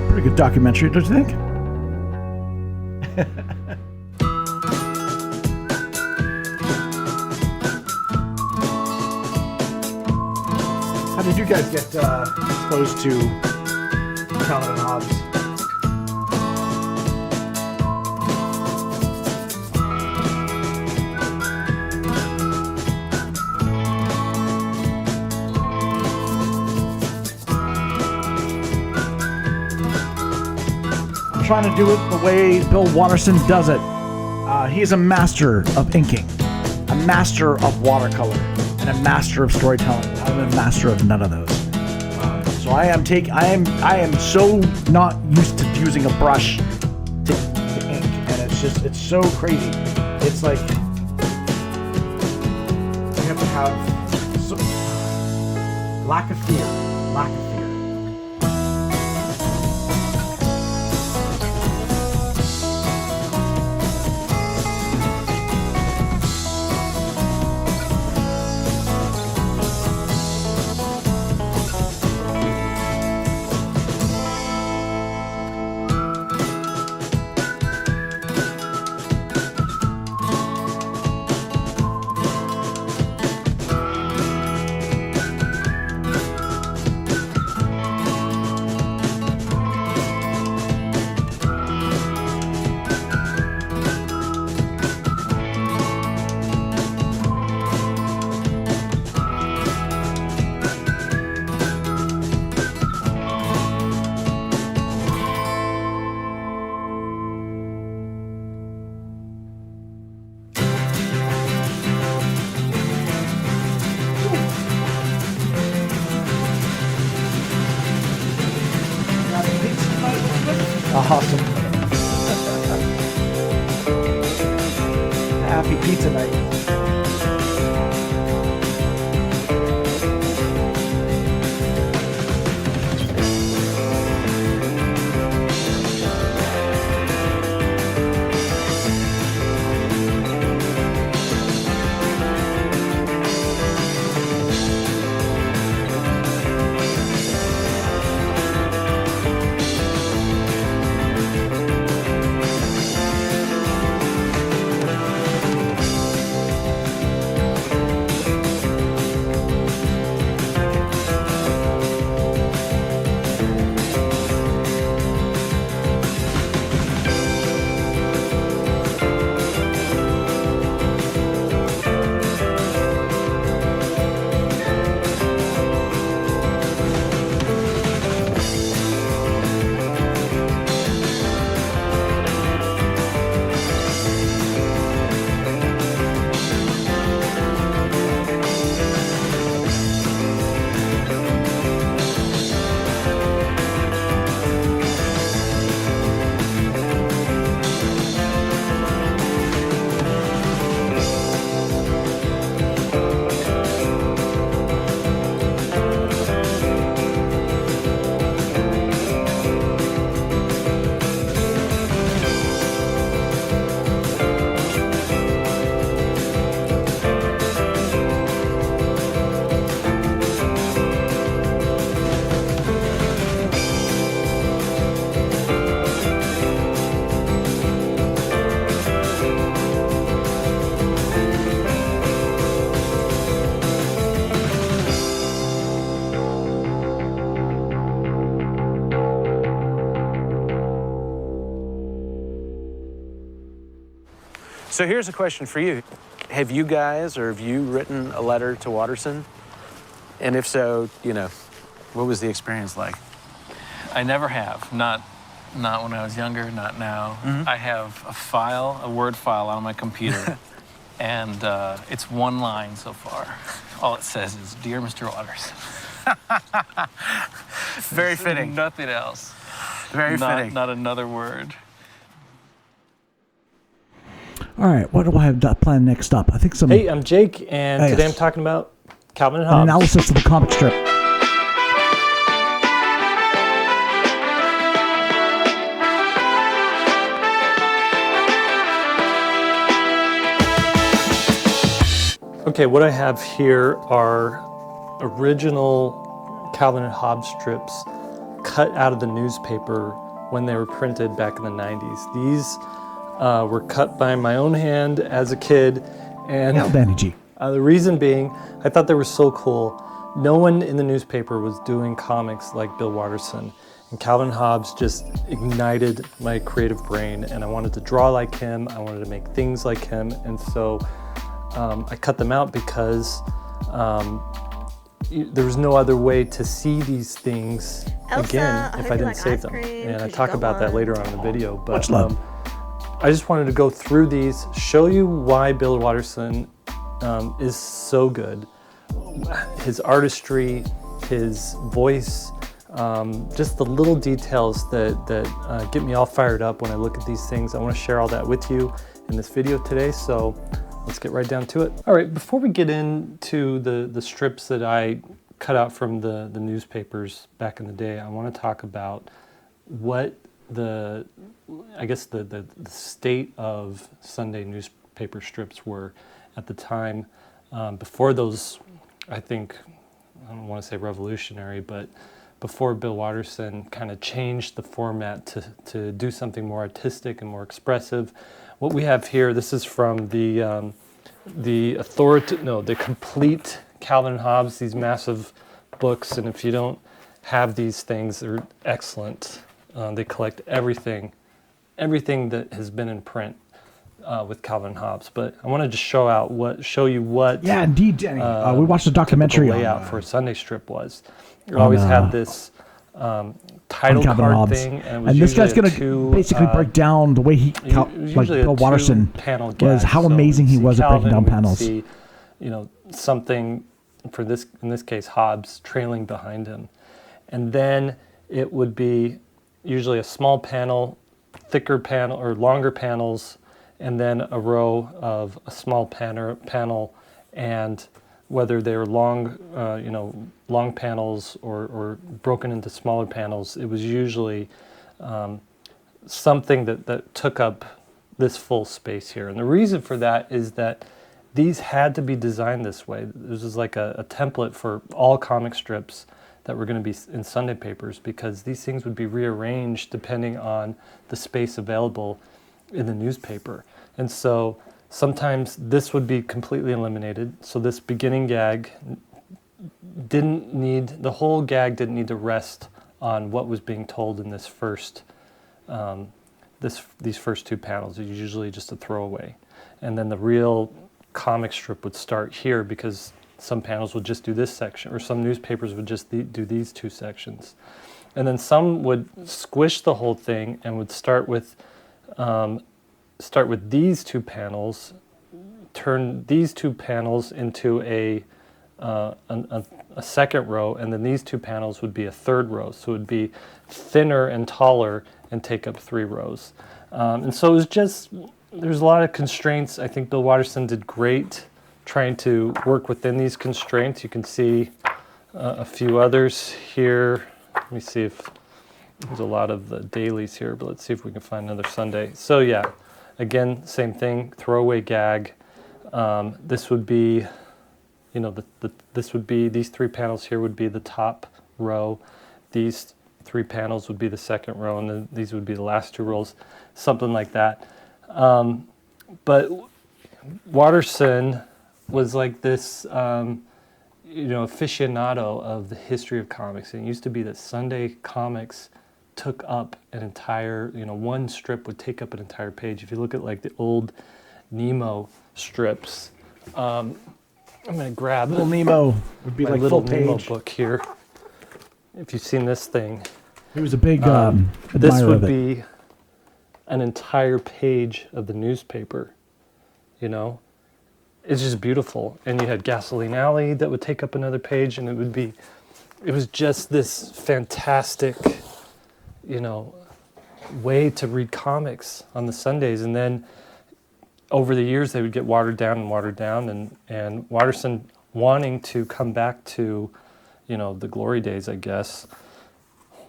Pretty good documentary, don't you think? How did you guys get exposed to Calvin and Hobbes? Trying to do it the way Bill Watterson does it. He's a master of inking, a master of watercolor, and a master of storytelling. I'm a master of none of those. So I am so not used to using a brush to ink, and it's so crazy. It's like you have to have lack of fear. Awesome. Happy pizza night. So here's a question for you. Have you guys, or have you written a letter to Watterson? And if so, you know, what was the experience like? I never have. Not when I was younger, not now. I have a file, a Word file on my computer, and it's one line so far. All it says is, "Dear Mr. Watterson." Very fitting. Nothing else. Very fitting. Not another word. All right, what do I have planned next up? I think some... Hey, I'm Jake, and today I'm talking about Calvin Hobbes. An analysis of the comic strip. Okay, what I have here are original Calvin and Hobbes strips cut out of the newspaper when they were printed back in the 90s. These were cut by my own hand as a kid, and the reason being, I thought they were so cool. No one in the newspaper was doing comics like Bill Watterson, and Calvin Hobbes just ignited my creative brain, and I wanted to draw like him, I wanted to make things like him, and so I cut them out because there was no other way to see these things again if I didn't save them. And I talk about that later on in the video, but I just wanted to go through these, show you why Bill Watterson is so good. His artistry, his voice, just the little details that get me all fired up when I look at these things. I want to share all that with you in this video today, so let's get right down to it. All right, before we get into the strips that I cut out from the newspapers back in the day, I want to talk about what the state of Sunday newspaper strips were at the time before those, I don't want to say revolutionary, but before Bill Watterson kind of changed the format to do something more artistic and more expressive. What we have here, this is from the complete Calvin Hobbes, these massive books, and if you don't have these things, they're excellent. They collect everything that has been in print with Calvin Hobbes. But I wanted to show you what. Yeah, indeed, Danny. We watched a documentary on layout for a Sunday strip was. You always had this title card Hobbes. thing, and this guy's going to basically break down the way like Bill Watterson was, how amazing he was at breaking down panels. See, something in this case, Hobbes trailing behind him, and then it would be usually a small panel, thicker panel, or longer panels, and then a row of a small panel, and whether they were long, long panels or broken into smaller panels, it was usually something that took up this full space here. And the reason for that is that these had to be designed this way. This is like a template for all comic strips that were going to be in Sunday papers, because these things would be rearranged depending on the space available in the newspaper. And so sometimes this would be completely eliminated. So this beginning gag the whole gag didn't need to rest on what was being told in this first, these first two panels. It's usually just a throwaway. And then the real comic strip would start here, because some panels would just do this section, or some newspapers would just do these two sections. And then some would squish the whole thing and would start with these two panels, turn these two panels into a second row, and then these two panels would be a third row. So it would be thinner and taller and take up 3 rows. And so it was just, there's a lot of constraints. I think Bill Watterson did great trying to work within these constraints. You can see a few others here. Let me see if there's a lot of the dailies here, but let's see if we can find another Sunday. So yeah, again, same thing, throwaway gag. This would be, this would be, these 3 panels here would be the top row. These 3 panels would be the second row, and then these would be the last 2 rows, something like that. But Watterson was like this, aficionado of the history of comics. And it used to be that Sunday comics took up an entire, one strip would take up an entire page. If you look at like the old Nemo strips, I'm gonna grab Little Nemo would be my like little full Nemo page. book here. If you've seen this thing, He was a big this admirer would of it. be an entire page of the newspaper. It's just beautiful. And you had Gasoline Alley that would take up another page, and it was just this fantastic, way to read comics on the Sundays. And then over the years, they would get watered down, and Watterson, wanting to come back to, the glory days, I guess,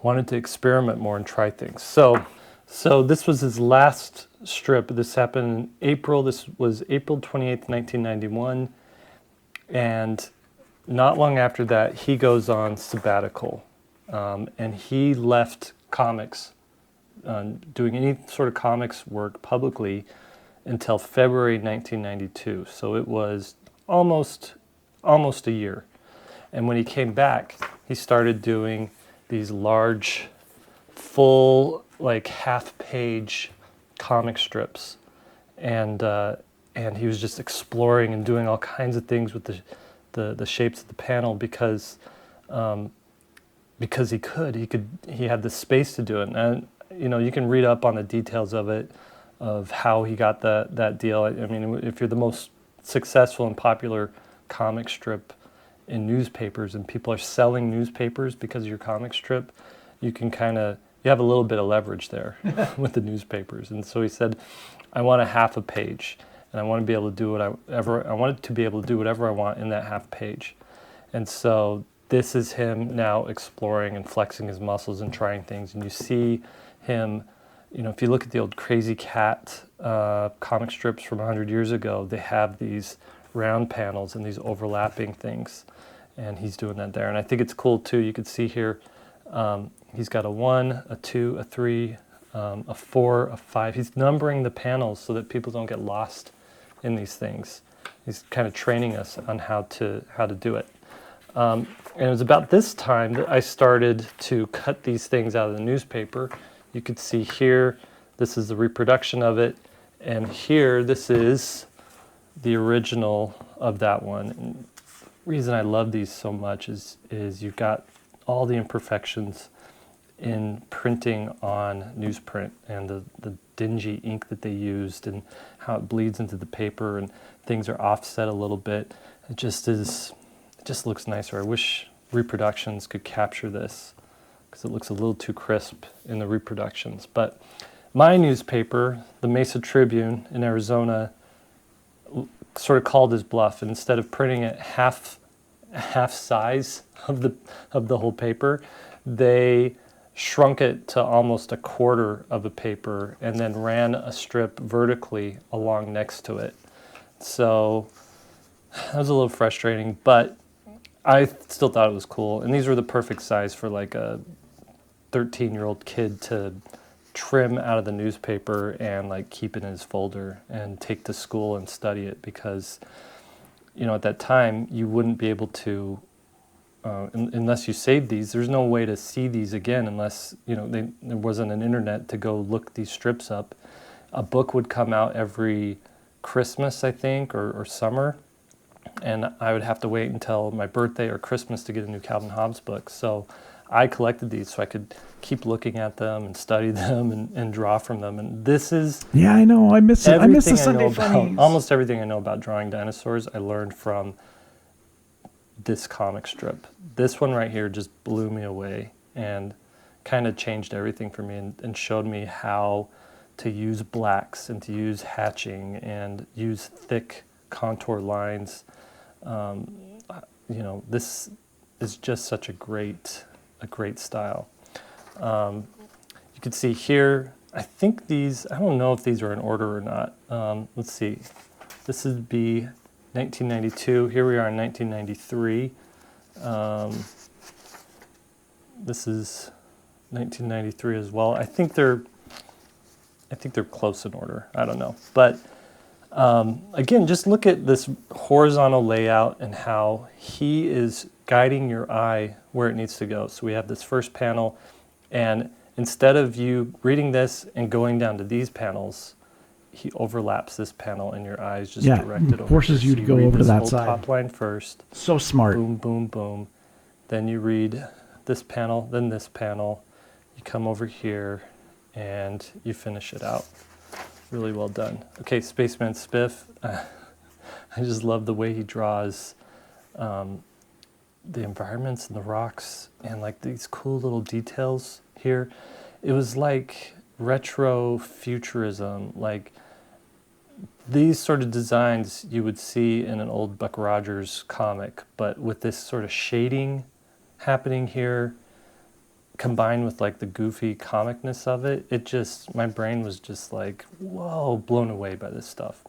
wanted to experiment more and try things. So this was his last strip. This happened in April. This was April 28th, 1991. And not long after that, he goes on sabbatical. And he left comics, doing any sort of comics work publicly, until February 1992. So it was almost a year. And when he came back, he started doing these large, full, like half-page comic strips, and he was just exploring and doing all kinds of things with the shapes of the panel, because he had the space to do it. And you can read up on the details of it, of how he got that deal. I mean, if you're the most successful and popular comic strip in newspapers, and people are selling newspapers because of your comic strip, you have a little bit of leverage there with the newspapers. And so he said, I want a half a page, and I want to be able to do whatever I want in that half page. And so this is him now exploring and flexing his muscles and trying things. And you see him, if you look at the old Crazy Cat comic strips from 100 years ago, they have these round panels and these overlapping things. And he's doing that there. And I think it's cool too. You can see here, he's got a 1, a 2, a 3, a 4, a 5. He's numbering the panels so that people don't get lost in these things. He's kind of training us on how to do it. And it was about this time that I started to cut these things out of the newspaper. You could see here, this is the reproduction of it. And here, this is the original of that one. And the reason I love these so much is you've got all the imperfections in printing on newsprint, and the dingy ink that they used, and how it bleeds into the paper, and things are offset a little bit. It just looks nicer. I wish reproductions could capture this because it looks a little too crisp in the reproductions. But my newspaper, the Mesa Tribune in Arizona, sort of called his bluff, and instead of printing it half size of the whole paper, they shrunk it to almost a quarter of a paper and then ran a strip vertically along next to it. So that was a little frustrating, but I still thought it was cool. And these were the perfect size for like a 13-year-old kid to trim out of the newspaper and like keep it in his folder and take to school and study it, because at that time you wouldn't be able to unless you saved these. There's no way to see these again unless there wasn't an internet to go look these strips up. A book would come out every Christmas, I think, or summer, and I would have to wait until my birthday or Christmas to get a new Calvin Hobbes book. So I collected these so I could keep looking at them and study them and draw from them. And this is I know. I miss it. I miss the Sunday funnies. Almost everything I know about drawing dinosaurs I learned from this comic strip. This one right here just blew me away and kind of changed everything for me and showed me how to use blacks and to use hatching and use thick contour lines. This is just such a great style. You can see here, I think these, I don't know if these are in order or not. Let's see. This would be 1992. Here we are in 1993. This is 1993 as well. I think they're close in order. I don't know. But again, just look at this horizontal layout and how he is guiding your eye where it needs to go. So we have this first panel, and instead of you reading this and going down to these panels, he overlaps this panel and your eye is just directed over. Forces you to go over to that side. Top line first. So smart. Boom, boom, boom. Then you read this panel, then this panel. You come over here and you finish it out. Really well done. Okay, Spaceman Spiff. I just love the way he draws the environments and the rocks and like these cool little details here. It was like retro futurism, like these sort of designs you would see in an old Buck Rogers comic, but with this sort of shading happening here, combined with like the goofy comicness of it, my brain was just like, whoa, blown away by this stuff.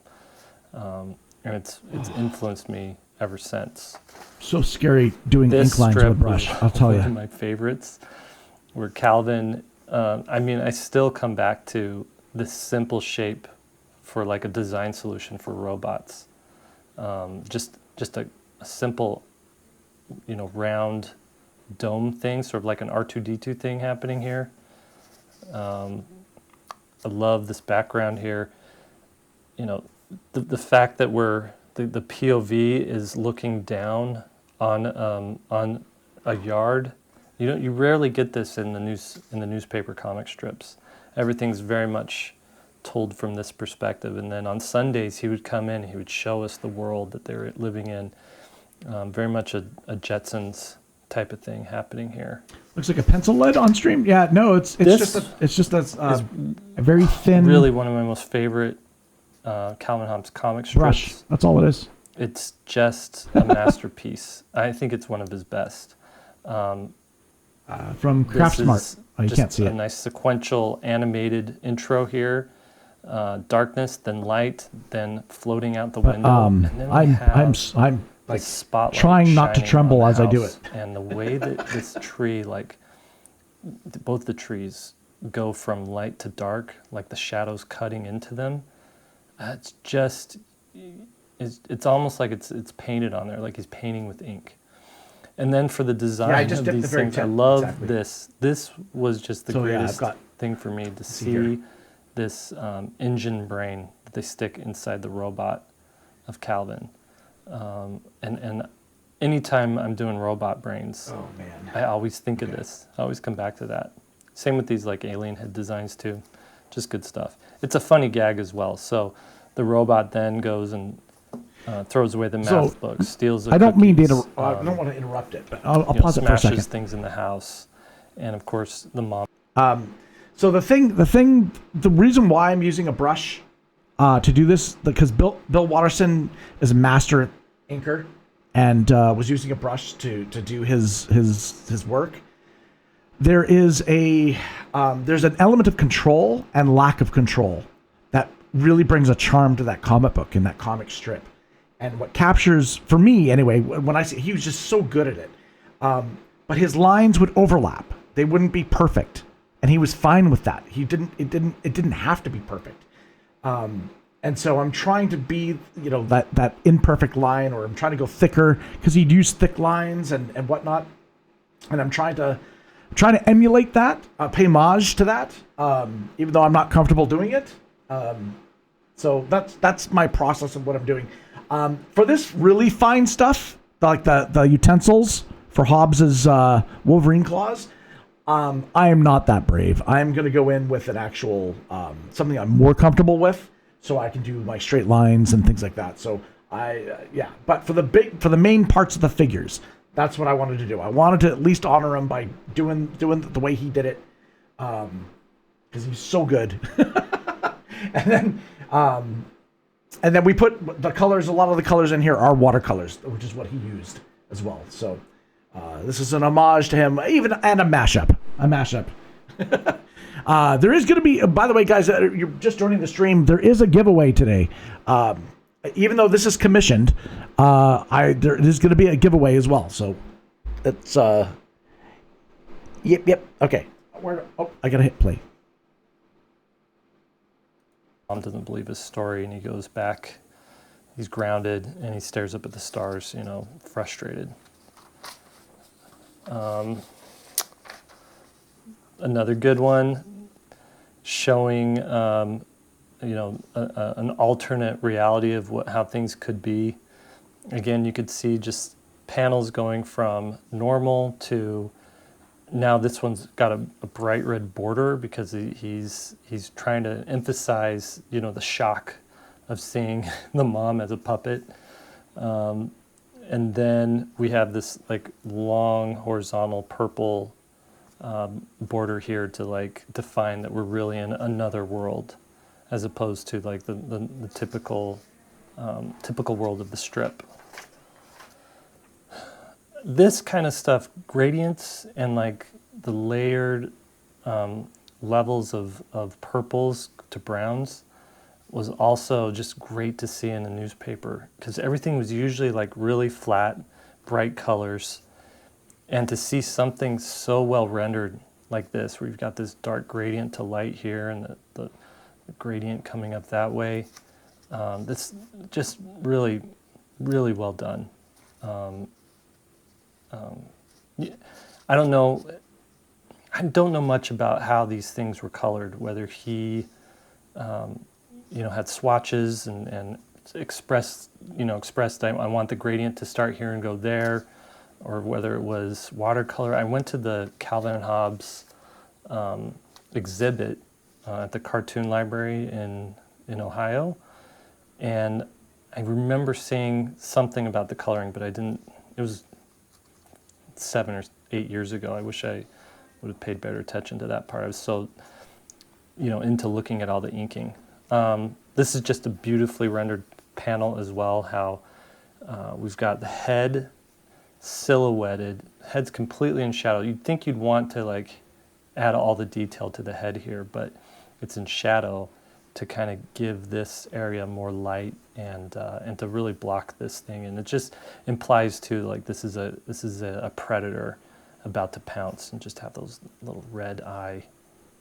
And it's influenced me ever since. So scary doing ink lines with a brush, I'll tell you. One of my favorites, where Calvin, I still come back to this simple shape for like a design solution for robots. Just a simple, round dome thing, sort of like an R2-D2 thing happening here. I love this background here. The fact that the POV is looking down on a yard. You rarely get this in the newspaper comic strips. Everything's very much told from this perspective. And then on Sundays, he would come in, he would show us the world that they're living in. Very much a Jetsons type of thing happening here. Looks like a pencil lead on stream. Yeah, no, it's just a very thin. Really, one of my most favorite Calvin Hobbes comic strips. Brush. That's all it is. It's just a masterpiece. I think it's one of his best. From Craftsmart. Oh, you can't see it. A nice sequential animated intro here. Darkness, then light, then floating out the window. And then I'm like trying not to tremble as I do it. And the way that this tree, like both the trees, go from light to dark, like the shadows cutting into them. It's almost like it's painted on there, like he's painting with ink. And then for the design of these things, I love this. This was just the greatest thing for me to see this engine brain that they stick inside the robot of Calvin. And anytime I'm doing robot brains, I always think of this. I always come back to that. Same with these like alien head designs too. Just good stuff. It's a funny gag as well. So the robot then goes and throws away the math book, steals the I don't mean to cookies, I don't want to interrupt it, but I'll pause it for a second. Smashes things in the house. And of course, the mom. So the reason why I'm using a brush to do this, because Bill Watterson is a master inker and was using a brush to do his work. There is there's an element of control and lack of control that really brings a charm to that comic book and that comic strip. And what captures, for me anyway, when I see, he was just so good at it. But his lines would overlap. They wouldn't be perfect. And he was fine with that. It didn't have to be perfect. And so I'm trying to be, that imperfect line, or I'm trying to go thicker, because he'd use thick lines and whatnot. And I'm trying to emulate that, pay homage to that, even though I'm not comfortable doing it. So that's my process of what I'm doing. For this really fine stuff, like the utensils for Hobbes's Wolverine claws, I am not that brave. I'm going to go in with an actual something I'm more comfortable with, so I can do my straight lines and things like that. So but for the main parts of the figures, that's what I wanted to do. I wanted to at least honor him by doing the way he did it, because he's so good. And then we put the colors. A lot of the colors in here are watercolors, which is what he used as well. So this is an homage to him, and a mashup. There is going to be, by the way, guys, you're just joining the stream. There is a giveaway today. Even though this is commissioned, there is going to be a giveaway as well. So it's yep. Okay. I gotta hit play. Mom doesn't believe his story, and he goes back. He's grounded, and he stares up at the stars, frustrated. Another good one, showing an alternate reality of how things could be. Again, you could see just panels going from normal to now this one's got a bright red border, because he's trying to emphasize the shock of seeing the mom as a puppet. And then we have this long horizontal purple border here to define that we're really in another world, as opposed to the typical world of the strip. This kind of stuff, gradients and the layered levels of purples to browns, was also just great to see in the newspaper, because everything was usually really flat, bright colors. And to see something so well rendered like this, where you've got this dark gradient to light here and the gradient coming up that way, this just really, really well done. I don't know much about how these things were colored, whether he had swatches and expressed I want the gradient to start here and go there, or whether it was watercolor. I went to the Calvin Hobbes exhibit at the Cartoon Library in Ohio, and I remember seeing something about the coloring, but it was 7 or 8 years ago. I wish I would have paid better attention to that part. I was so into looking at all the inking. This is just a beautifully rendered panel as well, how we've got the head silhouetted, head's completely in shadow. You'd think you'd want to add all the detail to the head here, but it's in shadow to kind of give this area more light and to really block this thing. And it just implies too this is a predator about to pounce, and just have those little red eye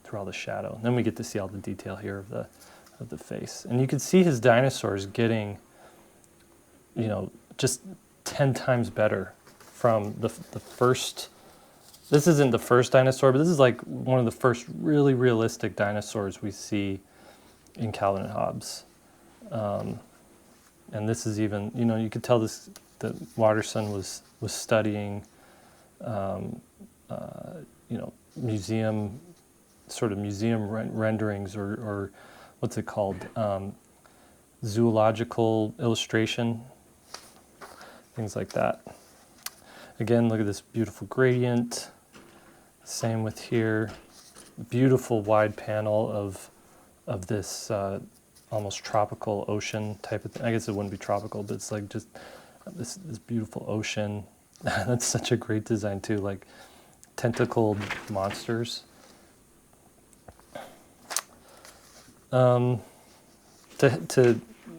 through all the shadow. And then we get to see all the detail here of the face. And you can see his dinosaurs getting, just 10 times better from the first. This isn't the first dinosaur, but this is one of the first really realistic dinosaurs we see in Calvin and Hobbes. And this is even, you could tell that Watterson was studying, museum renderings, or what's it called? Zoological illustration, things like that. Again, look at this beautiful gradient, Same with here. Beautiful wide panel of this almost tropical ocean type of thing. I guess it wouldn't be tropical, but it's like just this beautiful ocean. That's such a great design too, like tentacled monsters. To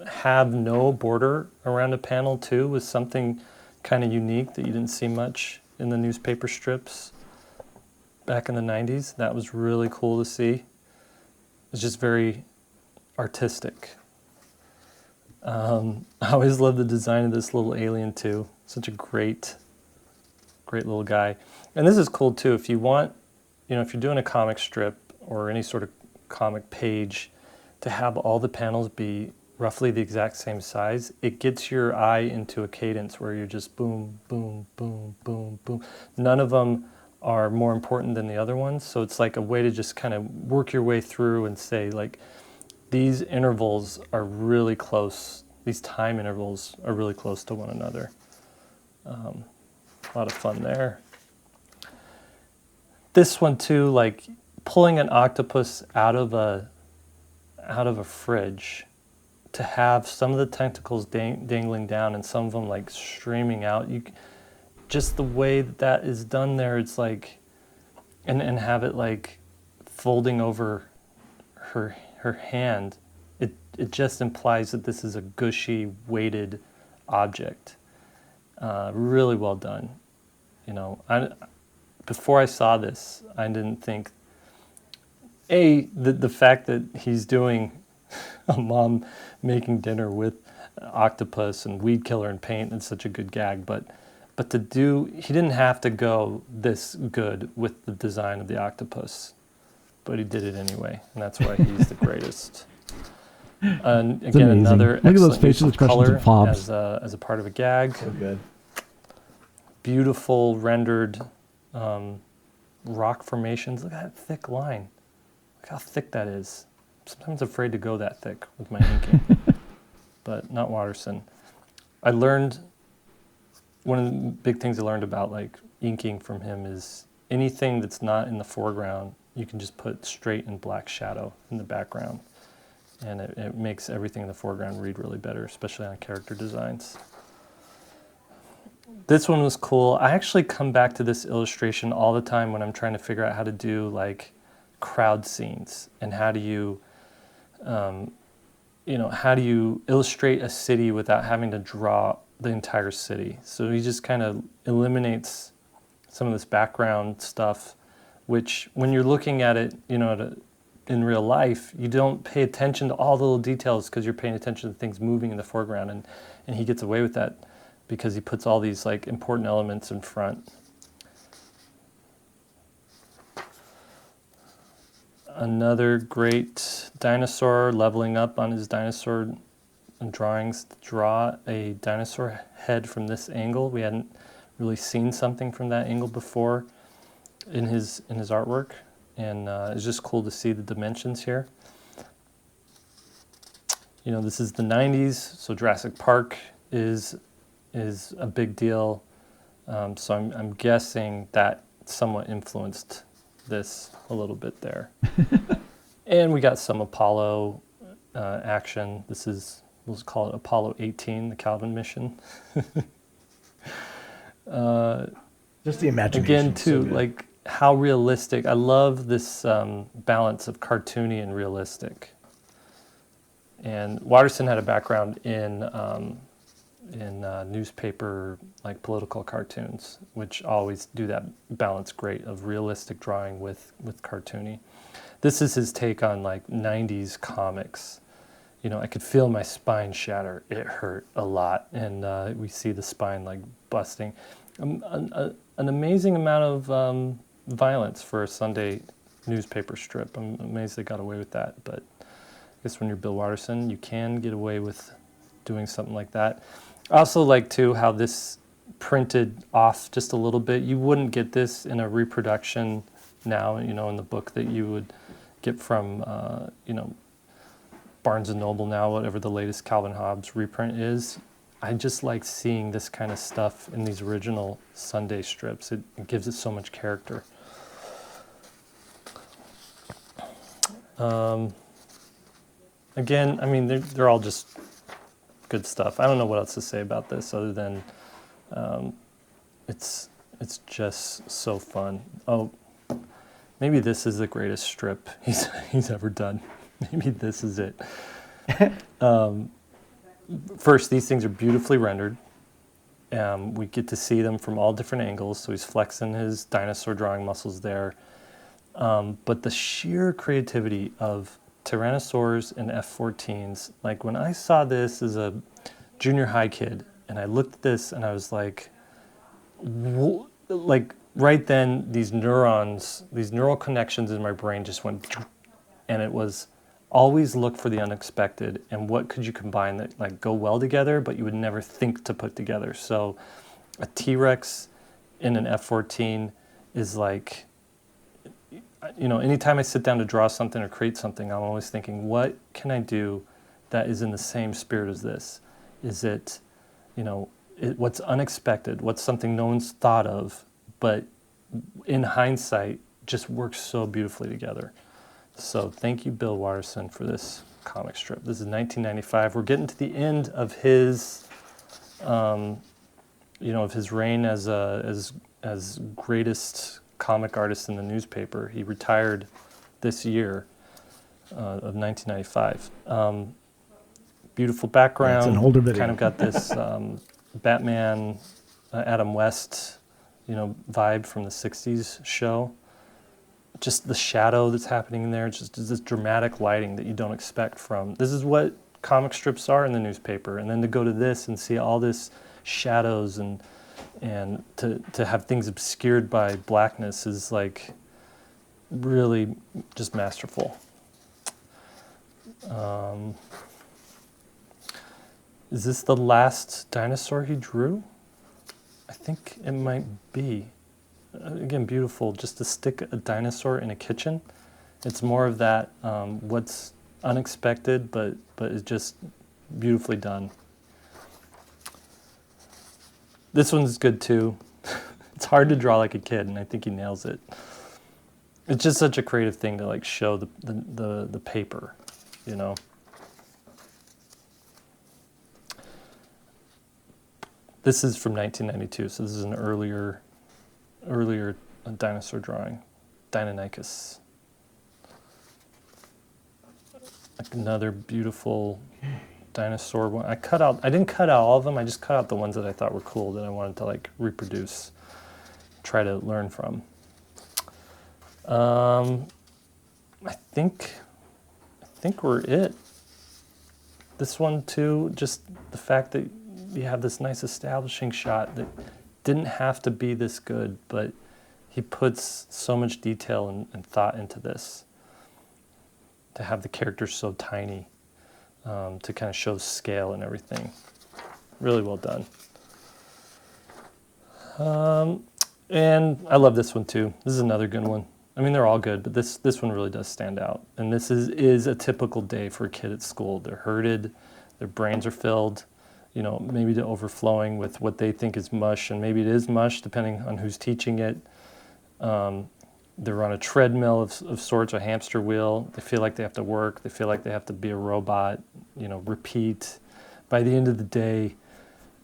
have no border around a panel too was something kind of unique that you didn't see much in the newspaper strips back in the 90s. That was really cool to see. It's just very artistic. I always loved the design of this little alien too. Such a great little guy. And this is cool too. If you want, if you're doing a comic strip or any sort of comic page, to have all the panels be roughly the exact same size, it gets your eye into a cadence where you're just boom, boom, boom, boom, boom. None of them are more important than the other ones. So it's like a way to just kind of work your way through and say, like, these intervals are really close. These time intervals are really close to one another. A lot of fun there. This one too, like pulling an octopus out of a fridge, to have some of the tentacles dangling down and some of them like streaming out. Just the way that is done there, it's like, and have it like folding over her hand. It just implies that this is a gushy, weighted object. Really well done. Before I saw this, I didn't think, the fact that he's doing a mom making dinner with octopus and weed killer and paint, it's such a good gag, but he didn't have to go this good with the design of the octopus, but he did it anyway, and that's why he's the greatest. And again, another excellent use of color as a part of a gag. So good. Beautiful rendered rock formations. Look at that thick line. Look how thick that is. Sometimes afraid to go that thick with my inking, but not Watterson. One of the big things I learned about like inking from him is anything that's not in the foreground, you can just put straight in black shadow in the background. And it makes everything in the foreground read really better, especially on character designs. This one was cool. I actually come back to this illustration all the time when I'm trying to figure out how to do like crowd scenes and how do you illustrate a city without having to draw the entire city. So he just kind of eliminates some of this background stuff, which when you're looking at it, in real life, you don't pay attention to all the little details because you're paying attention to things moving in the foreground, and he gets away with that because he puts all these like important elements in front. Another great dinosaur, leveling up on his dinosaur drawings to draw a dinosaur head from this angle. We hadn't really seen something from that angle before in his artwork, and it's just cool to see the dimensions here. This is the 90s, so Jurassic Park is a big deal. So I'm guessing that somewhat influenced this a little bit there. And we got some Apollo action. This is, we'll call it Apollo 18, the Calvin mission. Just the imagination. Again, too, like how realistic. I love this balance of cartoony and realistic. And Watterson had a background in newspaper, like political cartoons, which always do that balance great of realistic drawing with cartoony. This is his take on like 90s comics. I could feel my spine shatter. It hurt a lot. And we see the spine like busting. An amazing amount of violence for a Sunday newspaper strip. I'm amazed they got away with that. But I guess when you're Bill Watterson, you can get away with doing something like that. I also like too how this printed off just a little bit. You wouldn't get this in a reproduction now, in the book that you would get from, Barnes & Noble now, whatever the latest Calvin Hobbes reprint is. I just like seeing this kind of stuff in these original Sunday strips. It gives it so much character. Again, I mean, they're all just good stuff. I don't know what else to say about this other than it's just so fun. Oh, maybe this is the greatest strip he's ever done. Maybe this is it. First, these things are beautifully rendered. We get to see them from all different angles, so he's flexing his dinosaur drawing muscles there. But the sheer creativity of Tyrannosaurs and F-14s, like when I saw this as a junior high kid, and I looked at this and I was like right then, these neurons, these neural connections in my brain just went, and it was always look for the unexpected and what could you combine that like go well together, but you would never think to put together. So a T-Rex in an F-14 is like, you know, anytime I sit down to draw something or create something, I'm always thinking, what can I do that is in the same spirit as this? Is it, you know, what's unexpected, what's something no one's thought of, but in hindsight, just works so beautifully together. So thank you, Bill Watterson, for this comic strip. This is 1995. We're getting to the end of his, you know, of his reign as greatest comic artist in the newspaper. He retired this year of 1995. Beautiful background. It's an older video. Kind of got this Batman, Adam West, you know, vibe from the 60s show. Just the shadow that's happening in there, just this dramatic lighting that you don't expect from. This is what comic strips are in the newspaper. And then to go to this and see all this shadows and to have things obscured by blackness is like really just masterful. Is this the last dinosaur he drew? I think it might be. Again, beautiful, just to stick a dinosaur in a kitchen. It's more of that, what's unexpected, but is just beautifully done. This one's good too. It's hard to draw like a kid, and I think he nails it. It's just such a creative thing to like show the paper, you know. This is from 1992, so this is an earlier dinosaur drawing, Deinonychus. Like another beautiful dinosaur one. I didn't cut out all of them, I just cut out the ones that I thought were cool that I wanted to like reproduce, try to learn from. I think we're it. This one too, just the fact that you have this nice establishing shot that didn't have to be this good, but he puts so much detail and thought into this. To have the characters so tiny, to kind of show scale and everything. Really well done. And I love this one too. This is another good one. I mean, they're all good, but this one really does stand out. And this is a typical day for a kid at school. They're herded, their brains are filled, you know, maybe to overflowing with what they think is mush, and maybe it is mush depending on who's teaching it. They're on a treadmill of sorts, a hamster wheel. They feel like they have to work. They feel like they have to be a robot, you know, repeat. By the end of the day,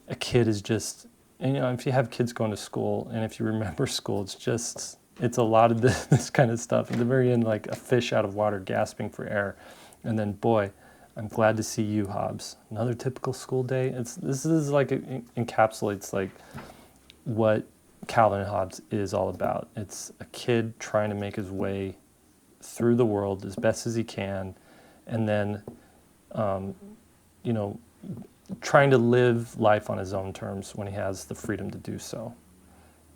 a kid is just, and, you know, if you have kids going to school and if you remember school, it's a lot of this kind of stuff. At the very end, like a fish out of water gasping for air. And then, boy, I'm glad to see you, Hobbes. Another typical school day. This is like, encapsulates like what Calvin and Hobbes is all about. It's a kid trying to make his way through the world as best as he can, and then, you know, trying to live life on his own terms when he has the freedom to do so.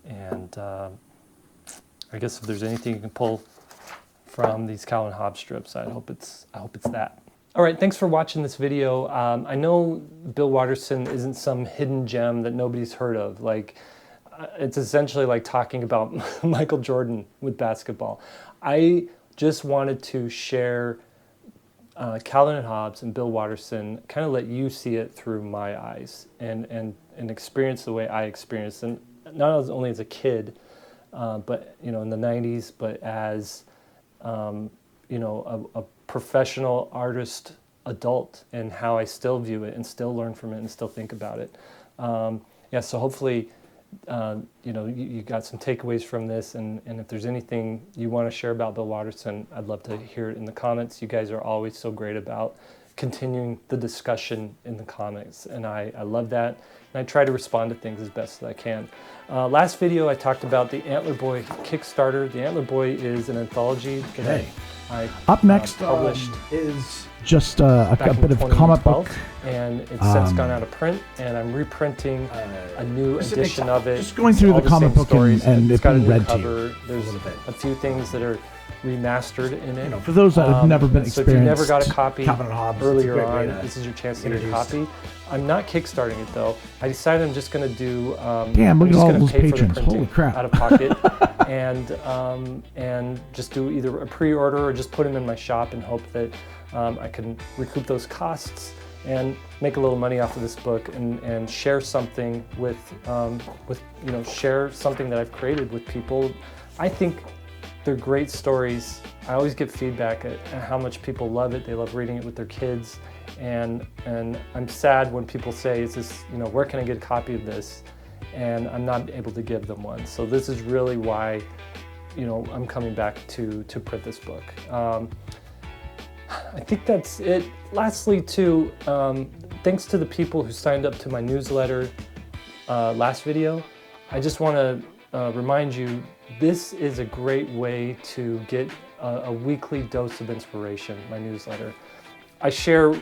And I guess if there's anything you can pull from these Calvin Hobbes strips, I hope it's that. All right, thanks for watching this video. I know Bill Watterson isn't some hidden gem that nobody's heard of. Like, it's essentially like talking about Michael Jordan with basketball. I just wanted to share Calvin and Hobbes and Bill Watterson, kind of let you see it through my eyes and experience the way I experienced, and not only as a kid, but you know, in the 90s, but as you you know, a professional artist adult, and how I still view it and still learn from it and still think about it. Yeah, so hopefully, you know, you got some takeaways from this, and if there's anything you want to share about Bill Watterson, I'd love to hear it in the comments. You guys are always so great about continuing the discussion in the comments, and I love that, and I try to respond to things as best as I can. Last video I talked about the Antler Boy Kickstarter. The Antler Boy is an anthology that I Up next published is just a bit of comic book. And it's since gone out of print, and I'm reprinting a new edition of it. Just going through All the comic same book stories. and it's it got a being new read to you. cover. There's a few things that are remastered in it. You know, for those that have never been so if you never got a experienced copy Calvin Hobbes, it's a earlier great way on, to this is your chance to get get a copy. I'm not kickstarting it though. I decided I'm just going to do. Damn, look I'm at just all gonna those pay for the patrons. printing Holy crap. out of pocket, and just do either a pre-order or just put them in my shop and hope that I can recoup those costs and make a little money off of this book and share something with you know, share something that I've created with people. I think they're great stories. I always get feedback at how much people love it. They love reading it with their kids, and I'm sad when people say, "Is this, you know, where can I get a copy of this?" And I'm not able to give them one. So this is really why, you know, I'm coming back to print this book. I think that's it. Lastly, too, thanks to the people who signed up to my newsletter last video. I just want to remind you, this is a great way to get a weekly dose of inspiration, my newsletter. I share,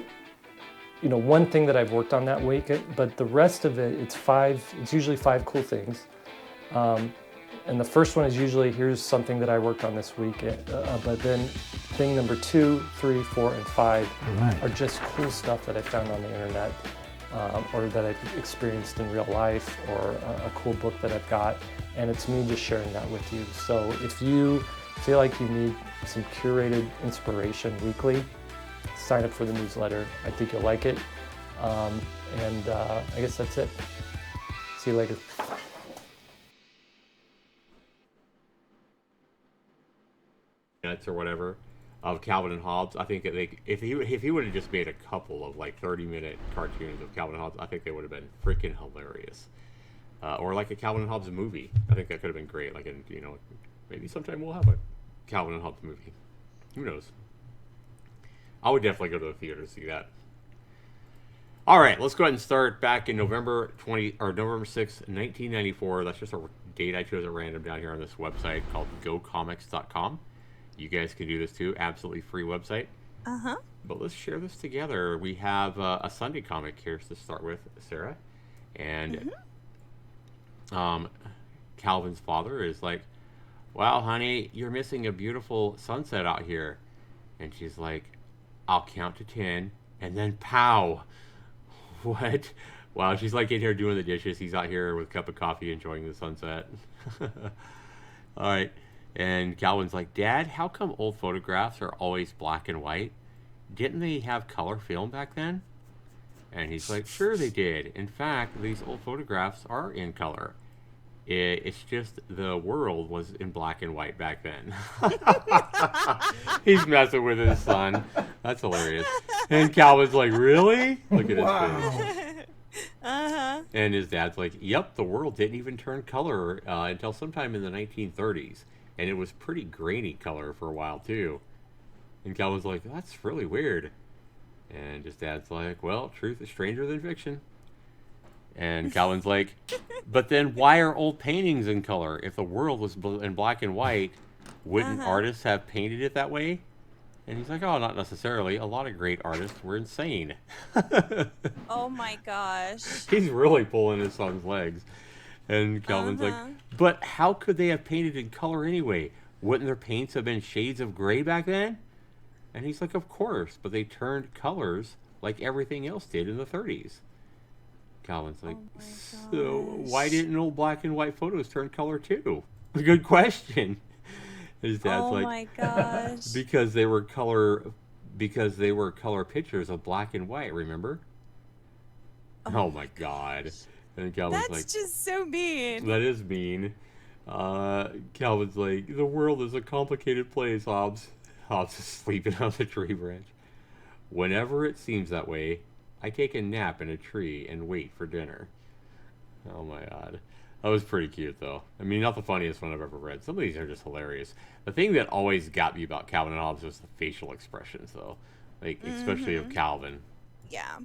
you know, one thing that I've worked on that week, but the rest of it, it's usually 5 cool things. And the first one is usually, here's something that I worked on this week, but then thing number 2, 3, 4, and 5 are just cool stuff that I found on the internet, or that I've experienced in real life, or a cool book that I've got, and it's me just sharing that with you. So if you feel like you need some curated inspiration weekly, sign up for the newsletter. I think you'll like it. And I guess that's it. See you later. Or whatever of Calvin and Hobbes. I think that if he would have just made a couple of like 30-minute cartoons of Calvin and Hobbes, I think they would have been freaking hilarious. Or like a Calvin and Hobbes movie. I think that could have been great. Like, you know, maybe sometime we'll have a Calvin and Hobbes movie. Who knows? I would definitely go to the theater to see that. All right, let's go ahead and start back in November 6th, 1994. That's just a date I chose at random down here on this website called gocomics.com. You guys can do this too. Absolutely free website. But let's share this together. We have a Sunday comic here to start with, Sarah. And Calvin's father is like, "Wow, honey, you're missing a beautiful sunset out here." And she's like, "I'll count to 10 and then pow." What? Wow, she's like in here doing the dishes. He's out here with a cup of coffee enjoying the sunset. All right. And Calvin's like, "Dad, how come old photographs are always black and white? Didn't they have color film back then?" And he's like, "Sure they did. In fact, these old photographs are in color. It's just the world was in black and white back then." He's messing with his son. That's hilarious. And Calvin's like, "Really?" Look at his face. And his dad's like, "Yep, the world didn't even turn color until sometime in the 1930s. And it was pretty grainy color for a while, too." And Calvin's like, "That's really weird." And his dad's like, "Well, truth is stranger than fiction." And Calvin's like, "But then why are old paintings in color? If the world was in black and white, wouldn't artists have painted it that way?" And he's like, "Oh, not necessarily. A lot of great artists were insane." Oh my gosh. He's really pulling his son's legs. And Calvin's like, "But how could they have painted in color anyway? Wouldn't their paints have been shades of gray back then?" And he's like, "Of course, but they turned colors like everything else did in the 30s. Calvin's like, "So why didn't old black and white photos turn color too?" Good question. His dad's like, "Oh my gosh." because they were color pictures of black and white, remember?" Oh my God. And Calvin's That's like, just so mean. "That is mean." Calvin's like, "The world is a complicated place, Hobbes." Hobbes is sleeping on the tree branch. Whenever it seems that way, I take a nap in a tree and wait for dinner. Oh my god. That was pretty cute, though. I mean, not the funniest one I've ever read. Some of these are just hilarious. The thing that always got me about Calvin and Hobbes was the facial expressions, though. Like, especially of Calvin. Yeah.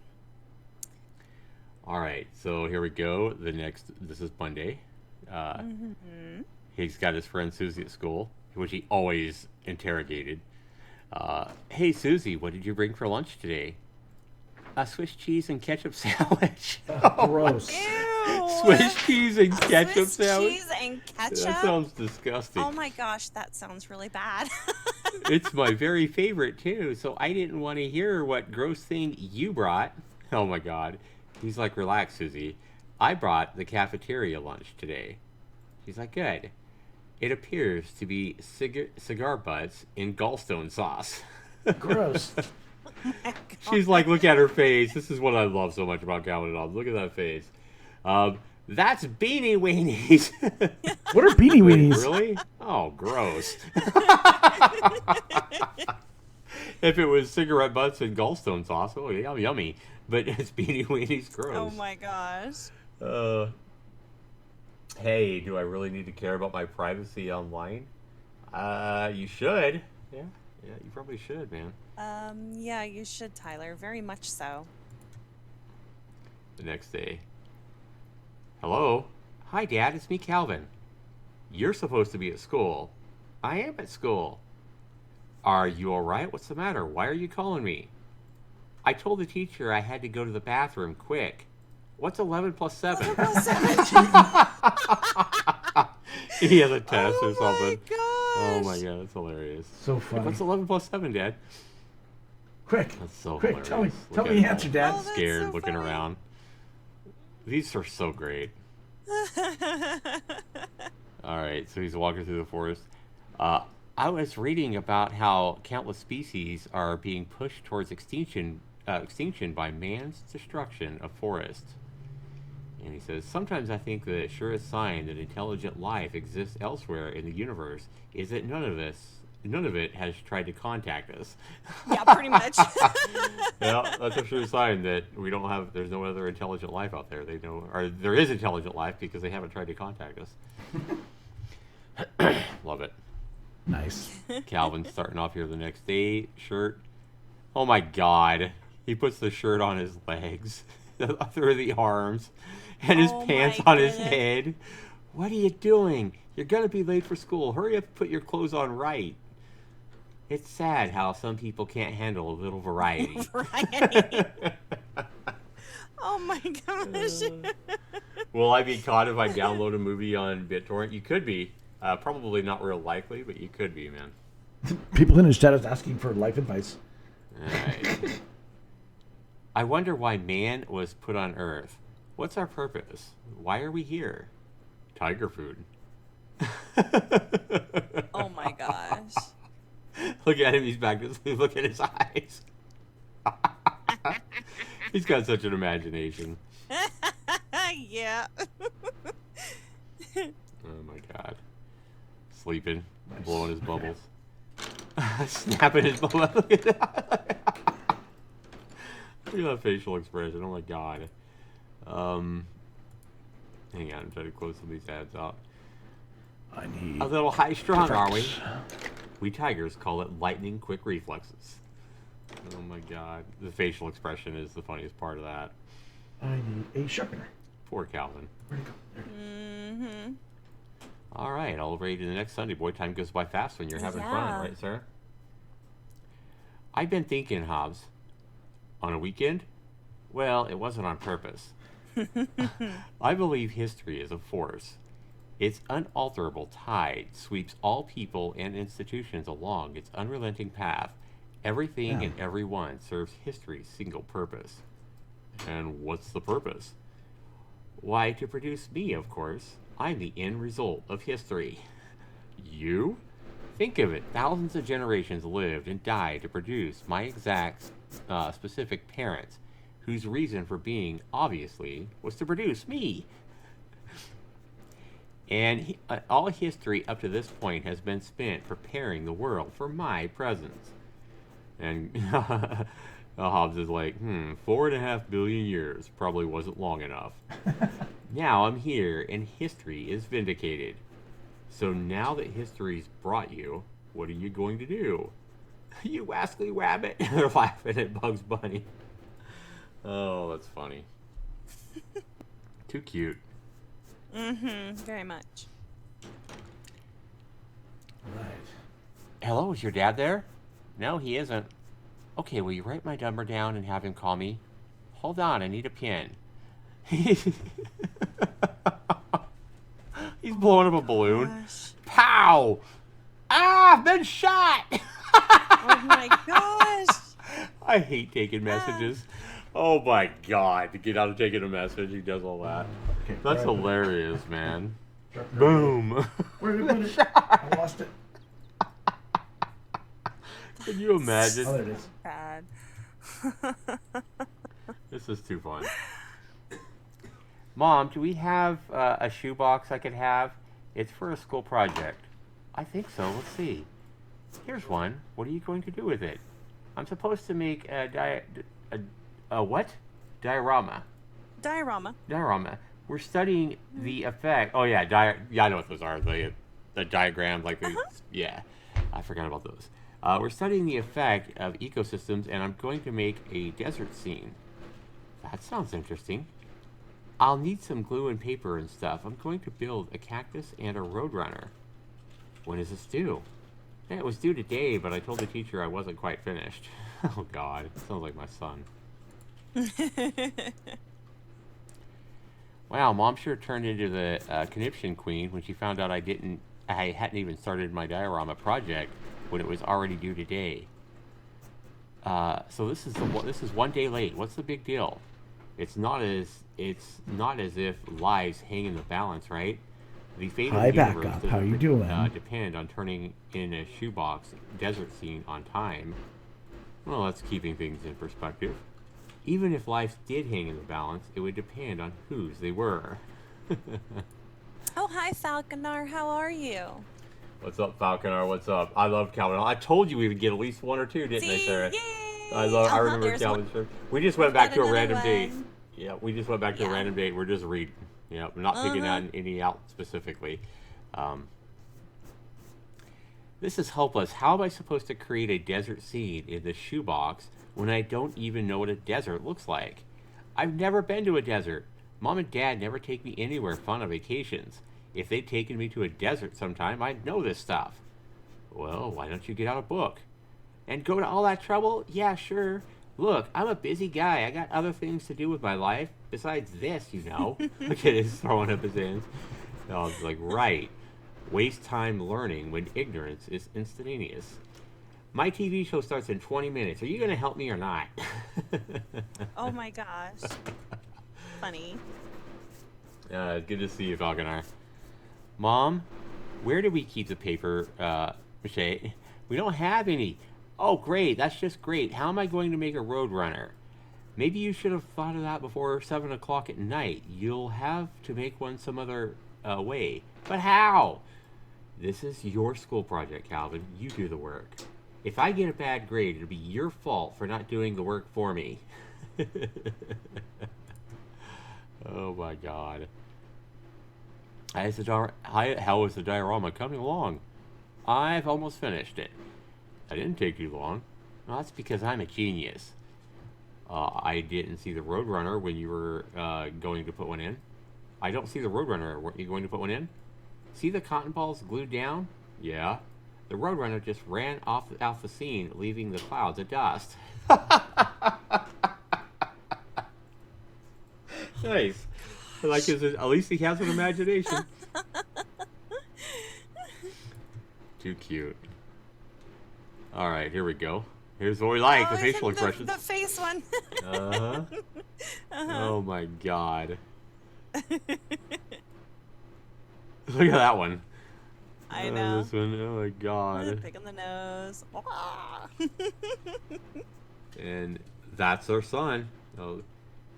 All right, so here we go. This is Monday. He's got his friend Susie at school, which he always interrogated. Hey, Susie, what did you bring for lunch today? A Swiss cheese and ketchup sandwich. Gross. Swiss cheese and ketchup Swiss sandwich? cheese and ketchup? That sounds disgusting. Oh my gosh, that sounds really bad. It's my very favorite, too, so I didn't want to hear what gross thing you brought. Oh my god. He's like, relax, Susie. I brought the cafeteria lunch today. She's like, good. It appears to be cigar butts in gallstone sauce. Gross. She's like, look at her face. This is what I love so much about Calvin and Hobbes. Look at that face. That's beanie weenies. What are beanie weenies? Really? Oh, gross. If it was cigarette butts and gallstone sauce, oh, yeah, yummy. But it's beanie weenies, gross. Oh my gosh. Hey, do I really need to care about my privacy online? You should. Yeah, you probably should, man. Yeah, you should, Tyler. Very much so. The next day. Hello? Hi, Dad. It's me, Calvin. You're supposed to be at school. I am at school. Are you all right? What's the matter? Why are you calling me? I told the teacher I had to go to the bathroom quick. What's 11 plus 7? 11 plus 7. He has a test or something. Oh my god, that's hilarious. So funny. What's 11 plus 7, Dad? Quick. That's so quick, hilarious. tell me the answer, Dad. Scared, looking around. These are so great. All right, so he's walking through the forest. I was reading about how countless species are being pushed towards extinction by man's destruction of forests. And he says, sometimes I think the surest sign that intelligent life exists elsewhere in the universe is that none of it has tried to contact us. Yeah, pretty much. Yeah, that's a sure sign that there's no other intelligent life out there. They know, or there is intelligent life because they haven't tried to contact us. Love it. Nice. Calvin's starting off here the next day. Shirt. Oh my god. He puts the shirt on his legs, through the arms, and his pants on his head. What are you doing? You're going to be late for school. Hurry up and put your clothes on right. It's sad how some people can't handle a little variety. Oh my gosh. Will I be caught if I download a movie on BitTorrent? You could be. Probably not real likely, but you could be, man. People in his chat is asking for life advice. Alright. I wonder why man was put on Earth. What's our purpose? Why are we here? Tiger food. Oh my gosh. Look at him, he's back to sleep. Look at his eyes. He's got such an imagination. Yeah. Oh my god. Sleeping, blowing his bubbles. Snapping his bubbles. Look at that. Look at that facial expression. Oh my god. Hang on, I'm trying to close some of these ads out. I need a little high strung, are we? We tigers call it lightning quick reflexes. Oh my god. The facial expression is the funniest part of that. I need a sharpener. Poor Calvin. Where'd it go? Mm-hmm. All right, I'll read you the next Sunday. Boy, time goes by fast when you're having fun, right, sir? I've been thinking, Hobbes. On a weekend? Well, it wasn't on purpose. I believe history is a force. Its unalterable tide sweeps all people and institutions along its unrelenting path. Everything and everyone serves history's single purpose. And what's the purpose? Why, to produce me, of course. I'm the end result of history. You? Think of it. Thousands of generations lived and died to produce my exact specific parents, whose reason for being, obviously, was to produce me. And all history up to this point has been spent preparing the world for my presence. And Hobbes is like, 4.5 billion years probably wasn't long enough. Now I'm here, and history is vindicated. So now that history's brought you, what are you going to do? You wascally wabbit. They're laughing at Bugs Bunny. Oh, that's funny. Too cute. Very much. Right. Hello, is your dad there? No, he isn't. Okay, will you write my number down and have him call me? Hold on, I need a pen. He's blowing up a balloon. Gosh. Pow! Ah, I've been shot! Oh my gosh! I hate taking messages. Oh my god, to get out of taking a message, he does all that. Okay, That's right. hilarious, man. Boom! Where did I put it? I lost it. Can you imagine? Oh, there it is. Bad. This is too fun. Mom, do we have a shoebox I could have? It's for a school project. I think so. Let's see. Here's one. What are you going to do with it? I'm supposed to make a what? Diorama. Diorama. We're studying the effect. Oh yeah, I know what those are. The diagram, like yeah. I forgot about those. We're studying the effect of ecosystems, and I'm going to make a desert scene. That sounds interesting. I'll need some glue and paper and stuff. I'm going to build a cactus and a roadrunner. When is this due? Yeah, it was due today, but I told the teacher I wasn't quite finished. Oh God, sounds like my son. Wow, Mom sure turned into the conniption queen when she found out I hadn't even started my diorama project when it was already due today. So this is 1 day late. What's the big deal? It's not as if lives hang in the balance, right? The fate Hi, of the universe backup. How you doesn't doing? depend on turning in a shoebox desert scene on time. Well, that's keeping things in perspective. Even if lives did hang in the balance, it would depend on whose they were. Oh, hi, Falconar. How are you? What's up, Falconar? What's up? I love Calvin. I told you we would get at least one or two, didn't I, Sarah? Yay! I remember Calvin. We just went back to a random date. one. Yeah, we just went back to a random date. We're just reading. Yeah, we're not picking any out specifically. This is hopeless. How am I supposed to create a desert scene in the shoebox when I don't even know what a desert looks like? I've never been to a desert. Mom and Dad never take me anywhere fun on vacations. If they'd taken me to a desert sometime, I'd know this stuff. Well, why don't you get out a book? And go to all that trouble? Yeah, sure. Look, I'm a busy guy. I got other things to do with my life besides this, you know. Look at his throwing up his hands. I was like, right. Waste time learning when ignorance is instantaneous. My TV show starts in 20 minutes. Are you going to help me or not? Oh my gosh. Funny. Good to see you, Falconar. Mom, where do we keep the paper mache? We don't have any. Oh, great. That's just great. How am I going to make a roadrunner? Maybe you should have thought of that before 7 o'clock at night. You'll have to make one some other way. But how? This is your school project, Calvin. You do the work. If I get a bad grade, it'll be your fault for not doing the work for me. Oh my God. How is the diorama coming along? I've almost finished it. I didn't take too long. Well, that's because I'm a genius. I didn't see the Roadrunner when you were going to put one in. I don't see the Roadrunner. Weren't you going to put one in? See the cotton balls glued down? Yeah. The Roadrunner just ran off the scene, leaving the clouds of dust. Nice. Like at least he has an imagination. Too cute. All right, here we go. Here's what we like, the facial expressions. The face one. Uh-huh. Oh my God. Look at that one. I know. This one, oh my God. Pick on the nose. And that's our son. Oh,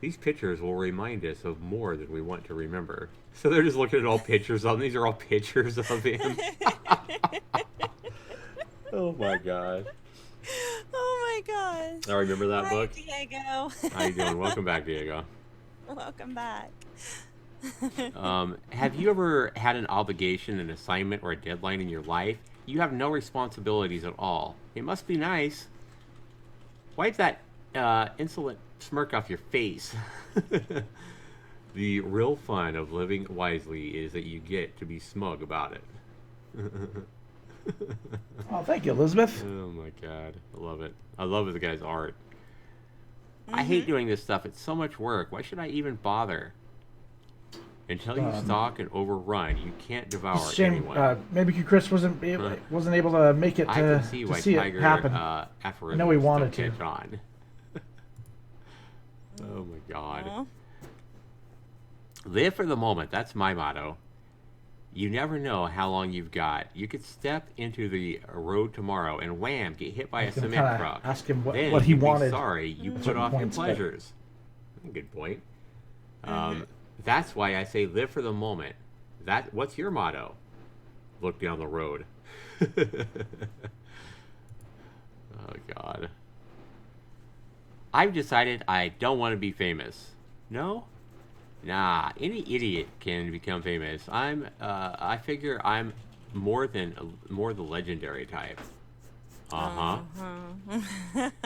These pictures will remind us of more than we want to remember. So they're just looking at all pictures of him. These are all pictures of him. Oh my god. Oh my gosh. I remember that book. Diego. How you doing? Welcome back, Diego. Welcome back. Have you ever had an obligation, an assignment, or a deadline in your life? You have no responsibilities at all. It must be nice. Wipe that insolent smirk off your face. The real fun of living wisely is that you get to be smug about it. Oh, thank you, Elizabeth. Oh my god, I love it. I love the guy's art. I hate doing this stuff. It's so much work. Why should I even bother? Until you stalk and overrun, you can't devour anyone. Maybe Chris wasn't able to make it I can see why Tiger, it happen. I know he wanted to. Catch on. Oh my god. Aww. Live for the moment. That's my motto. You never know how long you've got. You could step into the road tomorrow and wham, get hit by a cement truck. Ask him then what he you'd be wanted. Sorry, you put off your pleasures. Good point. That's why I say live for the moment. What's your motto? Look down the road. Oh God. I've decided I don't want to be famous. No? Nah, any idiot can become famous. I figure I'm more the legendary type.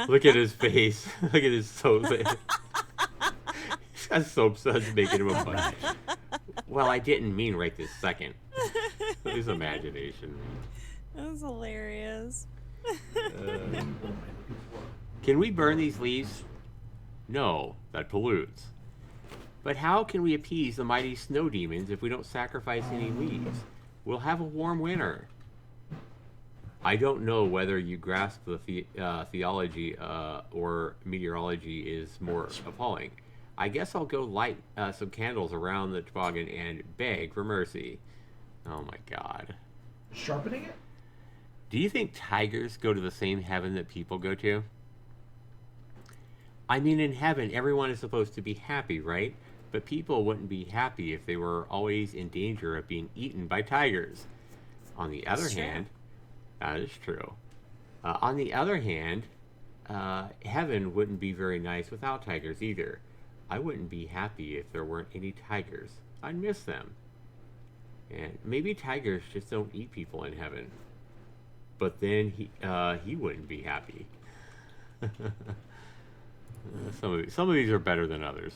Look at his face. Look at his soap. He's got soap suds making him a bunch. Well, I didn't mean right this second. His imagination. That was hilarious. Can we burn these leaves? No, that pollutes. But how can we appease the mighty snow demons if we don't sacrifice any leaves? We'll have a warm winter. I don't know whether you grasp the theology or meteorology is more appalling. I guess I'll go light some candles around the toboggan and beg for mercy. Oh my God. Sharpening it? Do you think tigers go to the same heaven that people go to? I mean, in heaven, everyone is supposed to be happy, right? But people wouldn't be happy if they were always in danger of being eaten by tigers. On the other hand, that is true. On the other hand, heaven wouldn't be very nice without tigers either. I wouldn't be happy if there weren't any tigers. I'd miss them. And maybe tigers just don't eat people in heaven. But then he wouldn't be happy. Some of these are better than others.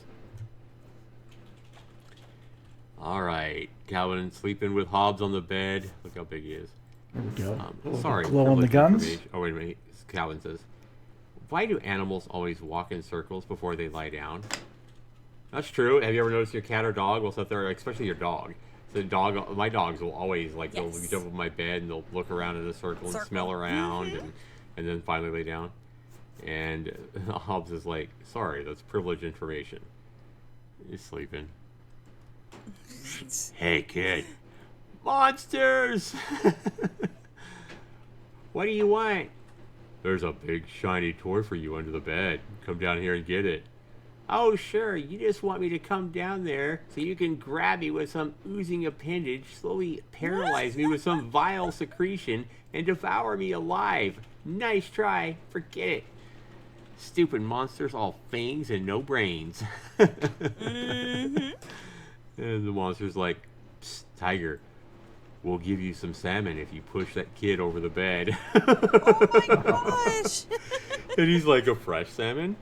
All right, Calvin sleeping with Hobbes on the bed. Look how big he is. There we go. Sorry. Glow on the guns. Oh wait a minute. Calvin says, "Why do animals always walk in circles before they lie down?" That's true. Have you ever noticed your cat or dog will sit there, especially your dog? So my dogs will always they'll jump on my bed and they'll look around in a circle and smell around and then finally lay down. And Hobbes is like, sorry, that's privileged information. He's sleeping. Hey, kid. Monsters! What do you want? There's a big shiny toy for you under the bed. Come down here and get it. Oh, sure. You just want me to come down there so you can grab me with some oozing appendage, slowly paralyze me with some vile secretion, and devour me alive. Nice try. Forget it. Stupid monsters, all fangs and no brains. And the monster's like, psst, tiger, we'll give you some salmon if you push that kid over the bed. Oh my gosh. And he's like, a fresh salmon?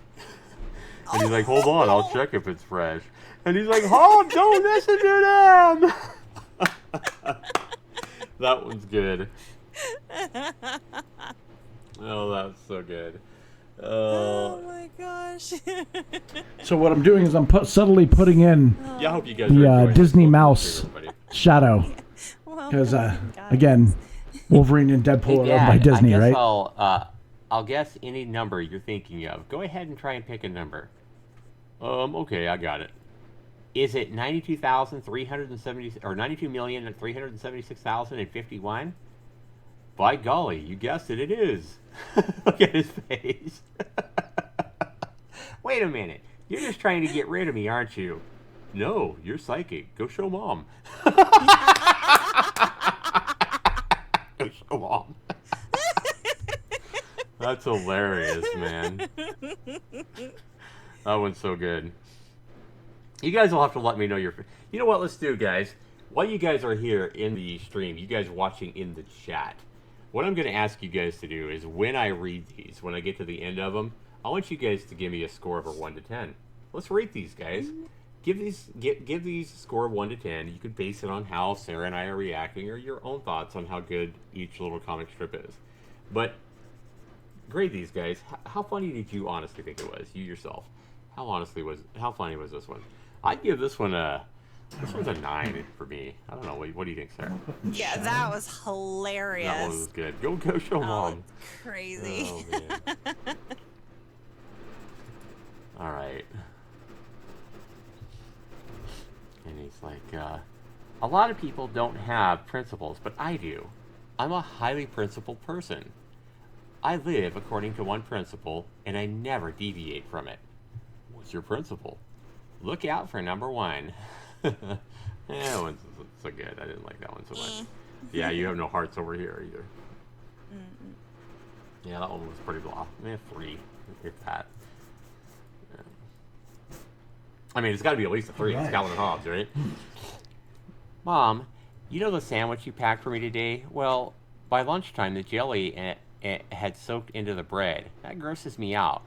And he's like, hold on, I'll check if it's fresh. And he's like, oh, don't listen to them. That one's good. Oh, that's so good. Oh my gosh. So what I'm doing is I'm subtly putting in I hope you guys the Disney mouse shadow. Because, again, Wolverine and Deadpool are owned by Disney, I guess right? I'll guess any number you're thinking of. Go ahead and try and pick a number. Okay, I got it. Is it 92,370 or 92,376,051? By golly, you guessed it. It is. Look at his face. Wait a minute. You're just trying to get rid of me, aren't you? No, you're psychic. Go show Mom. Go show Mom. That's hilarious, man. That one's so good. You guys will have to let me know your... You know what? Let's do, guys. While you guys are here in the stream, you guys watching in the chat, what I'm going to ask you guys to do is when I read these, when I get to the end of them, I want you guys to give me a score of 1 to 10. Let's rate these, guys. Give these a score of 1 to 10. You could base it on how Sarah and I are reacting or your own thoughts on how good each little comic strip is. But grade these, guys. How funny did you honestly think it was? You yourself. How funny was this one? I'd give this one this one's a 9 for me. I don't know. What do you think, Sarah? Yeah, that was hilarious. That one was good. Go show Mom. Crazy. Oh, man. All right. And he's like, a lot of people don't have principles, but I do. I'm a highly principled person. I live according to one principle, and I never deviate from it. What's your principle? Look out for number 1. That one's so good. I didn't like that one so much. Yeah, you have no hearts over here either. Yeah, that one was pretty blah. 3, if that. Yeah. I mean, it's got to be at least a 3. It's Calvin Hobbes, right? Mom, you know the sandwich you packed for me today? Well, by lunchtime, the jelly had soaked into the bread. That grosses me out.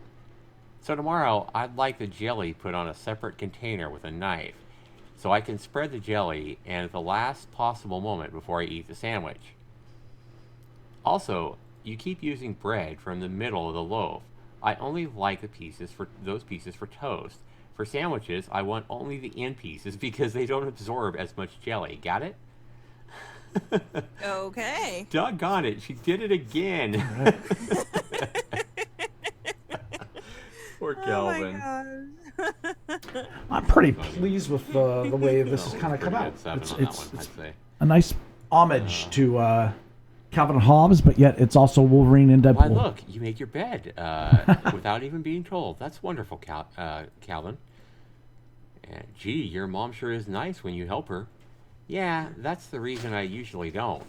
So tomorrow, I'd like the jelly put on a separate container with a knife, so I can spread the jelly and at the last possible moment before I eat the sandwich. Also, you keep using bread from the middle of the loaf. I only like those pieces for toast. For sandwiches, I want only the end pieces because they don't absorb as much jelly. Got it? Okay. Doggone it, she did it again. Poor Calvin. Oh my gosh. I'm pretty pleased with the way this has kind of come out. It's a nice homage to Calvin Hobbes, but yet it's also Wolverine and Deadpool. Why, look, you made your bed without even being told. That's wonderful, Calvin. And, gee, your mom sure is nice when you help her. Yeah, that's the reason I usually don't.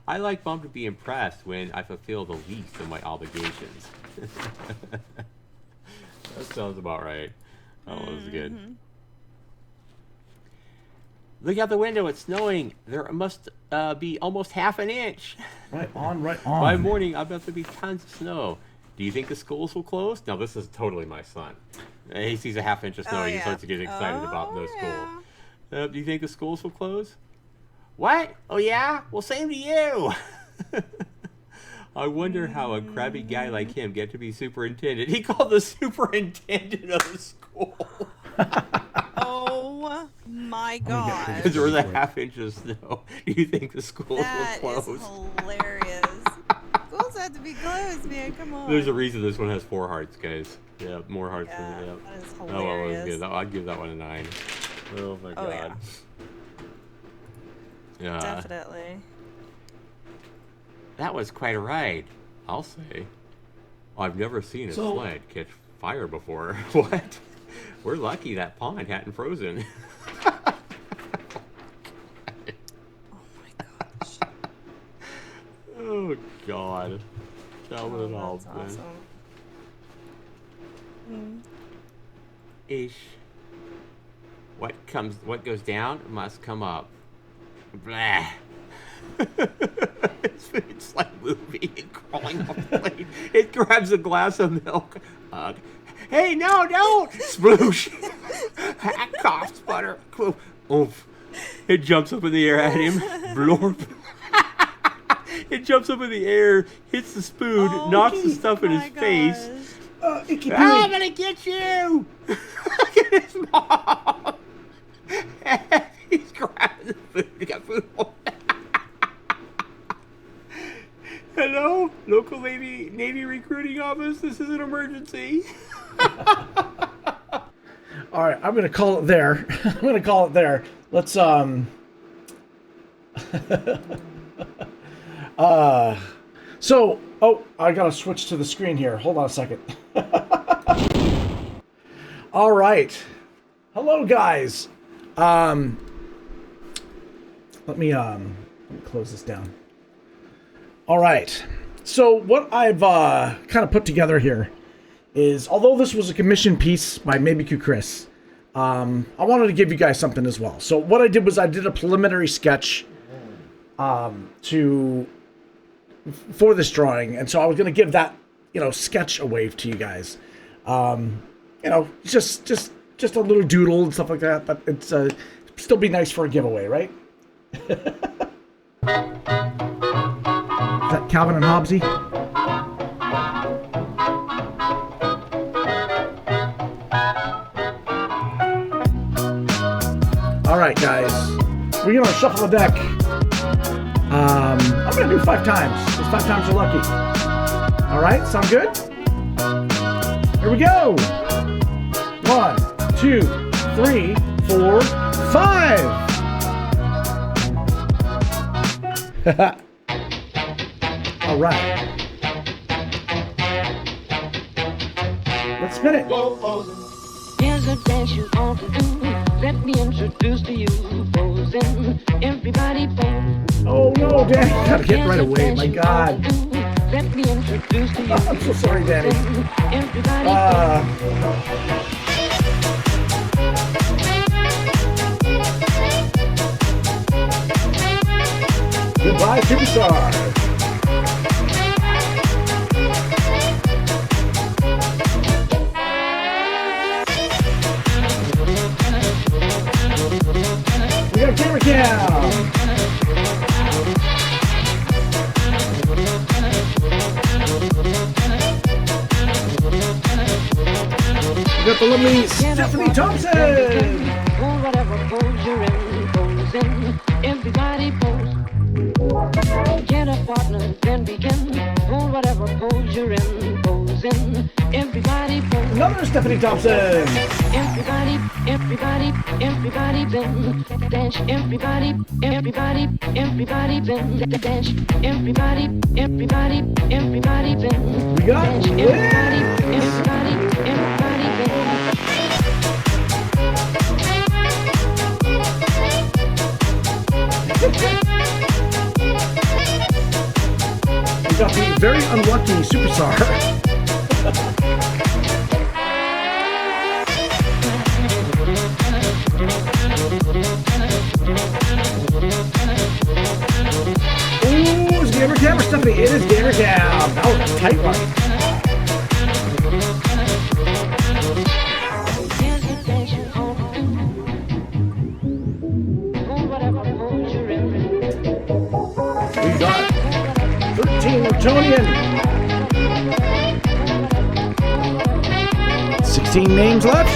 I like Mom to be impressed when I fulfill the least of my obligations. That sounds about right. That was good. Look out the window, it's snowing. There must be almost half an inch. Right on, right on. By morning, I bet there'll be tons of snow. Do you think the schools will close? Now, this is totally my son. He sees a half inch of snow, he starts to get excited about no school. Do you think the schools will close? What? Oh, yeah? Well, same to you. I wonder how a crabby guy like him get to be superintendent. He called the superintendent of the school. Oh my god. Because there was a half inch of snow. Do you think the schools will close? That is hilarious. Schools have to be closed, man. Come on. There's a reason this one has 4 hearts, guys. Yeah, more hearts than that. That is Oh, well, it was hilarious. good. I'd give that one a 9. Oh my god. Yeah. Definitely. That was quite a ride, I'll say. I've never seen a sled catch fire before. What? We're lucky that pond hadn't frozen. Oh god. Calvin and Hobbes, man. Awesome. Ish. What goes down must come up. Blah. It's like moving and crawling off the plate. It grabs a glass of milk. Hey, no, don't! Sploosh! Hack, cough, sputter. Oomph. It jumps up in the air at him. Blorp. It jumps up in the air, hits the spoon, knocks the stuff in his face. I'm gonna get you! Look at his mom! He's grabbing the food. He got food. Hello? Local Navy recruiting office? This is an emergency. All right, I'm going to call it there. Let's, I got to switch to the screen here. Hold on a second. All right. Hello, guys. Let me close this down. All right. So what I've kind of put together here is, although this was a commissioned piece by Maybe Q Chris, I wanted to give you guys something as well. So what I did was I did a preliminary sketch for this drawing, and so I was going to give that, sketch away to you guys. Just a little doodle and stuff like that, but it's still be nice for a giveaway, right? Is that Calvin and Hobbesy? All right, guys, we're gonna shuffle the deck. I'm gonna do 5 times, because 5 times are lucky. All right, sound good? Here we go. 1, 2, 3, 4, 5. All right. Let's spin it. Here's a dance you ought to do. Let me introduce to you, posing. Everybody pose. Oh no, Danny, gotta get right away. My God. Let me introduce to you. I'm so sorry, Danny. Goodbye, Superstar. We got camera cam. We got the lovely Stephanie Thompson. Whatever pose you're in, posing. Everybody pose. Get a partner, then begin. Hold whatever pose you're in, posing. Everybody pose. Another Stephanie Thompson. Everybody then dance. Everybody then dance. Everybody then we got dance. Everybody then. We got the very unlucky Superstar. Ooh, it's Gamer Cam or Stephanie? It is Gamer Cam. That was a tight one. We got 13 Newtonian. 16 names left.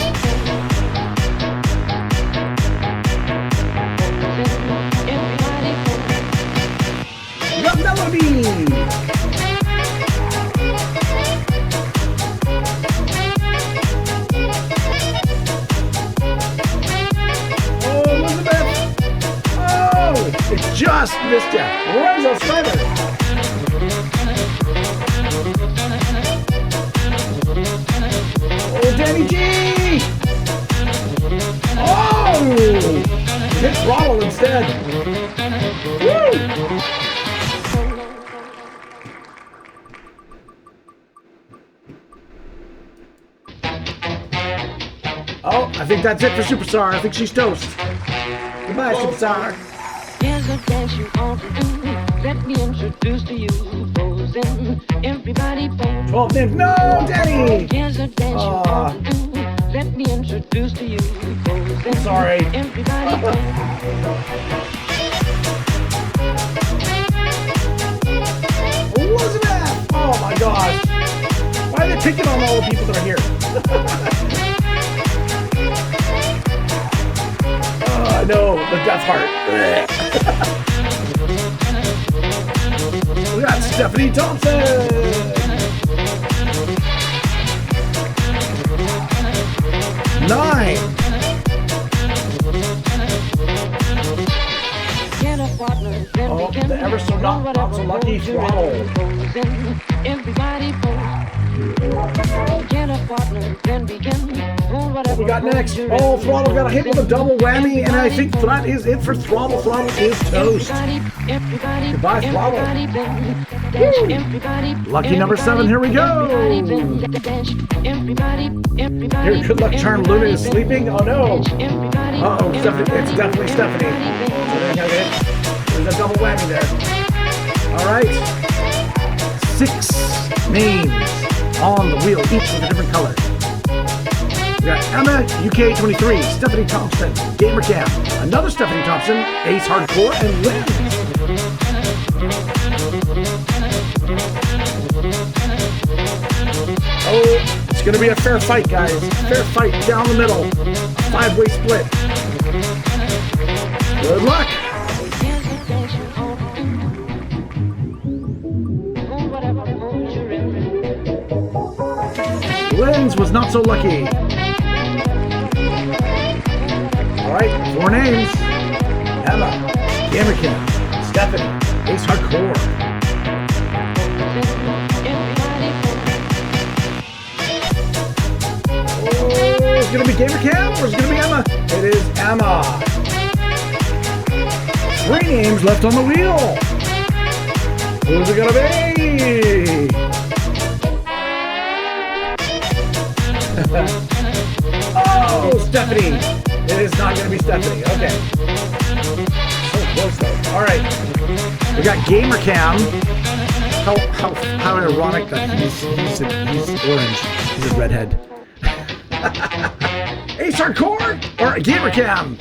We got Melody. Oh, Elizabeth. Oh, it just missed ya. Lorenzo Schreiber. Oh, Danny G! Oh! Hit throttle instead. Woo! Oh, I think that's it for Superstar. I think she's toast. Goodbye, Superstar. Here's a dance you ought to do. Let me introduce to you, posing. Everybody pose. 12 names. No, Danny! Here's a dance you ought to do. Let me introduce to you, posing. Sorry. Everybody pose. Elizabeth! Oh my gosh. Why are they picking on all the people that are here? Oh, no, the death heart. We got Stephanie Thompson. Nine. Oh, the ever so not so lucky throttle. Everybody pose. Get a partner, then begin. Hold What whatever we got next? pose you're Oh, in. Throttle got a hit with a double whammy, and I think that is it for Throttle. Throttle is toast. Everybody, Goodbye, Throttle. everybody bend. Dance, everybody. Lucky number 7, here we go. Here, good luck charm Luna is sleeping. Oh no. Uh-oh, it's definitely Stephanie. There's a double whammy there. All right. 6 names on the wheel, each with a different color. We got Emma, UK23, Stephanie Thompson, GamerCam, another Stephanie Thompson, Ace Hardcore, and Lynn. Oh, it's going to be a fair fight, guys. Fair fight down the middle. 5-way split. Good luck. Lynn's was not so lucky. All right, 4 names. Emma, GamerCam, Stephanie, Ace Hardcore. Is it going to be GamerCam or is it going to be Emma? It is Emma. 3 names left on the wheel. Who's it going to be? Oh, Stephanie. It is not going to be Stephanie. Okay. So close though. All right. We got GamerCam. How ironic that he's orange. He's a redhead. Ace Hardcore or GamerCam?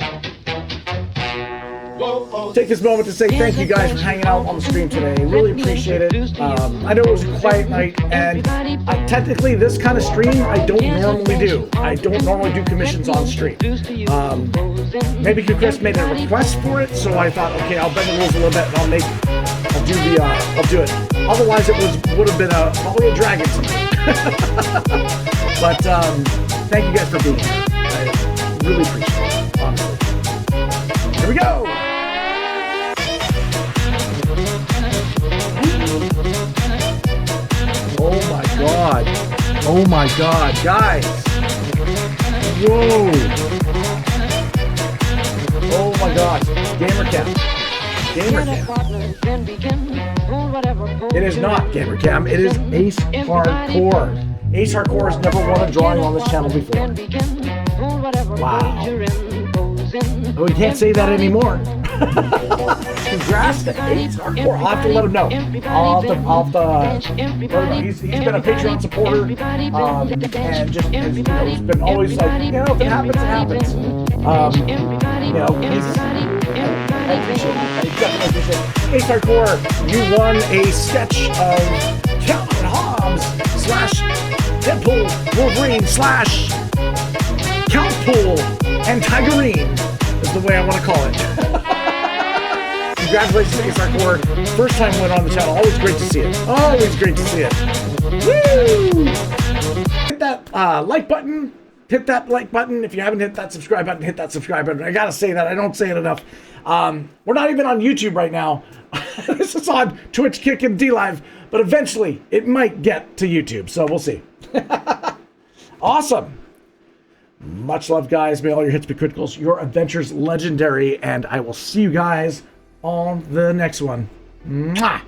Take this moment to say thank you guys for hanging out on the stream today. Really appreciate it. I know it was a quiet night, and technically this kind of stream I don't normally do. I don't normally do commissions on stream. Maybe Chris made a request for it, so I thought, okay, I'll bend the rules a little bit and I'll do it. Otherwise, it would have been probably a dragon tonight. But thank you guys for being here. I really appreciate it, honestly. Here we go. Oh my god. Oh my god, guys. Whoa. Oh my gosh. GamerCam. It is not GamerCam. It is Ace Hardcore. Ace Hardcore has never won a drawing on this channel before. Wow. Oh, we can't say that anymore. Congrats to Ace Hardcore. I'll have to let him know. I'll have to he's been a Patreon supporter, and just has, he's been always like, if it happens, it happens. I appreciate it. I definitely appreciate it. Ace Hardcore, you won a sketch of Calvin Hobbes / Deadpool Wolverine / Countpool and Tigerine is the way I want to call it. Congratulations, Ace Hardcore. First time win on the channel. Always great to see it. Always great to see it. Woo! Hit that like button. Hit that like button. If you haven't hit that subscribe button, hit that subscribe button. I gotta say that. I don't say it enough. We're not even on YouTube right now. This is on Twitch, Kick, and DLive. But eventually, it might get to YouTube. So we'll see. Awesome. Much love, guys. May all your hits be criticals. Your adventures legendary. And I will see you guys on the next one. Mwah!